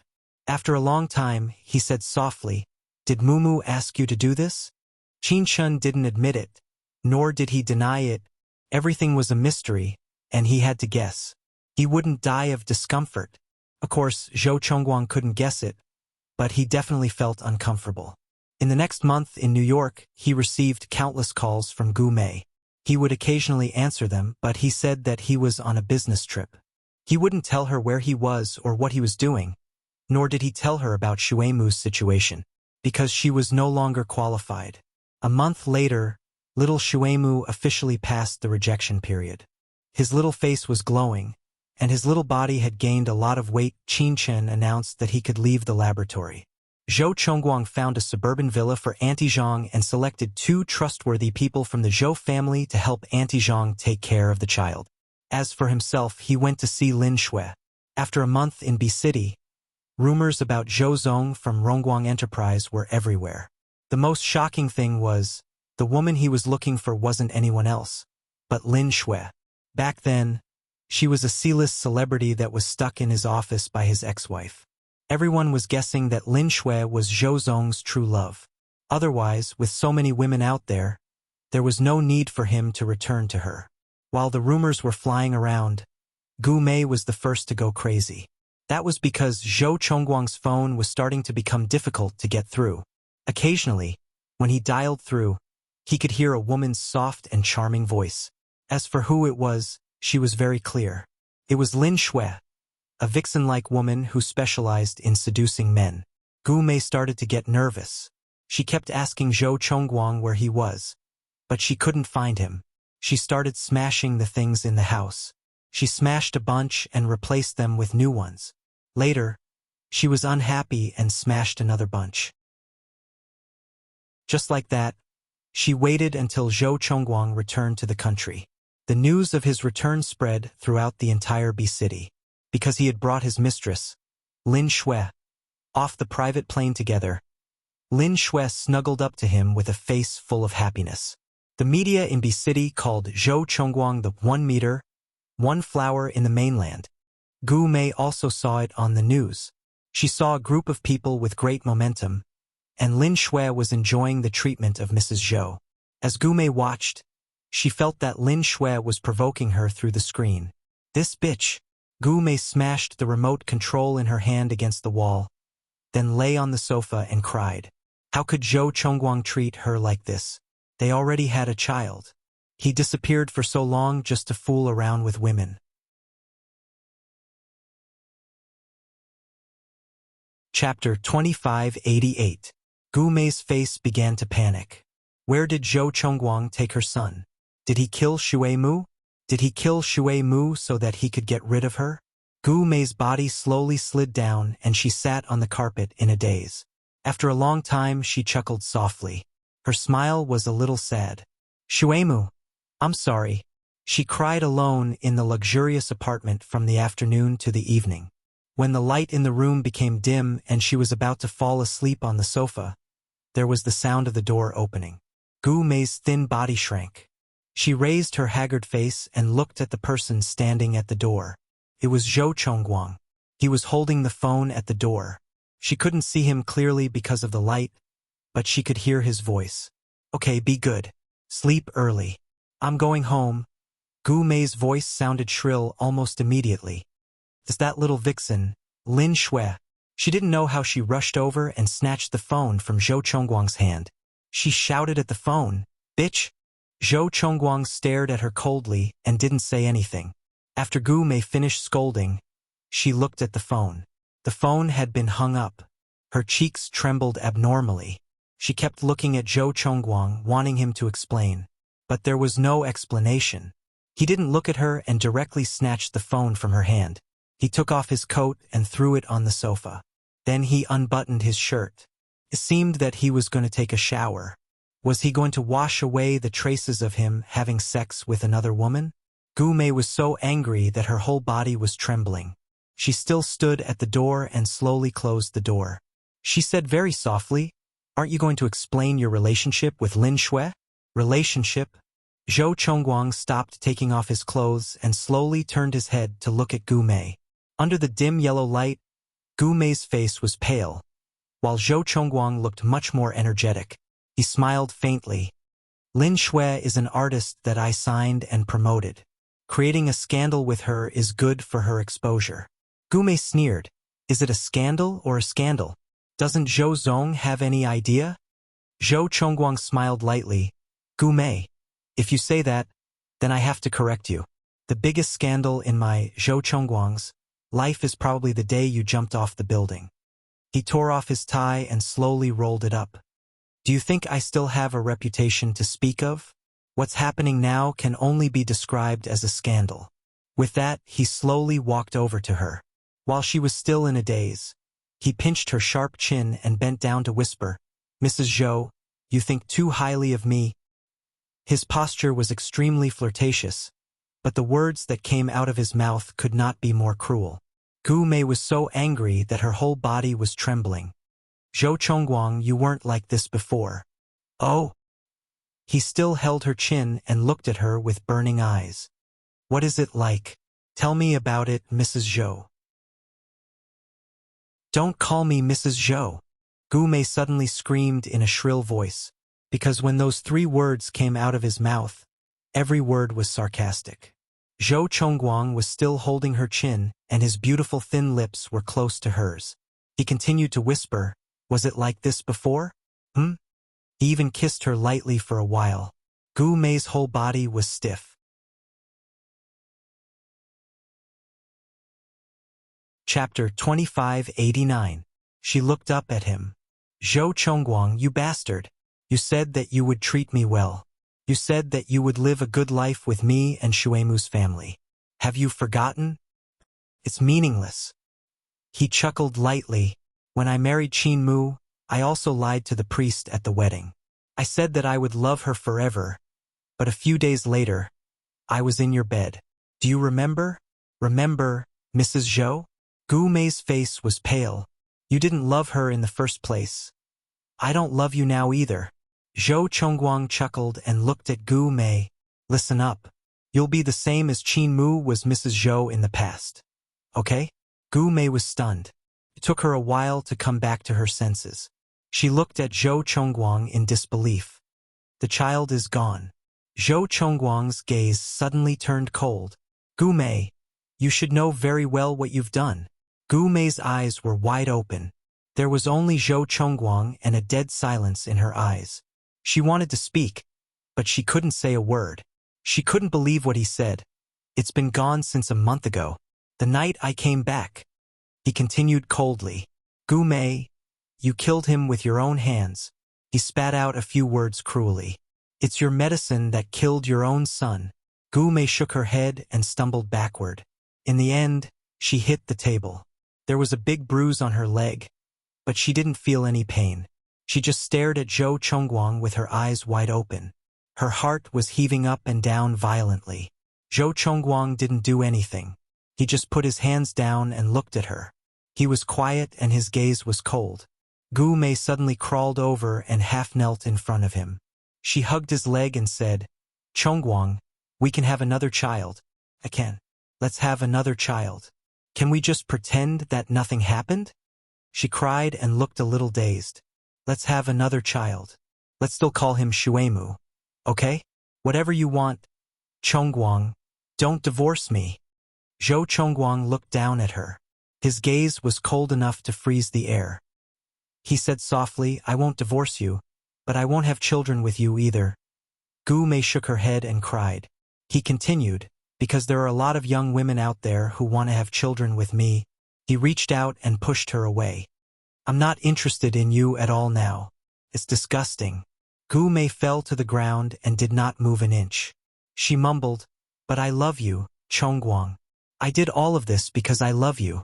After a long time, he said softly, Did Mumu ask you to do this? Qin Chen didn't admit it, nor did he deny it. Everything was a mystery, and he had to guess. He wouldn't die of discomfort. Of course, Zhou Chongguang couldn't guess it, but he definitely felt uncomfortable. In the next month in New York, he received countless calls from Gu Mei. He would occasionally answer them, but he said that he was on a business trip. He wouldn't tell her where he was or what he was doing, nor did he tell her about Shuemu's situation, because she was no longer qualified. A month later, little Shuemu officially passed the rejection period. His little face was glowing, and his little body had gained a lot of weight. Qin Chen announced that he could leave the laboratory. Zhou Chongguang found a suburban villa for Auntie Zhang and selected 2 trustworthy people from the Zhou family to help Auntie Zhang take care of the child. As for himself, he went to see Lin Shui. After a month in B City, rumors about Zhou Zong from Rongguang Enterprise were everywhere. The most shocking thing was, the woman he was looking for wasn't anyone else, but Lin Shui. Back then, she was a C-list celebrity that was stuck in his office by his ex-wife. Everyone was guessing that Lin Shui was Zhou Zong's true love. Otherwise, with so many women out there was no need for him to return to her. While the rumors were flying around, Gu Mei was the first to go crazy. That was because Zhou Chongguang's phone was starting to become difficult to get through. Occasionally, when he dialed through, he could hear a woman's soft and charming voice. As for who it was, she was very clear. It was Lin Shui, a vixen-like woman who specialized in seducing men. Gu Mei started to get nervous. She kept asking Zhou Chongguang where he was, but she couldn't find him. She started smashing the things in the house. She smashed a bunch and replaced them with new ones. Later, she was unhappy and smashed another bunch. Just like that, she waited until Zhou Chongguang returned to the country. The news of his return spread throughout the entire B city. Because he had brought his mistress, Lin Shui, off the private plane together, Lin Shui snuggled up to him with a face full of happiness. The media in B city called Zhou Chongguang the 1 meter, 1 flower in the mainland. Gu Mei also saw it on the news. She saw a group of people with great momentum, and Lin Shui was enjoying the treatment of Mrs. Zhou. As Gu Mei watched, she felt that Lin Shui was provoking her through the screen. This bitch! Gu Mei smashed the remote control in her hand against the wall, then lay on the sofa and cried. How could Zhou Chongguang treat her like this? They already had a child. He disappeared for so long just to fool around with women. Chapter 2588. Gu Mei's face began to panic. Where did Zhou Chongguang take her son? Did he kill Shuemu? Did he kill Shuemu so that he could get rid of her? Gu Mei's body slowly slid down and she sat on the carpet in a daze. After a long time, she chuckled softly. Her smile was a little sad. Shuemu, I'm sorry. She cried alone in the luxurious apartment from the afternoon to the evening. When the light in the room became dim and she was about to fall asleep on the sofa, there was the sound of the door opening. Gu Mei's thin body shrank. She raised her haggard face and looked at the person standing at the door. It was Zhou Chongguang. He was holding the phone at the door. She couldn't see him clearly because of the light, but she could hear his voice. Okay, be good. Sleep early. I'm going home. Gu Mei's voice sounded shrill almost immediately. It's that little vixen, Lin Shui. She didn't know how she rushed over and snatched the phone from Zhou Chongguang's hand. She shouted at the phone, "Bitch!" Zhou Chongguang stared at her coldly and didn't say anything. After Gu Mei finished scolding, she looked at the phone. The phone had been hung up. Her cheeks trembled abnormally. She kept looking at Zhou Chongguang, wanting him to explain. But there was no explanation. He didn't look at her and directly snatched the phone from her hand. He took off his coat and threw it on the sofa. Then he unbuttoned his shirt. It seemed that he was going to take a shower. Was he going to wash away the traces of him having sex with another woman? Gu Mei was so angry that her whole body was trembling. She still stood at the door and slowly closed the door. She said very softly, "Aren't you going to explain your relationship with Lin Shui?" Relationship? Zhou Chongguang stopped taking off his clothes and slowly turned his head to look at Gu Mei. Under the dim yellow light, Gu Mei's face was pale, while Zhou Chongguang looked much more energetic. He smiled faintly. Lin Shui is an artist that I signed and promoted. Creating a scandal with her is good for her exposure. Gu Mei sneered. Is it a scandal or a scandal? Doesn't Zhou Zong have any idea? Zhou Chongguang smiled lightly. Gu Mei, If you say that, then I have to correct you. The biggest scandal in my Zhou Chongguang's life is probably the day you jumped off the building. He tore off his tie and slowly rolled it up. Do you think I still have a reputation to speak of? What's happening now can only be described as a scandal. With that, he slowly walked over to her. While she was still in a daze, he pinched her sharp chin and bent down to whisper, Mrs. Zhou, you think too highly of me. His posture was extremely flirtatious, but the words that came out of his mouth could not be more cruel. Gu Mei was so angry that her whole body was trembling. Zhou Chongguang, you weren't like this before. Oh. He still held her chin and looked at her with burning eyes. What is it like? Tell me about it, Mrs. Zhou. Don't call me Mrs. Zhou. Gu Mei suddenly screamed in a shrill voice, because when those 3 words came out of his mouth, every word was sarcastic. Zhou Chongguang was still holding her chin, and his beautiful thin lips were close to hers. He continued to whisper, was it like this before? He even kissed her lightly for a while. Gu Mei's whole body was stiff. Chapter 2589. She looked up at him. Zhou Chongguang, you bastard. You said that you would treat me well. You said that you would live a good life with me and Shuemu's family. Have you forgotten? It's meaningless. He chuckled lightly. When I married Qin Mu, I also lied to the priest at the wedding. I said that I would love her forever, but a few days later, I was in your bed. Do you remember? Remember, Mrs. Zhou? Gu Mei's face was pale. You didn't love her in the first place. I don't love you now either. Zhou Chongguang chuckled and looked at Gu Mei. Listen up. You'll be the same as Qin Mu was Mrs. Zhou in the past. Okay? Gu Mei was stunned. It took her a while to come back to her senses. She looked at Zhou Chongguang in disbelief. The child is gone. Zhou Chongguang's gaze suddenly turned cold. Gu Mei, you should know very well what you've done. Gu Mei's eyes were wide open. There was only Zhou Chongguang and a dead silence in her eyes. She wanted to speak, but she couldn't say a word. She couldn't believe what he said. It's been gone since a month ago. The night I came back. He continued coldly. Gu Mei, you killed him with your own hands. He spat out a few words cruelly. It's your medicine that killed your own son. Gu Mei shook her head and stumbled backward. In the end, she hit the table. There was a big bruise on her leg, but she didn't feel any pain. She just stared at Zhou Chongguang with her eyes wide open. Her heart was heaving up and down violently. Zhou Chongguang didn't do anything. He just put his hands down and looked at her. He was quiet and his gaze was cold. Gu Mei suddenly crawled over and half knelt in front of him. She hugged his leg and said, Chongguang, we can have another child. I can. Let's have another child. Can we just pretend that nothing happened? She cried and looked a little dazed. Let's have another child. Let's still call him Shuemu. Okay? Whatever you want. Chongguang, don't divorce me. Zhou Chongguang looked down at her. His gaze was cold enough to freeze the air. He said softly, I won't divorce you, but I won't have children with you either. Gu Mei shook her head and cried. He continued, because there are a lot of young women out there who want to have children with me. He reached out and pushed her away. I'm not interested in you at all now. It's disgusting. Gu Mei fell to the ground and did not move an inch. She mumbled, but I love you, Chongguang. I did all of this because I love you.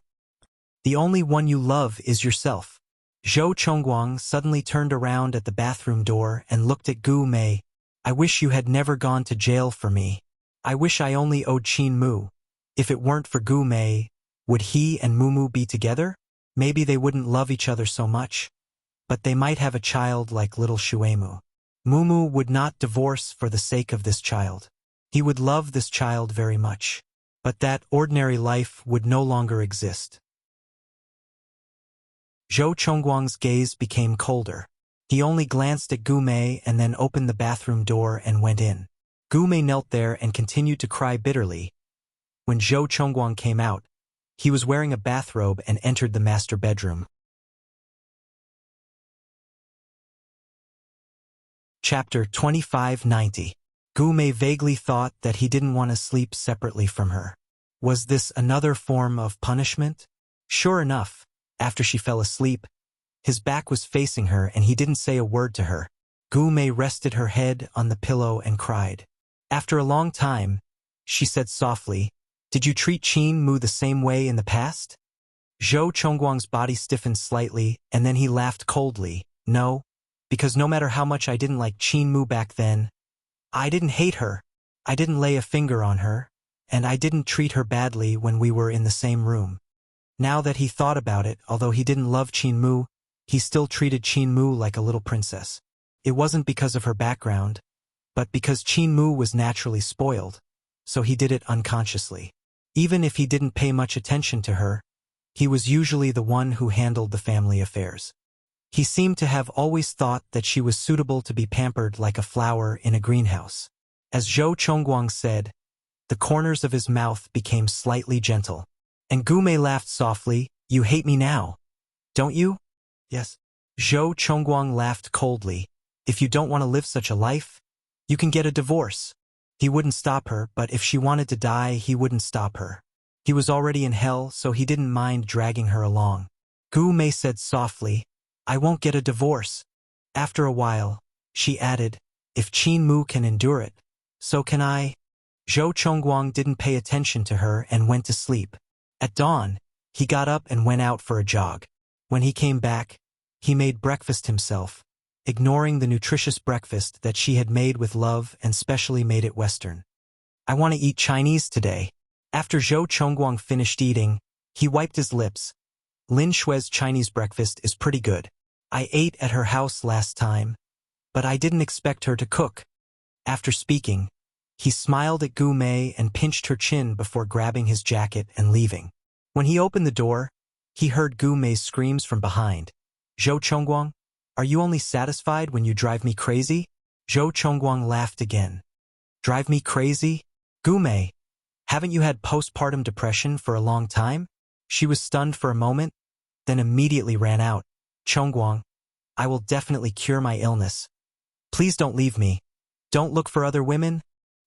The only one you love is yourself. Zhou Chongguang suddenly turned around at the bathroom door and looked at Gu Mei. I wish you had never gone to jail for me. I wish I only owed Qin Mu. If it weren't for Gu Mei, would he and Mumu be together? Maybe they wouldn't love each other so much, but they might have a child like little Shuemu. Mumu would not divorce for the sake of this child. He would love this child very much, but that ordinary life would no longer exist. Zhou Chongguang's gaze became colder. He only glanced at Gu Mei and then opened the bathroom door and went in. Gu Mei knelt there and continued to cry bitterly. When Zhou Chongguang came out, he was wearing a bathrobe and entered the master bedroom. Chapter 2590. Gume vaguely thought that he didn't want to sleep separately from her. Was this another form of punishment? Sure enough, after she fell asleep, his back was facing her and he didn't say a word to her. Gume rested her head on the pillow and cried. After a long time, she said softly, "Did you treat Qin Mu the same way in the past?" Zhou Chongguang's body stiffened slightly, and then he laughed coldly. "No, because no matter how much I didn't like Qin Mu back then, I didn't hate her, I didn't lay a finger on her, and I didn't treat her badly when we were in the same room." Now that he thought about it, although he didn't love Qin Mu, he still treated Qin Mu like a little princess. It wasn't because of her background, but because Qin Mu was naturally spoiled, so he did it unconsciously. Even if he didn't pay much attention to her, he was usually the one who handled the family affairs. He seemed to have always thought that she was suitable to be pampered like a flower in a greenhouse. As Zhou Chongguang said, the corners of his mouth became slightly gentle. And Gume laughed softly. "You hate me now, don't you?" "Yes." Zhou Chongguang laughed coldly. "If you don't want to live such a life, you can get a divorce." He wouldn't stop her, but if she wanted to die, he wouldn't stop her. He was already in hell, so he didn't mind dragging her along. Gume said softly, "I won't get a divorce." After a while, she added, "If Qin Mu can endure it, so can I." Zhou Chongguang didn't pay attention to her and went to sleep. At dawn, he got up and went out for a jog. When he came back, he made breakfast himself, ignoring the nutritious breakfast that she had made with love and specially made it Western. "I want to eat Chinese today." After Zhou Chongguang finished eating, he wiped his lips. "Lin Shui's Chinese breakfast is pretty good. I ate at her house last time, but I didn't expect her to cook." After speaking, he smiled at Gume and pinched her chin before grabbing his jacket and leaving. When he opened the door, he heard Gume's screams from behind. "Zhou Chongguang, are you only satisfied when you drive me crazy?" Zhou Chongguang laughed again. "Drive me crazy? Gume, haven't you had postpartum depression for a long time?" She was stunned for a moment, then immediately ran out. "Chongguang, I will definitely cure my illness. Please don't leave me. Don't look for other women."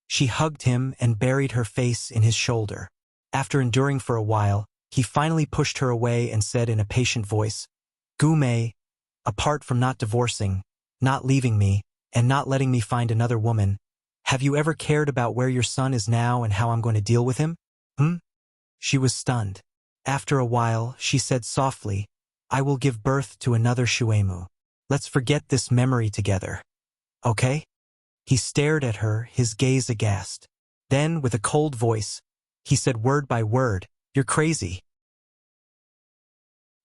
She hugged him and buried her face in his shoulder. After enduring for a while, he finally pushed her away and said in a patient voice, "Gume, apart from not divorcing, not leaving me, and not letting me find another woman, have you ever cared about where your son is now and how I'm going to deal with him?" She was stunned. After a while, she said softly, "I will give birth to another Shuemu. Let's forget this memory together. Okay?" He stared at her, his gaze aghast. Then, with a cold voice, he said word by word, "You're crazy."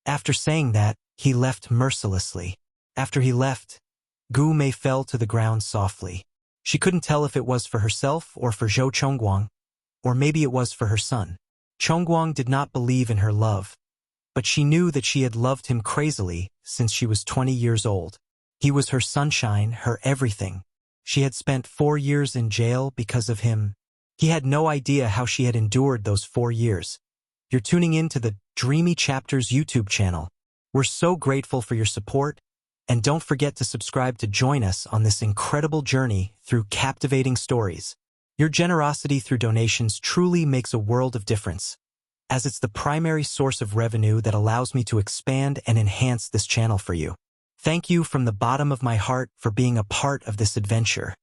After saying that, he left mercilessly. After he left, Gume fell to the ground softly. She couldn't tell if it was for herself or for Zhou Chongguang, or maybe it was for her son. Chongguang did not believe in her love, but she knew that she had loved him crazily since she was 20 years old. He was her sunshine, her everything. She had spent 4 years in jail because of him. He had no idea how she had endured those 4 years. You're tuning in to the Dreamy Chapters YouTube channel. We're so grateful for your support, and don't forget to subscribe to join us on this incredible journey through captivating stories. Your generosity through donations truly makes a world of difference, as it's the primary source of revenue that allows me to expand and enhance this channel for you. Thank you from the bottom of my heart for being a part of this adventure.